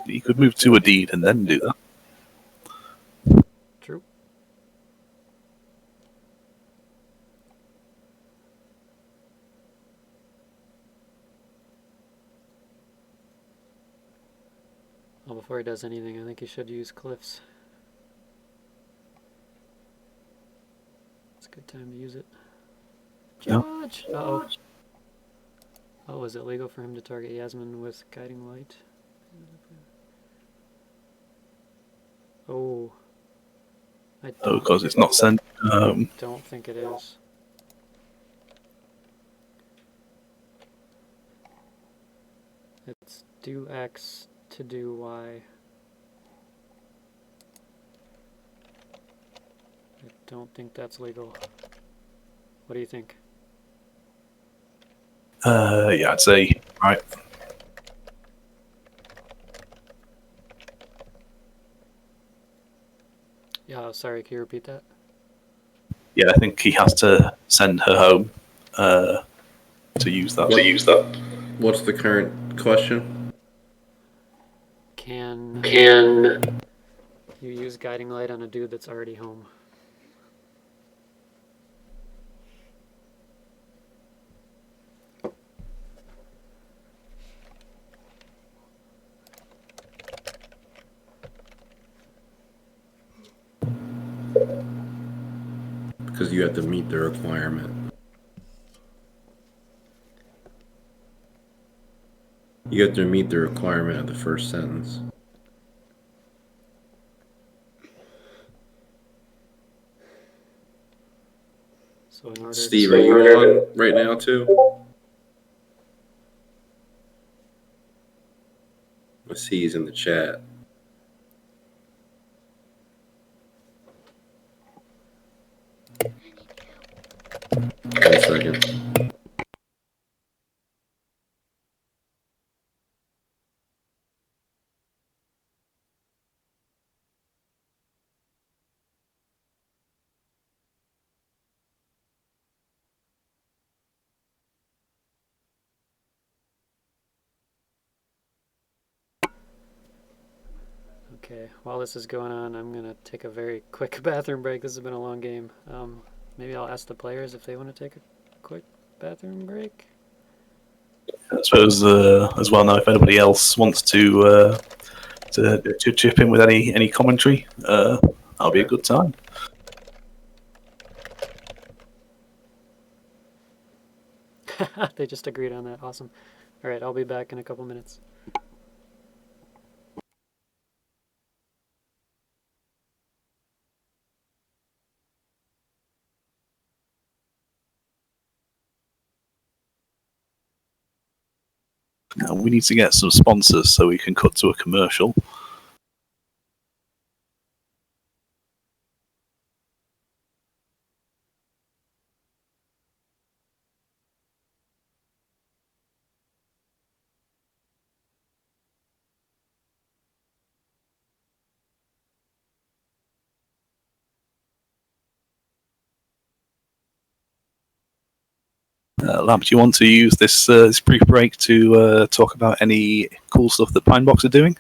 He could move to a deed and then do that. True. Well, before he does anything, I think he should use Cliffs. It's a good time to use it. Judge! Yeah. Uh-oh. Oh, is it legal for him to target Yasmin with Guiding Light? Oh. Oh, because it's not sent. Don't think it is. It's do X to do Y. I don't think that's legal. What do you think? Yeah, I'd say, right. Yeah, sorry, can you repeat that? Yeah, I think he has to send her home to use that. What's the current question? Can you use Guiding Light on a dude that's already home? Because you have to meet the requirement. You have to meet the requirement of the first sentence. So in order Steve, to... are you on right now too? I see he's in the chat. One second. Okay, while this is going on, I'm going to take a very quick bathroom break. This has been a long game. maybe I'll ask the players if they want to take a quick bathroom break. I suppose as well now, if anybody else wants to chip in with any commentary, that'll be a good time. They just agreed on that. Awesome. All right, I'll be back in a couple minutes. Now we need to get some sponsors so we can cut to a commercial. Lapp, do you want to use this brief break to talk about any cool stuff that Pinebox are doing?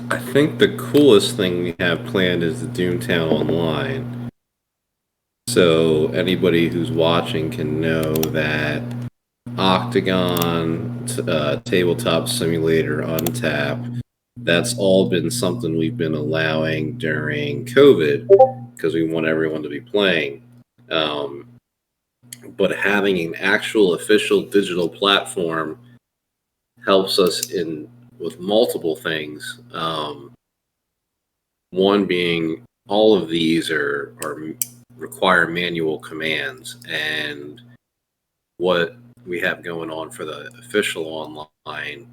I think the coolest thing we have planned is the Doomtown Online. So anybody who's watching can know that Octagon, Tabletop Simulator, Untap, that's all been something we've been allowing during COVID because we want everyone to be playing. But having an actual official digital platform helps us with multiple things. One being all of these require manual commands, and what we have going on for the official online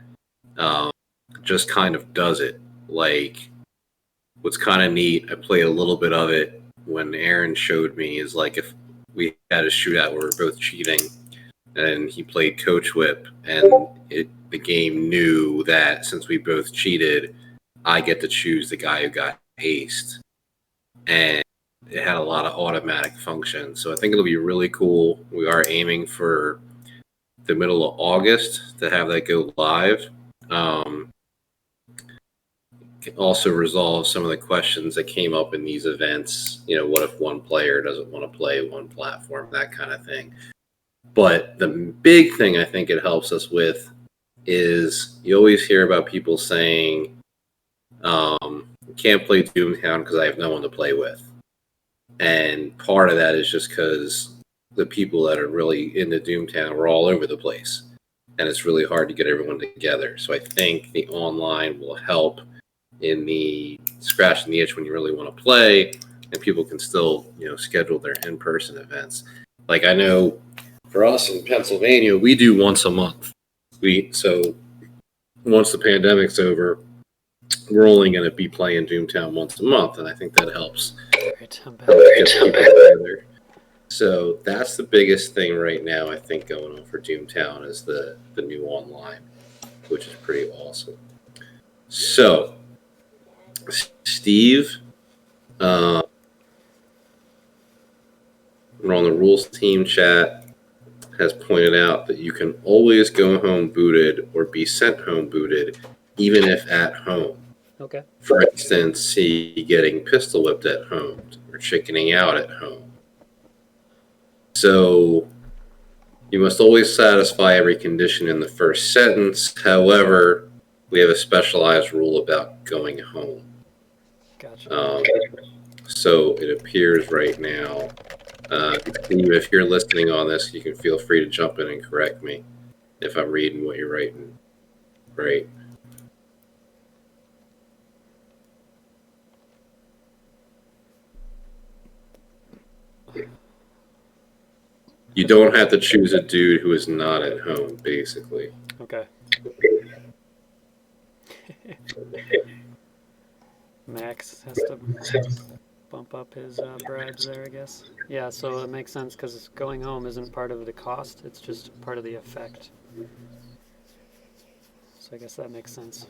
just kind of does it. Like, what's kind of neat, I played a little bit of it when Aaron showed me, is like if we had a shootout where we're both cheating and he played Coach Whip, and the game knew that since we both cheated, I get to choose the guy who got haste. And it had a lot of automatic functions. So I think it'll be really cool. We are aiming for the middle of August to have that go live. Also resolve some of the questions that came up in these events. You know, what if one player doesn't want to play one platform, that kind of thing. But the big thing I think it helps us with is you always hear about people saying, can't play Doomtown because I have no one to play with. And part of that is just because the people that are really into Doomtown are all over the place. And it's really hard to get everyone together. So I think the online will help in the scratching the itch when you really want to play, and people can still, schedule their in-person events. Like, I know for us in Pennsylvania, we do once a month. So once the pandemic's over, we're only going to be playing Doomtown once a month, and I think that helps. Great, I'm back. Get people together. So that's the biggest thing right now, I think, going on for Doomtown is the new online, which is pretty awesome. So, Steve, we're on the rules team chat, has pointed out that you can always go home booted or be sent home booted, even if at home. Okay. For instance, see getting pistol whipped at home or chickening out at home. So you must always satisfy every condition in the first sentence. However, we have a specialized rule about going home. Gotcha. So it appears right now, Steve, if you're listening on this, you can feel free to jump in and correct me if I'm reading what you're writing. Right. You don't have to choose a dude who is not at home, basically. Okay. Max has to bump up his bribes there, I guess. Yeah, so it makes sense because going home isn't part of the cost, it's just part of the effect. So I guess that makes sense.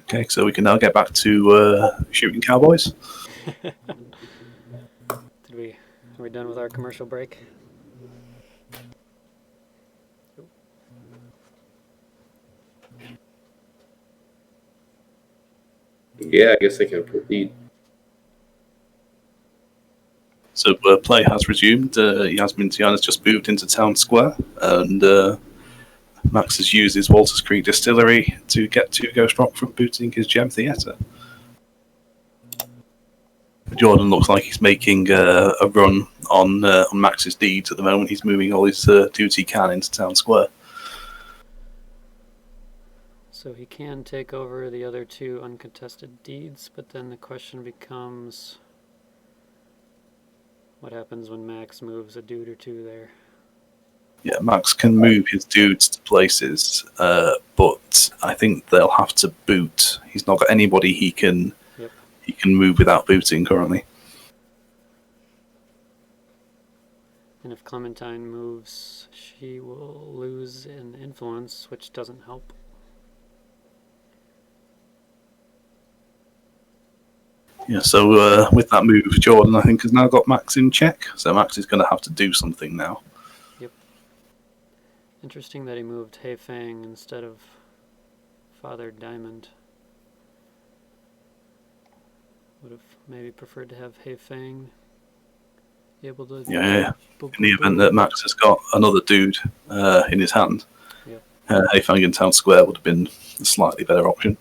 Okay, so we can now get back to shooting cowboys. Are we done with our commercial break? Yeah, I guess they can proceed. So play has resumed. Yasmin Tiana's just moved into town square, and Max has used his Walters Creek distillery to get to Ghost Rock from booting his gem theatre. Jordan looks like he's making a run on Max's deeds at the moment. He's moving all his dudes he can into town square. So he can take over the other 2 uncontested deeds, but then the question becomes, what happens when Max moves a dude or 2 there? Yeah, Max can move his dudes to places, but I think they'll have to boot. He's not got anybody he can move without booting currently. And if Clementine moves, she will lose an influence, which doesn't help. Yeah, so with that move, Jordan, I think, has now got Max in check. So Max is going to have to do something now. Yep. Interesting that he moved Heifeng instead of Father Diamond. Would have maybe preferred to have Heifeng be able to... Yeah. In the event that Max has got another dude in his hand, Heifeng in town square would have been a slightly better option.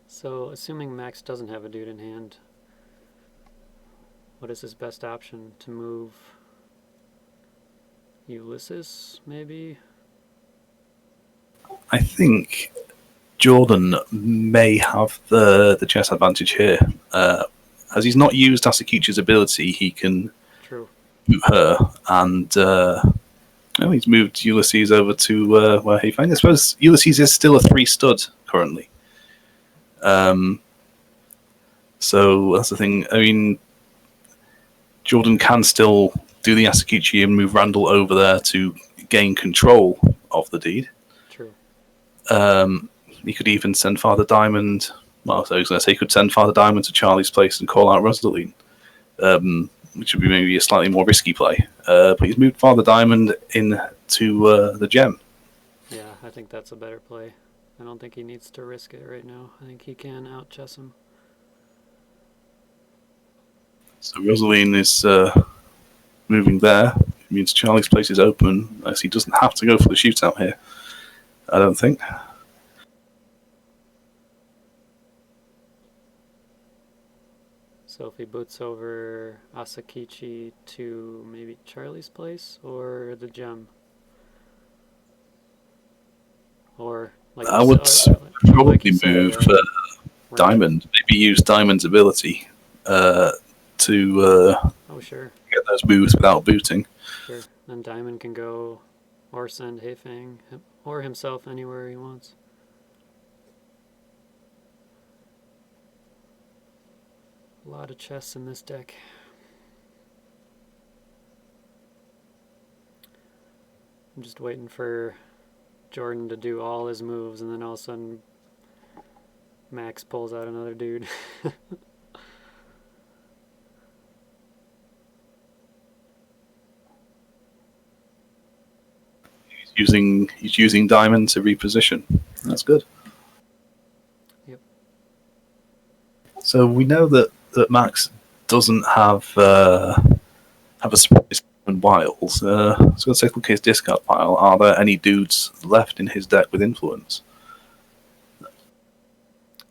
So, assuming Max doesn't have a dude in hand, what is his best option? To move Ulysses, maybe? I think Jordan may have the chess advantage here. As he's not used Asakichi's ability, he can boot her, and he's moved Ulysses over to where he finds. I suppose Ulysses is still a 3-stud currently. So that's the thing. I mean, Jordan can still do the Asakichi and move Randall over there to gain control of the deed. True. He could even send Father Diamond. Well, so I was going to say he could send Father Diamond to Charlie's place and call out Rosaline, which would be maybe a slightly more risky play. But he's moved Father Diamond into the gem. Yeah, I think that's a better play. I don't think he needs to risk it right now. I think he can out-chess him. So Rosaline is moving there. It means Charlie's place is open, as he doesn't have to go for the shootout here. I don't think. So if he boots over Asakichi to maybe Charlie's place or the gem? Or like I would probably move Diamond. Maybe use Diamond's ability to get those moves without booting. Sure. Then Diamond can go or send Heifeng or himself anywhere he wants. A lot of chess in this deck. I'm just waiting for Jordan to do all his moves, and then all of a sudden Max pulls out another dude. He's using Diamond to reposition. That's good. Yep. So we know that Max doesn't have a surprise and Wiles. So let's take a look at his discard pile. Are there any dudes left in his deck with influence?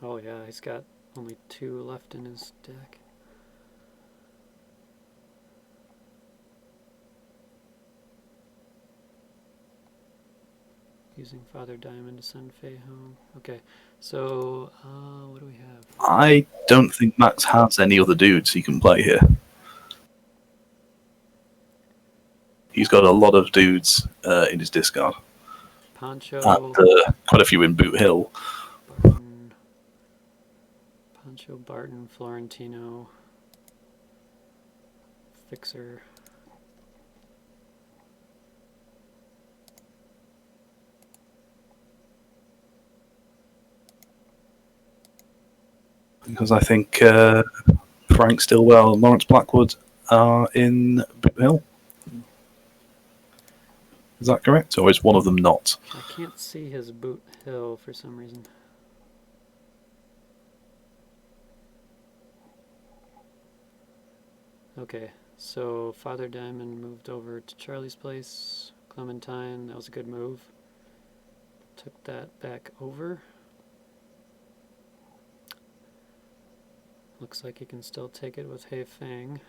Oh yeah, he's got only 2 left in his deck. Using Father Diamond to send Faye home. Okay, so what do we have? I don't think Max has any other dudes he can play here. He's got a lot of dudes in his discard. Poncho. And quite a few in Boot Hill. Poncho, Barton, Florentino, Fixer. Because I think Frank Stillwell, Lawrence Blackwood, are in Boot Hill. Is that correct, or is one of them not? I can't see his boot hill for some reason. Okay, so Father Diamond moved over to Charlie's place. Clementine, that was a good move. Took that back over. Looks like he can still take it with Hei Fang.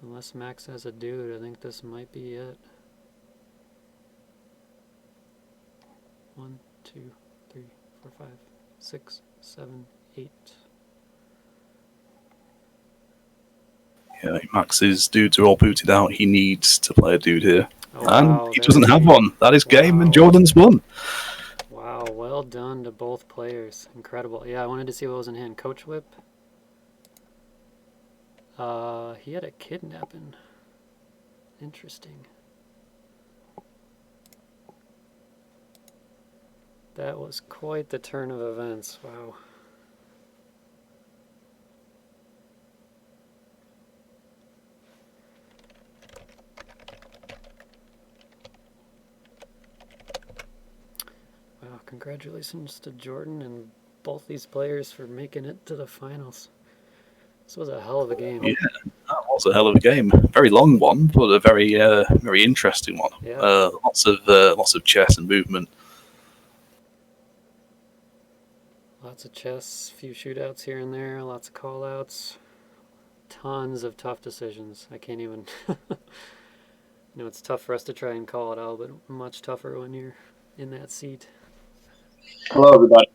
Unless Max has a dude, I think this might be it. 1, 2, 3, 4, 5, 6, 7, 8. Yeah, Max's dudes are all booted out. He needs to play a dude here. Oh, And wow, he doesn't have one. That is game, and Wow. Jordan's won. Wow, well done to both players. Incredible. Yeah, I wanted to see what was in hand. Coach Whip. He had a kidnapping. Interesting. That was quite the turn of events. Wow. Wow, congratulations to Jordan and both these players for making it to the finals. This was a hell of a game. Yeah, that was a hell of a game. Very long one, but a very, very interesting one. Yeah. Lots of chess and movement. Lots of chess, few shootouts here and there, lots of call-outs, tons of tough decisions. I can't even... You know, it's tough for us to try and call it out, but much tougher when you're in that seat. Hello, everybody.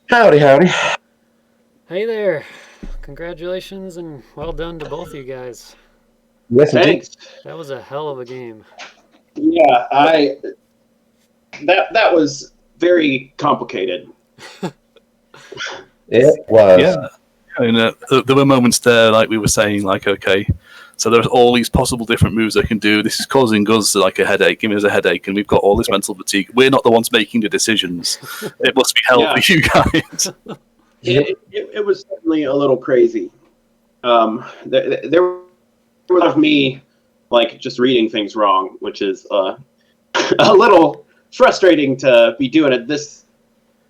Howdy, howdy. Hey there! Congratulations and well done to both you guys. Yes, indeed. Thanks. That was a hell of a game. Yeah, that was very complicated. It was. Yeah. And there were moments there, like we were saying, like, okay, so there's all these possible different moves I can do. This is causing us like a headache, giving us a headache, and we've got all this mental fatigue. We're not the ones making the decisions. It must be hell for you guys. It was certainly a little crazy. There was a lot of me, like, just reading things wrong, which is a little frustrating to be doing at this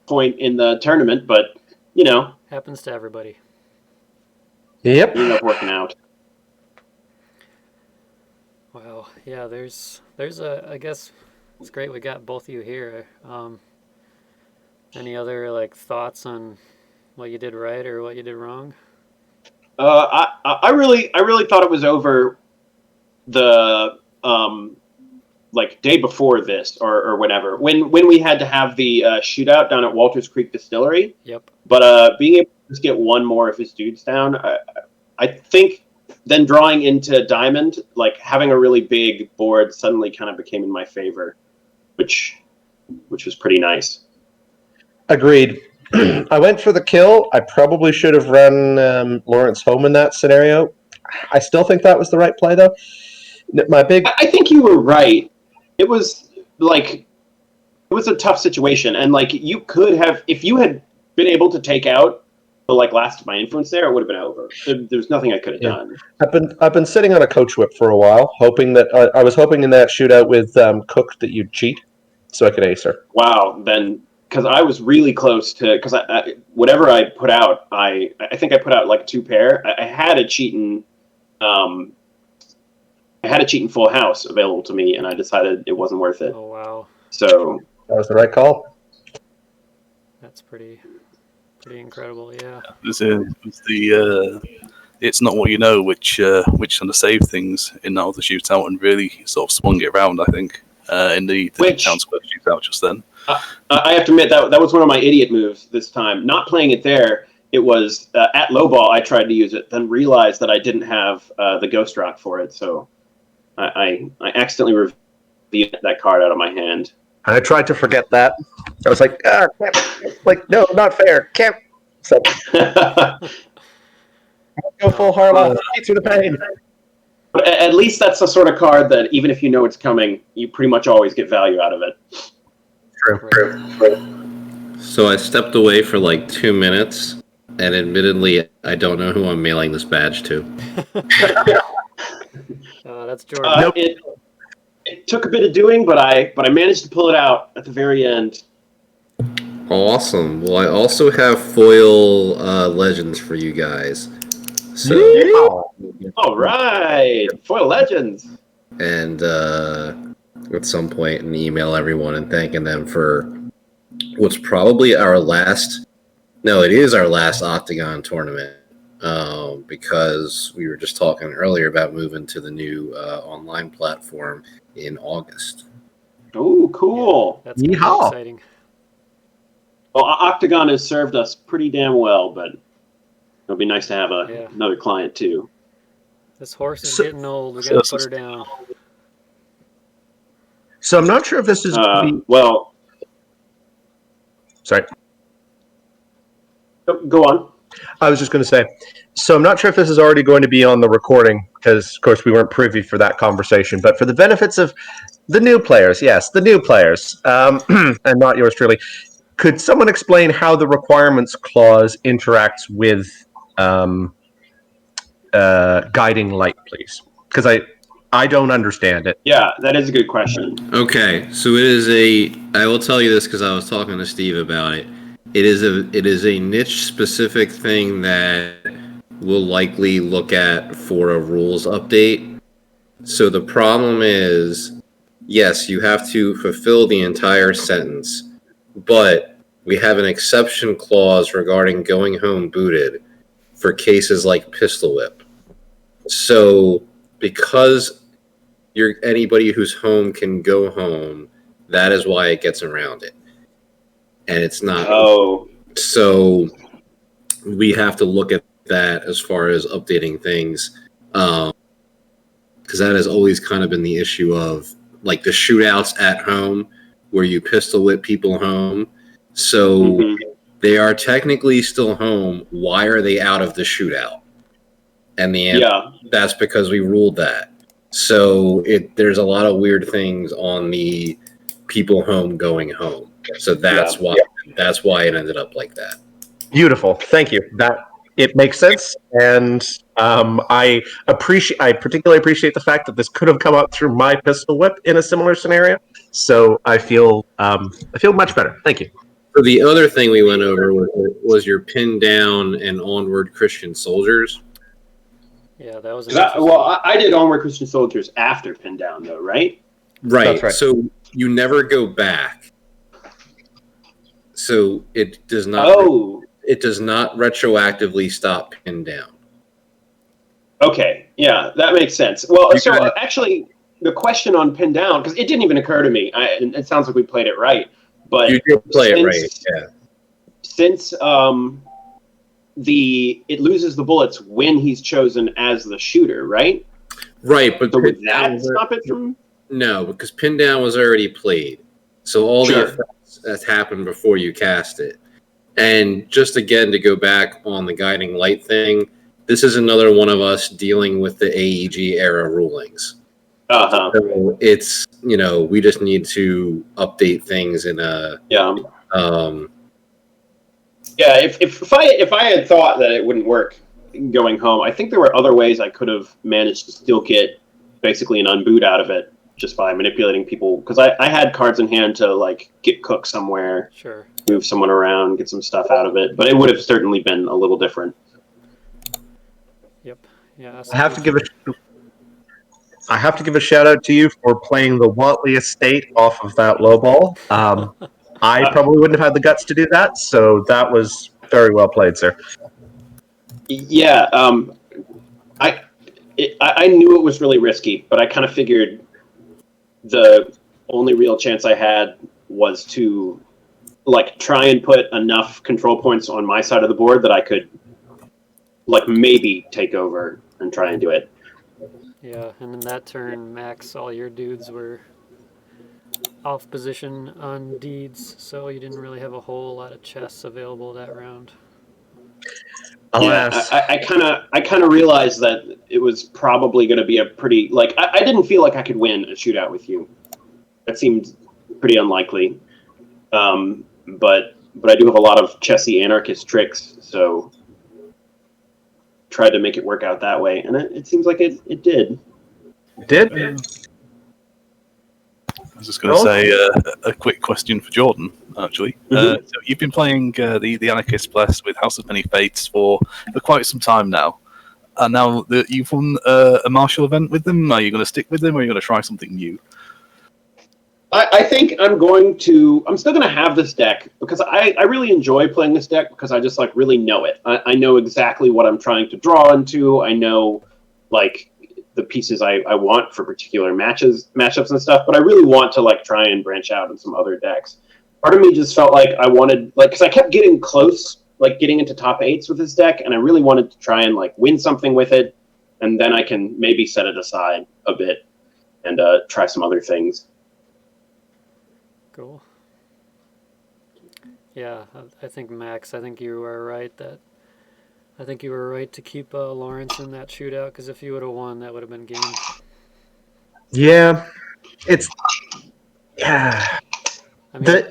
point in the tournament, but, you know. Happens to everybody. Yep. It ended up working out. Wow. Yeah, there's I guess it's great we got both of you here. Any other, like, thoughts on what you did right or what you did wrong? I really thought it was over the like day before this or whatever when we had to have the shootout down at Walters Creek Distillery. Yep. But being able to just get one more of his dudes down, I think then drawing into Diamond, like having a really big board suddenly kind of became in my favor, which was pretty nice. Agreed. I went for the kill. I probably should have run Lawrence home in that scenario. I still think that was the right play, though. I think you were right. It was a tough situation, and like you could have, if you had been able to take out the last of my influence there, it would have been over. There's nothing I could have done. I've been sitting on a coach whip for a while, hoping that I was hoping in that shootout with Cook that you'd cheat, so I could ace her. Wow, then. Because I was really close to, because whatever I put out, I think I put out like 2 pair. I had a cheating, full house available to me, and I decided it wasn't worth it. Oh, wow. So that was the right call. That's pretty incredible. Yeah. It's not what you know, which kind of saved things in that other shootout and really sort of swung it around. I think in the town square shootout just then. I have to admit that was one of my idiot moves this time. Not playing it there, it was at lowball. I tried to use it, then realized that I didn't have the Ghost Rock for it, so I accidentally revealed that card out of my hand. I tried to forget that. I was like, no, not fair. Can't. So go full Harlow through the pain. But at least that's the sort of card that even if you know it's coming, you pretty much always get value out of it. True. So I stepped away for like 2 minutes, and admittedly, I don't know who I'm mailing this badge to. That's Jordan. It took a bit of doing, but I managed to pull it out at the very end. Awesome. Well, I also have foil legends for you guys. So, All right, foil legends. and at some point, and email everyone and thanking them for what's probably our last. No, it is our last Octagon tournament. Because we were just talking earlier about moving to the new online platform in August. Oh, cool. That's gonna be Yeehaw. exciting. Well, Octagon has served us pretty damn well, but it'll be nice to have another client too. This horse is getting old. We gotta put her down. So I'm not sure if this is well. Sorry. Go on. I was just going to say, so I'm not sure if this is already going to be on the recording, because, of course, we weren't privy for that conversation. But for the benefits of the new players, yes, the new players, and not yours truly, could someone explain how the requirements clause interacts with guiding light, please? Because I don't understand it. Yeah, that is a good question. Okay, so I will tell you this because I was talking to Steve about it. It is a niche specific thing that we'll likely look at for a rules update. So the problem is, yes, you have to fulfill the entire sentence, but we have an exception clause regarding going home booted for cases like pistol whip. So because anybody who's home can go home, that is why it gets around it. And it's not. Oh. So we have to look at that as far as updating things. Because that has always kind of been the issue of like the shootouts at home where you pistol whip people home. So they are technically still home. Why are they out of the shootout? And the answer, that's because we ruled that. So there's a lot of weird things on the people home going home. So that's why it ended up like that. Beautiful. Thank you. It makes sense, and I particularly appreciate the fact that this could have come up through my pistol whip in a similar scenario. So I feel much better. Thank you. So the other thing we went over was your pin down and onward Christian soldiers. Yeah, that was. I did onward Christian soldiers after pin down, though, right? Right. That's right. So you never go back. So it does not. Oh. It does not retroactively stop pin down. Okay. Yeah, that makes sense. Well, actually, the question on pin down, because it didn't even occur to me. It sounds like we played it right, but you did play it right. Yeah. Since it loses the bullets when he's chosen as the shooter, right? Right, but so would that stop it from? No, because pin down was already played, so all the effects that happened before you cast it. And just again to go back on the guiding light thing, this is another one of us dealing with the AEG era rulings. So it's we just need to update things in a If I had thought that it wouldn't work going home, I think there were other ways I could have managed to still get basically an unboot out of it just by manipulating people, because I had cards in hand to like get cooked somewhere, move someone around, get some stuff out of it, but it would have certainly been a little different. Yep. Yeah. I have to give a shout out to you for playing the Wantley estate off of that low ball. I probably wouldn't have had the guts to do that, so that was very well played, sir. Yeah, I knew it was really risky, but I kind of figured the only real chance I had was to like try and put enough control points on my side of the board that I could like maybe take over and try and do it. Yeah, and in that turn, Max, all your dudes were off position on deeds, so you didn't really have a whole lot of chests available that round. Alas. Yeah, I kind of realized that it was probably going to be a pretty like I didn't feel like I could win a shootout with you. That seemed pretty unlikely. But I do have a lot of chessy anarchist tricks, so tried to make it work out that way, and it seems like it did. Did? I was just going to say a quick question for Jordan, actually. So you've been playing the Anarchist Bless with House of Many Fates for quite some time now. And now that you've won a martial event with them, are you going to stick with them, or are you going to try something new? I think I'm still going to have this deck, because I really enjoy playing this deck, because I just like really know it. I know exactly what I'm trying to draw into. I know like the pieces I want for particular matchups and stuff, but I really want to like try and branch out in some other decks. Part of me just felt like I wanted, like, because I kept getting close, like getting into top 8s with this deck, and I really wanted to try and like win something with it, and then I can maybe set it aside a bit and try some other things. Cool. Yeah, I think Max, I think you were right to keep Lawrence in that shootout, because if you would have won, that would have been game. Yeah, it's I mean, the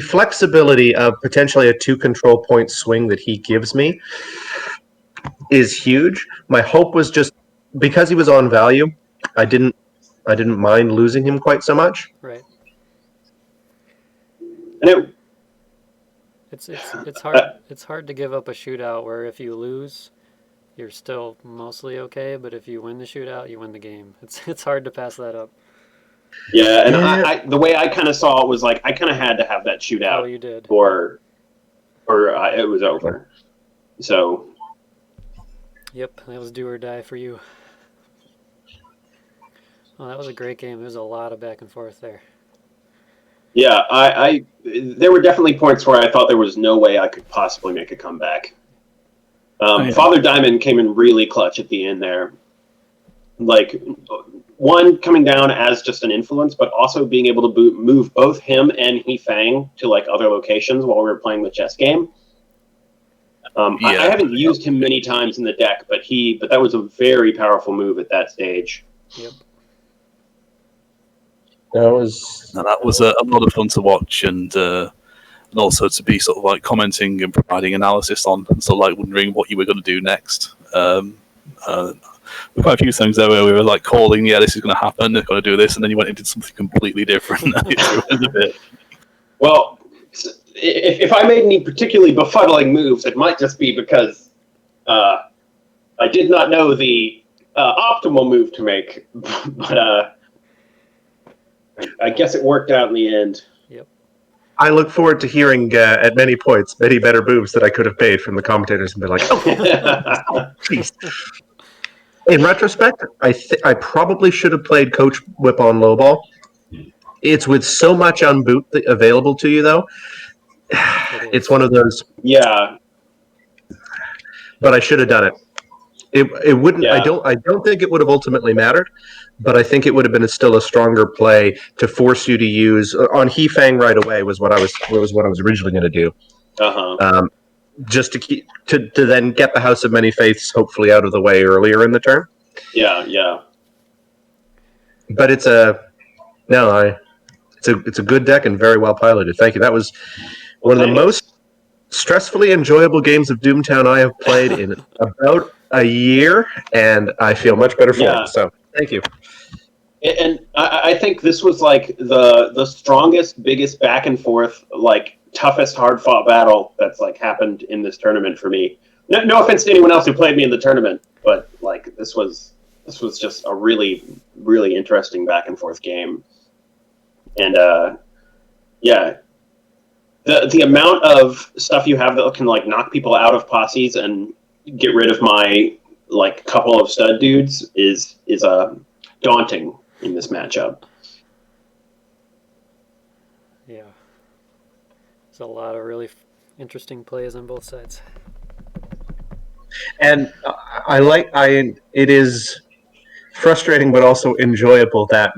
flexibility of potentially a 2 control point swing that he gives me is huge. My hope was just because he was on value, I didn't mind losing him quite so much. Right. And it's hard. It's hard to give up a shootout where if you lose, you're still mostly okay, but if you win the shootout, you win the game. It's hard to pass that up. Yeah, and I the way I kind of saw it was like I kind of had to have that shootout. Oh, you did. Or it was over. So. Yep, that was do or die for you. Oh, that was a great game. There was a lot of back and forth there. Yeah, there were definitely points where I thought there was no way I could possibly make a comeback. Father Diamond came in really clutch at the end there. Like, one, coming down as just an influence, but also being able to move both him and He Fang to like other locations while we were playing the chess game. I haven't used him many times in the deck, but that was a very powerful move at that stage. Yep. That was a lot of fun to watch, and also to be sort of like commenting and providing analysis on, and sort of like wondering what you were going to do next. Quite a few things there where we were like calling, this is going to happen, they're going to do this, and then you went into something completely different. Well, if I made any particularly befuddling moves, it might just be because I did not know the optimal move to make, but I guess it worked out in the end. Yep. I look forward to hearing at many points many better moves that I could have made from the commentators and be like, oh, jeez. In retrospect, I probably should have played Coach Whip on low ball. It's with so much unboot available to you, though. It's one of those. Yeah. But I should have done it. It wouldn't. Yeah. I don't think it would have ultimately mattered, but I think it would have been still a stronger play to force you to use on He Fang right away was what I was originally going to do. Just to then get the House of Many Faiths hopefully out of the way earlier in the turn. Yeah. But it's a good deck and very well piloted. Thank you. That was one of the most stressfully enjoyable games of Doomtown I have played in about a year, and I feel much better for it. So thank you. And I think this was like the strongest, biggest back and forth, like toughest hard fought battle that's like happened in this tournament for me. No offense to anyone else who played me in the tournament, but like this was just a really, really interesting back and forth game. And the amount of stuff you have that can like knock people out of posses and get rid of my like couple of stud dudes is daunting in this matchup. Yeah, there's a lot of really interesting plays on both sides. And it is frustrating but also enjoyable that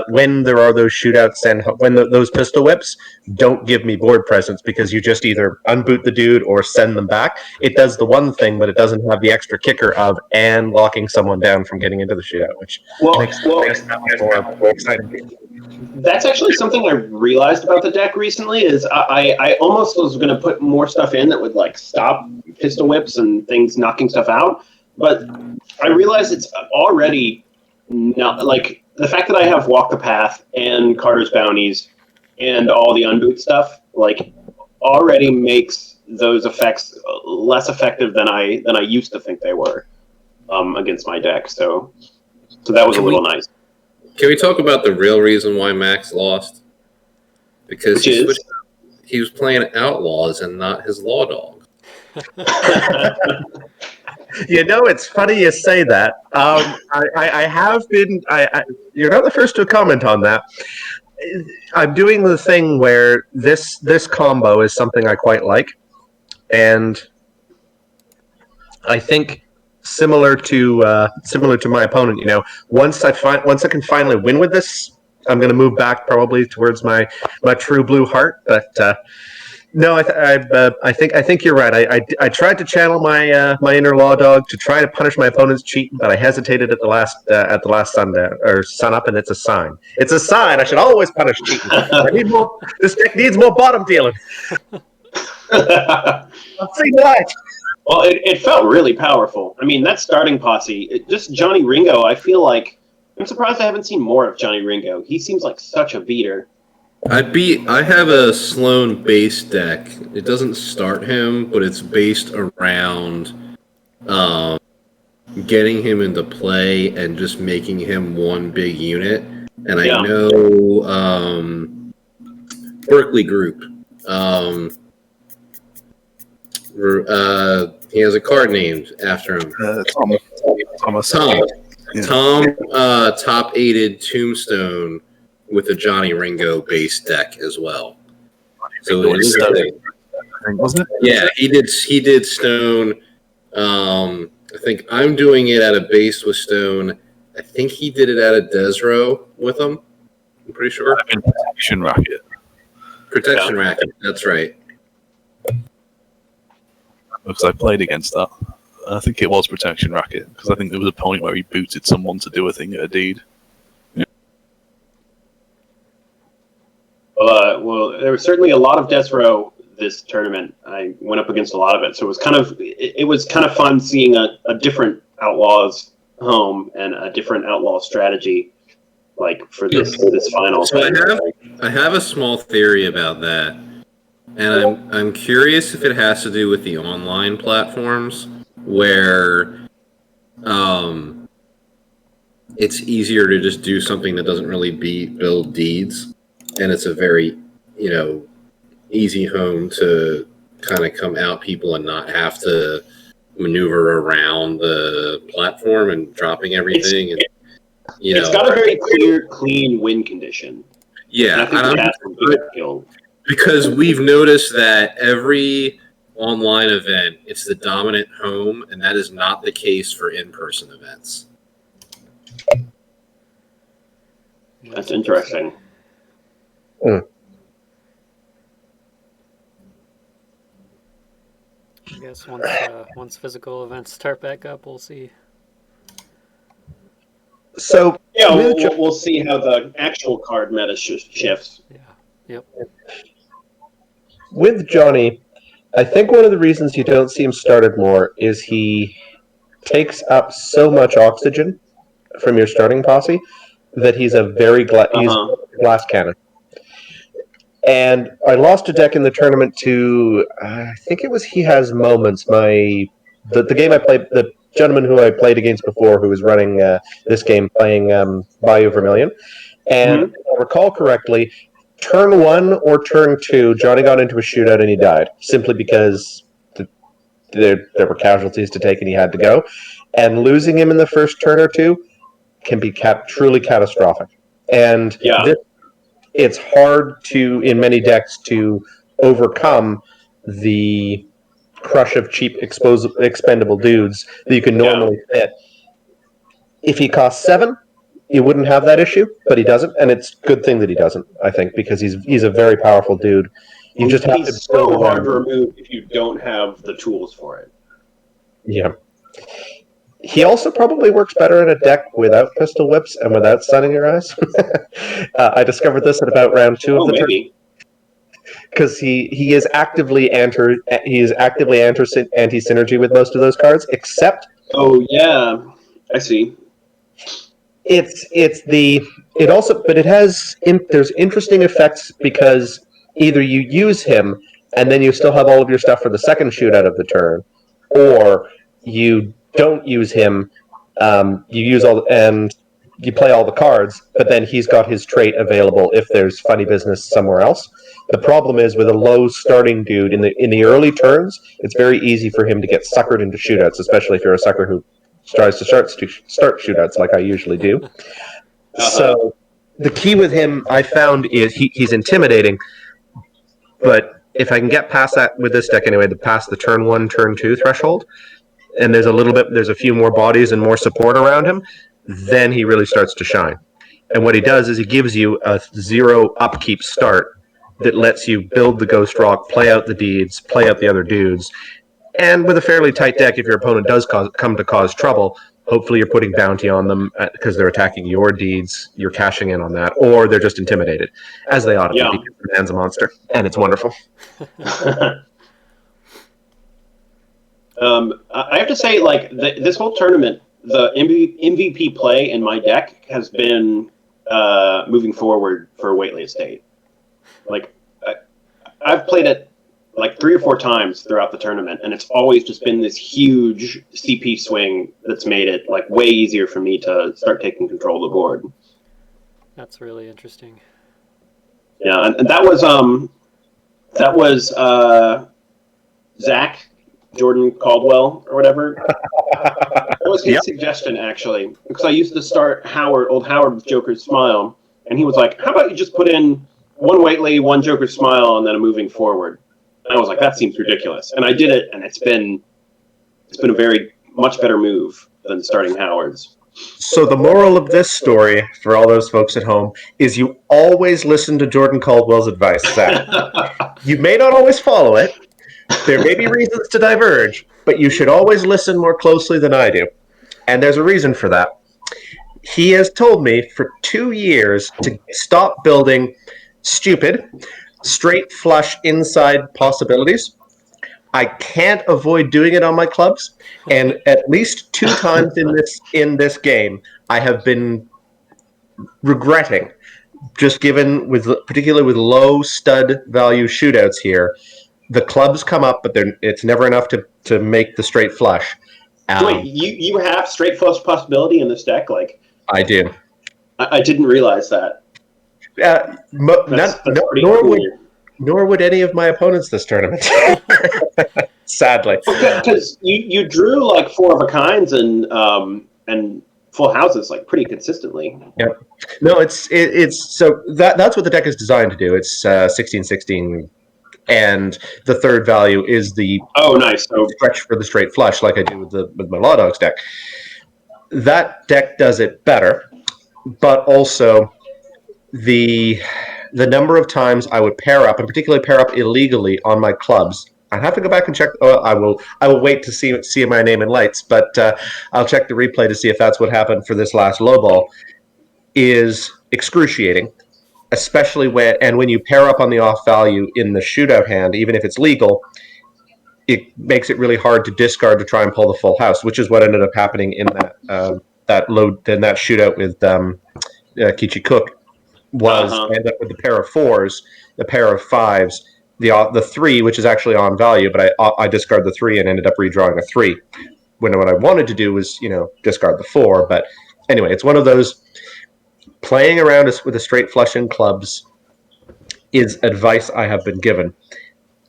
when there are those shootouts and when those pistol whips, don't give me board presence, because you just either unboot the dude or send them back. It does the one thing, but it doesn't have the extra kicker of and locking someone down from getting into the shootout, which makes that much more exciting. That's actually something I realized about the deck recently. Is I almost was going to put more stuff in that would like stop pistol whips and things knocking stuff out, but I realized it's already not like. The fact that I have Walk the Path and Carter's Bounties and all the unboot stuff, like, already makes those effects less effective than I used to think they were against my deck. So that was a little nice. Can we talk about the real reason why Max lost? Because he was playing Outlaws and not his Law Dog. It's funny you say that. I have been. You're not the first to comment on that. I'm doing the thing where this combo is something I quite like, and I think similar to my opponent. Once I can finally win with this, I'm going to move back probably towards my true blue heart, but. No, I think you're right. I tried to channel my inner Law Dog to try to punish my opponent's cheating, but I hesitated at the last sundown or sun up, and it's a sign. It's a sign. I should always punish cheating. I need more. This deck needs more bottom dealing. I'm seeing light. Well, it felt really powerful. I mean, that starting posse, just Johnny Ringo. I feel like I'm surprised I haven't seen more of Johnny Ringo. He seems like such a beater. I have a Sloan base deck. It doesn't start him, but it's based around getting him into play and just making him one big unit. And I know Berkeley Group. He has a card named after him. Tom top aided Tombstone with a Johnny Ringo base deck as well. So wasn't it? Yeah, he did Stone. I think I'm doing it at a base with Stone. I think he did it at a Desro with him. I'm pretty sure. Protection Racket. Protection Racket, that's right. Because I played against that. I think it was Protection Racket, because I think there was a point where he booted someone to do a thing at a deed. Well, there was certainly a lot of Desro this tournament. I went up against a lot of it, so it was kind of fun seeing a different Outlaws home and a different Outlaw strategy, like for this final. So I have a small theory about that, and I'm curious if it has to do with the online platforms where it's easier to just do something that doesn't really build deeds. And it's a very, easy home to kind of come out people and not have to maneuver around the platform and dropping everything. It's got a very clear, clean win condition. Yeah, because we've noticed that every online event, it's the dominant home, and that is not the case for in-person events. That's interesting. I guess once physical events start back up, we'll see. So yeah, we'll see how the actual card meta shifts. Yeah. Yep. With Johnny, I think one of the reasons you don't see him started more is he takes up so much oxygen from your starting posse that he's a very glass cannon. And I lost a deck in the tournament to, I think it was He Has Moments, the game I played, the gentleman who I played against before, who was running this game, playing Bayou Vermilion. And if I recall correctly, turn 1 or turn 2, Johnny got into a shootout and he died, simply because there were casualties to take and he had to go. And losing him in the first turn or two can be truly catastrophic. And it's hard in many decks to overcome the crush of cheap expendable dudes that you can normally fit. If he costs 7, you wouldn't have that issue, but he doesn't, and it's a good thing that he doesn't, I think, because he's a very powerful dude. You just have to He's so hard to remove if you don't have the tools for it. Yeah. He also probably works better in a deck without pistol whips and without stunning your eyes. I discovered this at about round 2 of the turn. Because he is actively anti-synergy with most of those cards, except... Oh, yeah. I see. There's interesting effects because either you use him and then you still have all of your stuff for the second shootout of the turn, or you don't use him, you play all the cards, but then he's got his trait available if there's funny business somewhere else. The problem is with a low starting dude in the early turns, it's very easy for him to get suckered into shootouts, especially if you're a sucker who tries to start shootouts like I usually do. So the key with him, I found, is he's intimidating, but if I can get past that with this deck anyway, to past the turn 1, turn 2 threshold, and there's a few more bodies and more support around him, then he really starts to shine. And what he does is he gives you a 0 upkeep start that lets you build the Ghost Rock, play out the deeds, play out the other dudes. And with a fairly tight deck, if your opponent does come to cause trouble, hopefully you're putting bounty on them because they're attacking your deeds, you're cashing in on that, or they're just intimidated, as they ought to be, because the man's a monster. And it's wonderful. I have to say, like, this whole tournament, the MVP play in my deck has been moving forward for Whately Estate. Like, I've played it like 3 or 4 times throughout the tournament, and it's always just been this huge CP swing that's made it like way easier for me to start taking control of the board. That's really interesting. Yeah, and that was Zach Jordan Caldwell or whatever. That was his suggestion, actually, because I used to start old Howard with Joker's Smile, and he was like, "How about you just put in 1 Whately, 1 Joker's Smile, and then a moving forward?" And I was like, "That seems ridiculous," and I did it, and it's been a very much better move than starting Howard's. So the moral of this story, for all those folks at home, is you always listen to Jordan Caldwell's advice, Zach. You may not always follow it. There may be reasons to diverge, but you should always listen more closely than I do. And there's a reason for that. He has told me for 2 years to stop building stupid, straight flush inside possibilities. I can't avoid doing it on my clubs, and at least 2 times in this game, I have been regretting, just given particularly with low stud value shootouts here. The clubs come up, but it's never enough to make the straight flush. Wait, you have straight flush possibility in this deck? Like, I do. I didn't realize that. Nor would any of my opponents this tournament. Sadly. Because you drew like 4 of a kinds and full houses like pretty consistently. Yep. No, it's so that's what the deck is designed to do. It's 16-16, and the third value is the nice stretch for the straight flush, like I do with my Law Dogs deck. That deck does it better, but also the number of times I would pair up, and particularly pair up illegally on my clubs. I'd have to go back and check. I will wait to see my name in lights, but I'll check the replay to see if that's what happened for this last low ball. Is excruciating, especially when you pair up on the off value in the shootout hand, even if it's legal. It makes it really hard to discard to try and pull the full house, which is what ended up happening in that shootout with Kichi Cook. I ended up with the pair of 4s, the pair of 5s, the 3, which is actually on value, but I discard the 3 and ended up redrawing a 3. When what I wanted to do was, discard the 4. But anyway, it's one of those playing around with a straight flush in clubs is advice I have been given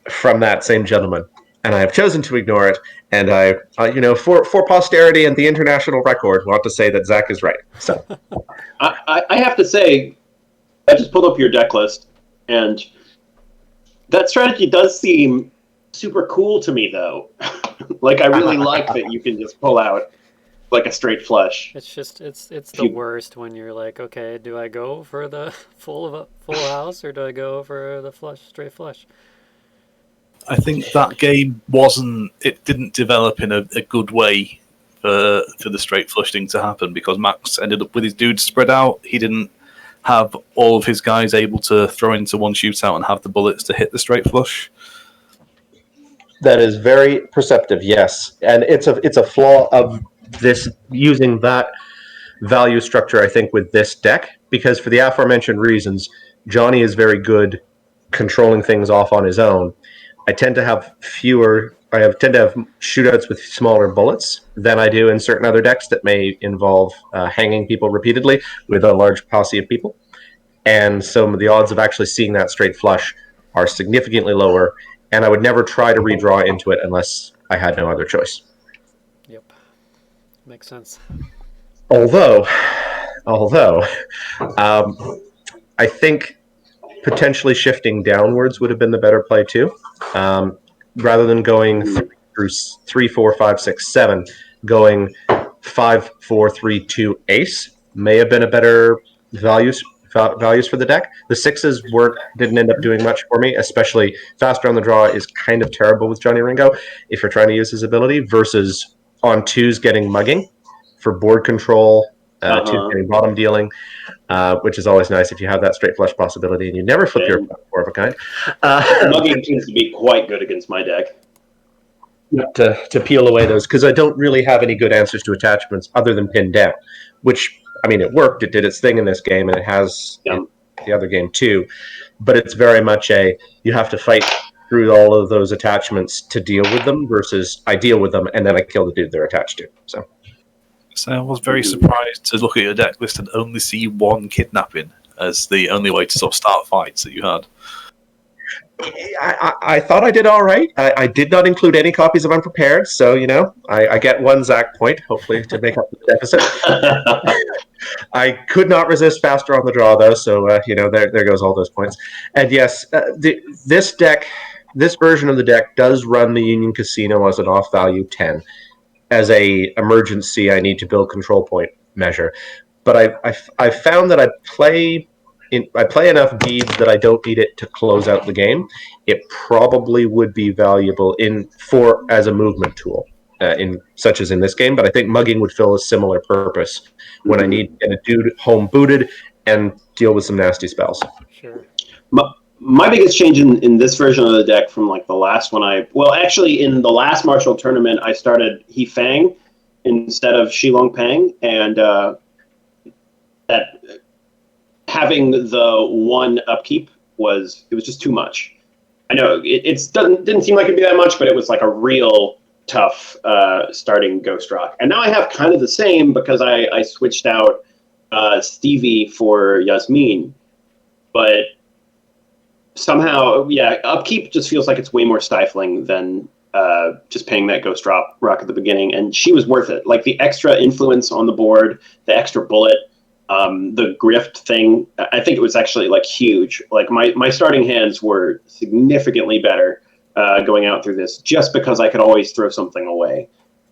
from that same gentleman, and I have chosen to ignore it. And for posterity and the international record, want to say that Zach is right. So I have to say, I just pulled up your deck list, and that strategy does seem super cool to me, though. Like, I really like that you can just pull out like a straight flush. It's just it's the worst when you're like, okay, do I go for the full house or do I go for the straight flush? I think that game didn't develop in a good way for the straight flush thing to happen, because Max ended up with his dudes spread out. He didn't have all of his guys able to throw into one shootout and have the bullets to hit the straight flush. That is very perceptive, yes. And it's a flaw of this, using that value structure, I think, with this deck, because for the aforementioned reasons, Johnny is very good controlling things off on his own. I tend to have shootouts with smaller bullets than I do in certain other decks that may involve hanging people repeatedly with a large posse of people. And so the odds of actually seeing that straight flush are significantly lower, and I would never try to redraw into it unless I had no other choice. Yep. Makes sense. Although, I think potentially shifting downwards would have been the better play too. Rather than going through 3, 4, 5, 6, 7, going 5, 4, 3, 2 ace may have been a better values for the deck. The 6s didn't end up doing much for me, especially faster on the draw is kind of terrible with Johnny Ringo if you're trying to use his ability, versus on 2s getting mugging for board control, 2s getting bottom dealing, which is always nice if you have that straight flush possibility and you never flip your 4 of a kind. Mugging seems to be quite good against my deck. To peel away those, because I don't really have any good answers to attachments other than pin down, which, I mean, it worked. It did its thing in this game, and it has in the other game too. But it's very much you have to fight through all of those attachments to deal with them, versus I deal with them and then I kill the dude they're attached to. So I was very surprised to look at your deck list and only see one kidnapping as the only way to sort of start fights that you had. I thought I did all right. I did not include any copies of Unprepared, so I get one Zach point, hopefully, to make up the deficit. I could not resist faster on the draw, though, so there goes all those points. And yes, this version of the deck does run the Union Casino as an off value 10, as a emergency I need to build control point measure. But I found that I play enough beads that I don't need it to close out the game. It probably would be valuable as a movement tool, such as in this game. But I think mugging would fill a similar purpose when I need to get a dude home booted and deal with some nasty spells. Sure. My biggest change in this version of the deck from like the last one actually in the last Marshall tournament, I started He Fang instead of Shilong Pang, and that having the one upkeep was just too much. I know it didn't seem like it'd be that much, but it was like a real tough starting Ghost Rock. And now I have kind of the same, because I switched out Stevie for Yasmin, but somehow, upkeep just feels like it's way more stifling than just paying that Ghost Rock at the beginning. And she was worth it. Like the extra influence on the board, the extra bullet, the grift thing, I think it was actually like huge. Like my starting hands were significantly better going out through this, just because I could always throw something away.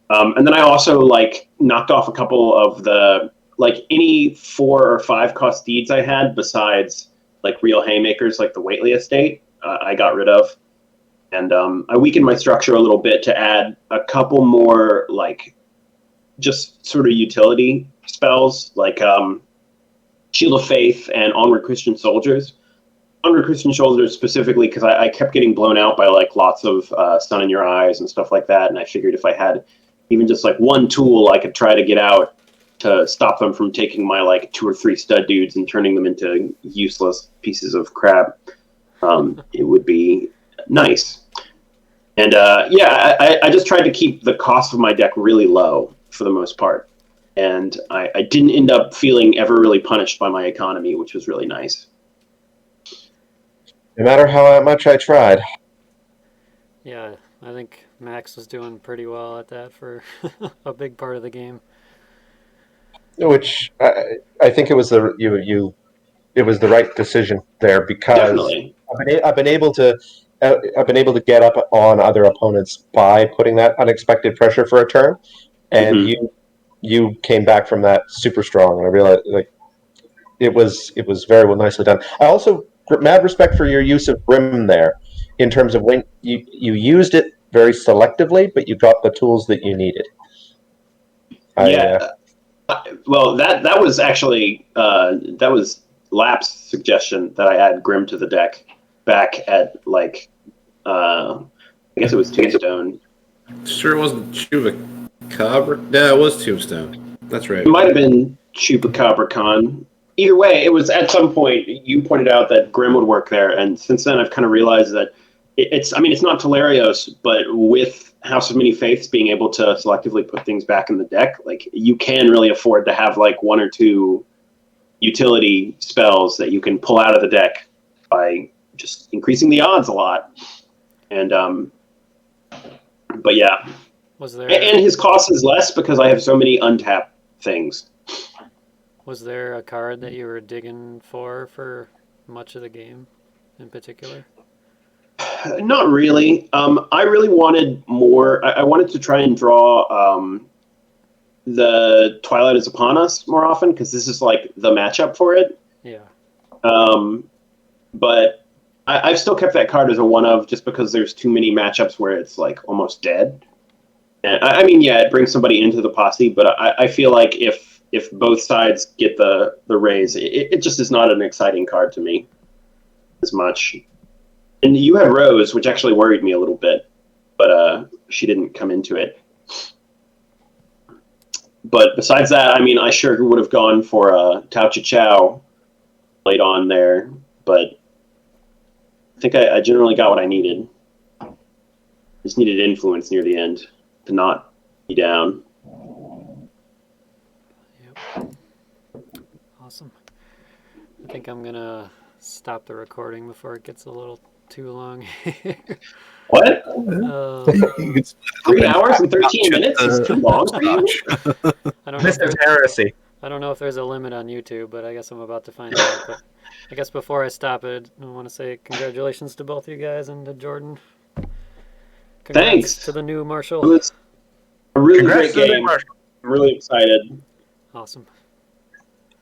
And then I also like knocked off a couple of the any 4 or 5 cost deeds I had besides like real haymakers, like the Waitley estate, I got rid of. And I weakened my structure a little bit to add a couple more like just sort of utility spells, like Shield of Faith and Onward Christian Soldiers. Onward Christian Soldiers specifically because I kept getting blown out by like lots of Sun in Your Eyes and stuff like that, and I figured if I had even just like one tool I could try to get out to stop them from taking my like 2 or 3 stud dudes and turning them into useless pieces of crap, it would be nice. And I just tried to keep the cost of my deck really low for the most part. And I didn't end up feeling ever really punished by my economy, which was really nice. No matter how much I tried. Yeah, I think Max was doing pretty well at that for a big part of the game. Which I think it was the right decision there, because Definitely. I've been able to get up on other opponents by putting that unexpected pressure for a turn, and you came back from that super strong, and I realized like it was very well nicely done. I also mad respect for your use of Grimme there, in terms of when you used it very selectively, but you got the tools that you needed. Yeah. Well, that was actually that was Lapp's suggestion that I add Grimme to the deck back at like I guess it was Tombstone. Sure, it wasn't Chupacabra. No, it was Tombstone. That's right. It might have been Chupacabra Con. Either way, it was at some point you pointed out that Grimme would work there, and since then I've kind of realized that it's not Telarios, but with House of Many Faiths being able to selectively put things back in the deck, like you can really afford to have like one or two utility spells that you can pull out of the deck by just increasing the odds a lot. And but yeah, Was there and his cost is less because I have so many untapped things. was there a card that you were digging for much of the game in particular? Not really. I really wanted more. I wanted to try and draw the Twilight is Upon Us more often because this is like the matchup for it. Yeah. But I've still kept that card as a one of just because there's too many matchups where it's like almost dead. And I mean, yeah, it brings somebody into the posse, but I feel like if both sides get the raise, it just is not an exciting card to me as much. And you had Rose, which actually worried me a little bit, but she didn't come into it. But besides that, I mean, I sure would have gone for Tao Chi Chow late on there, but I think I generally got what I needed. Just needed influence near the end to not be down. Yep. Awesome. I think I'm gonna stop the recording before it gets a little too long. What? 3 hours and 13 minutes is too long for you? I don't know. Mr. Heresy. I don't know if there's a limit on YouTube, but I guess I'm about to find out. But I guess before I stop it, I want to say congratulations to both you guys and to Jordan. Congrats Thanks to the new It Marshall. was a really Congrats great to the game. Marshall. I'm really excited. Awesome.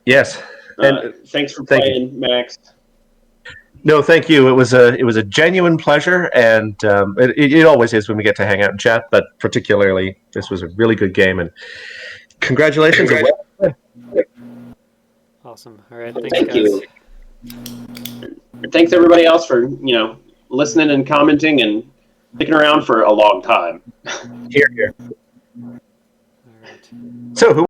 Yes. And Thanks for thank you. playing, Max. No, thank you. It was a genuine pleasure, and it always is when we get to hang out and chat. But particularly, this was a really good game, and congratulations. Awesome. All right. Thank Thanks, guys. you. Thanks everybody else for listening and commenting and sticking around for a long time. Here. All right. So who?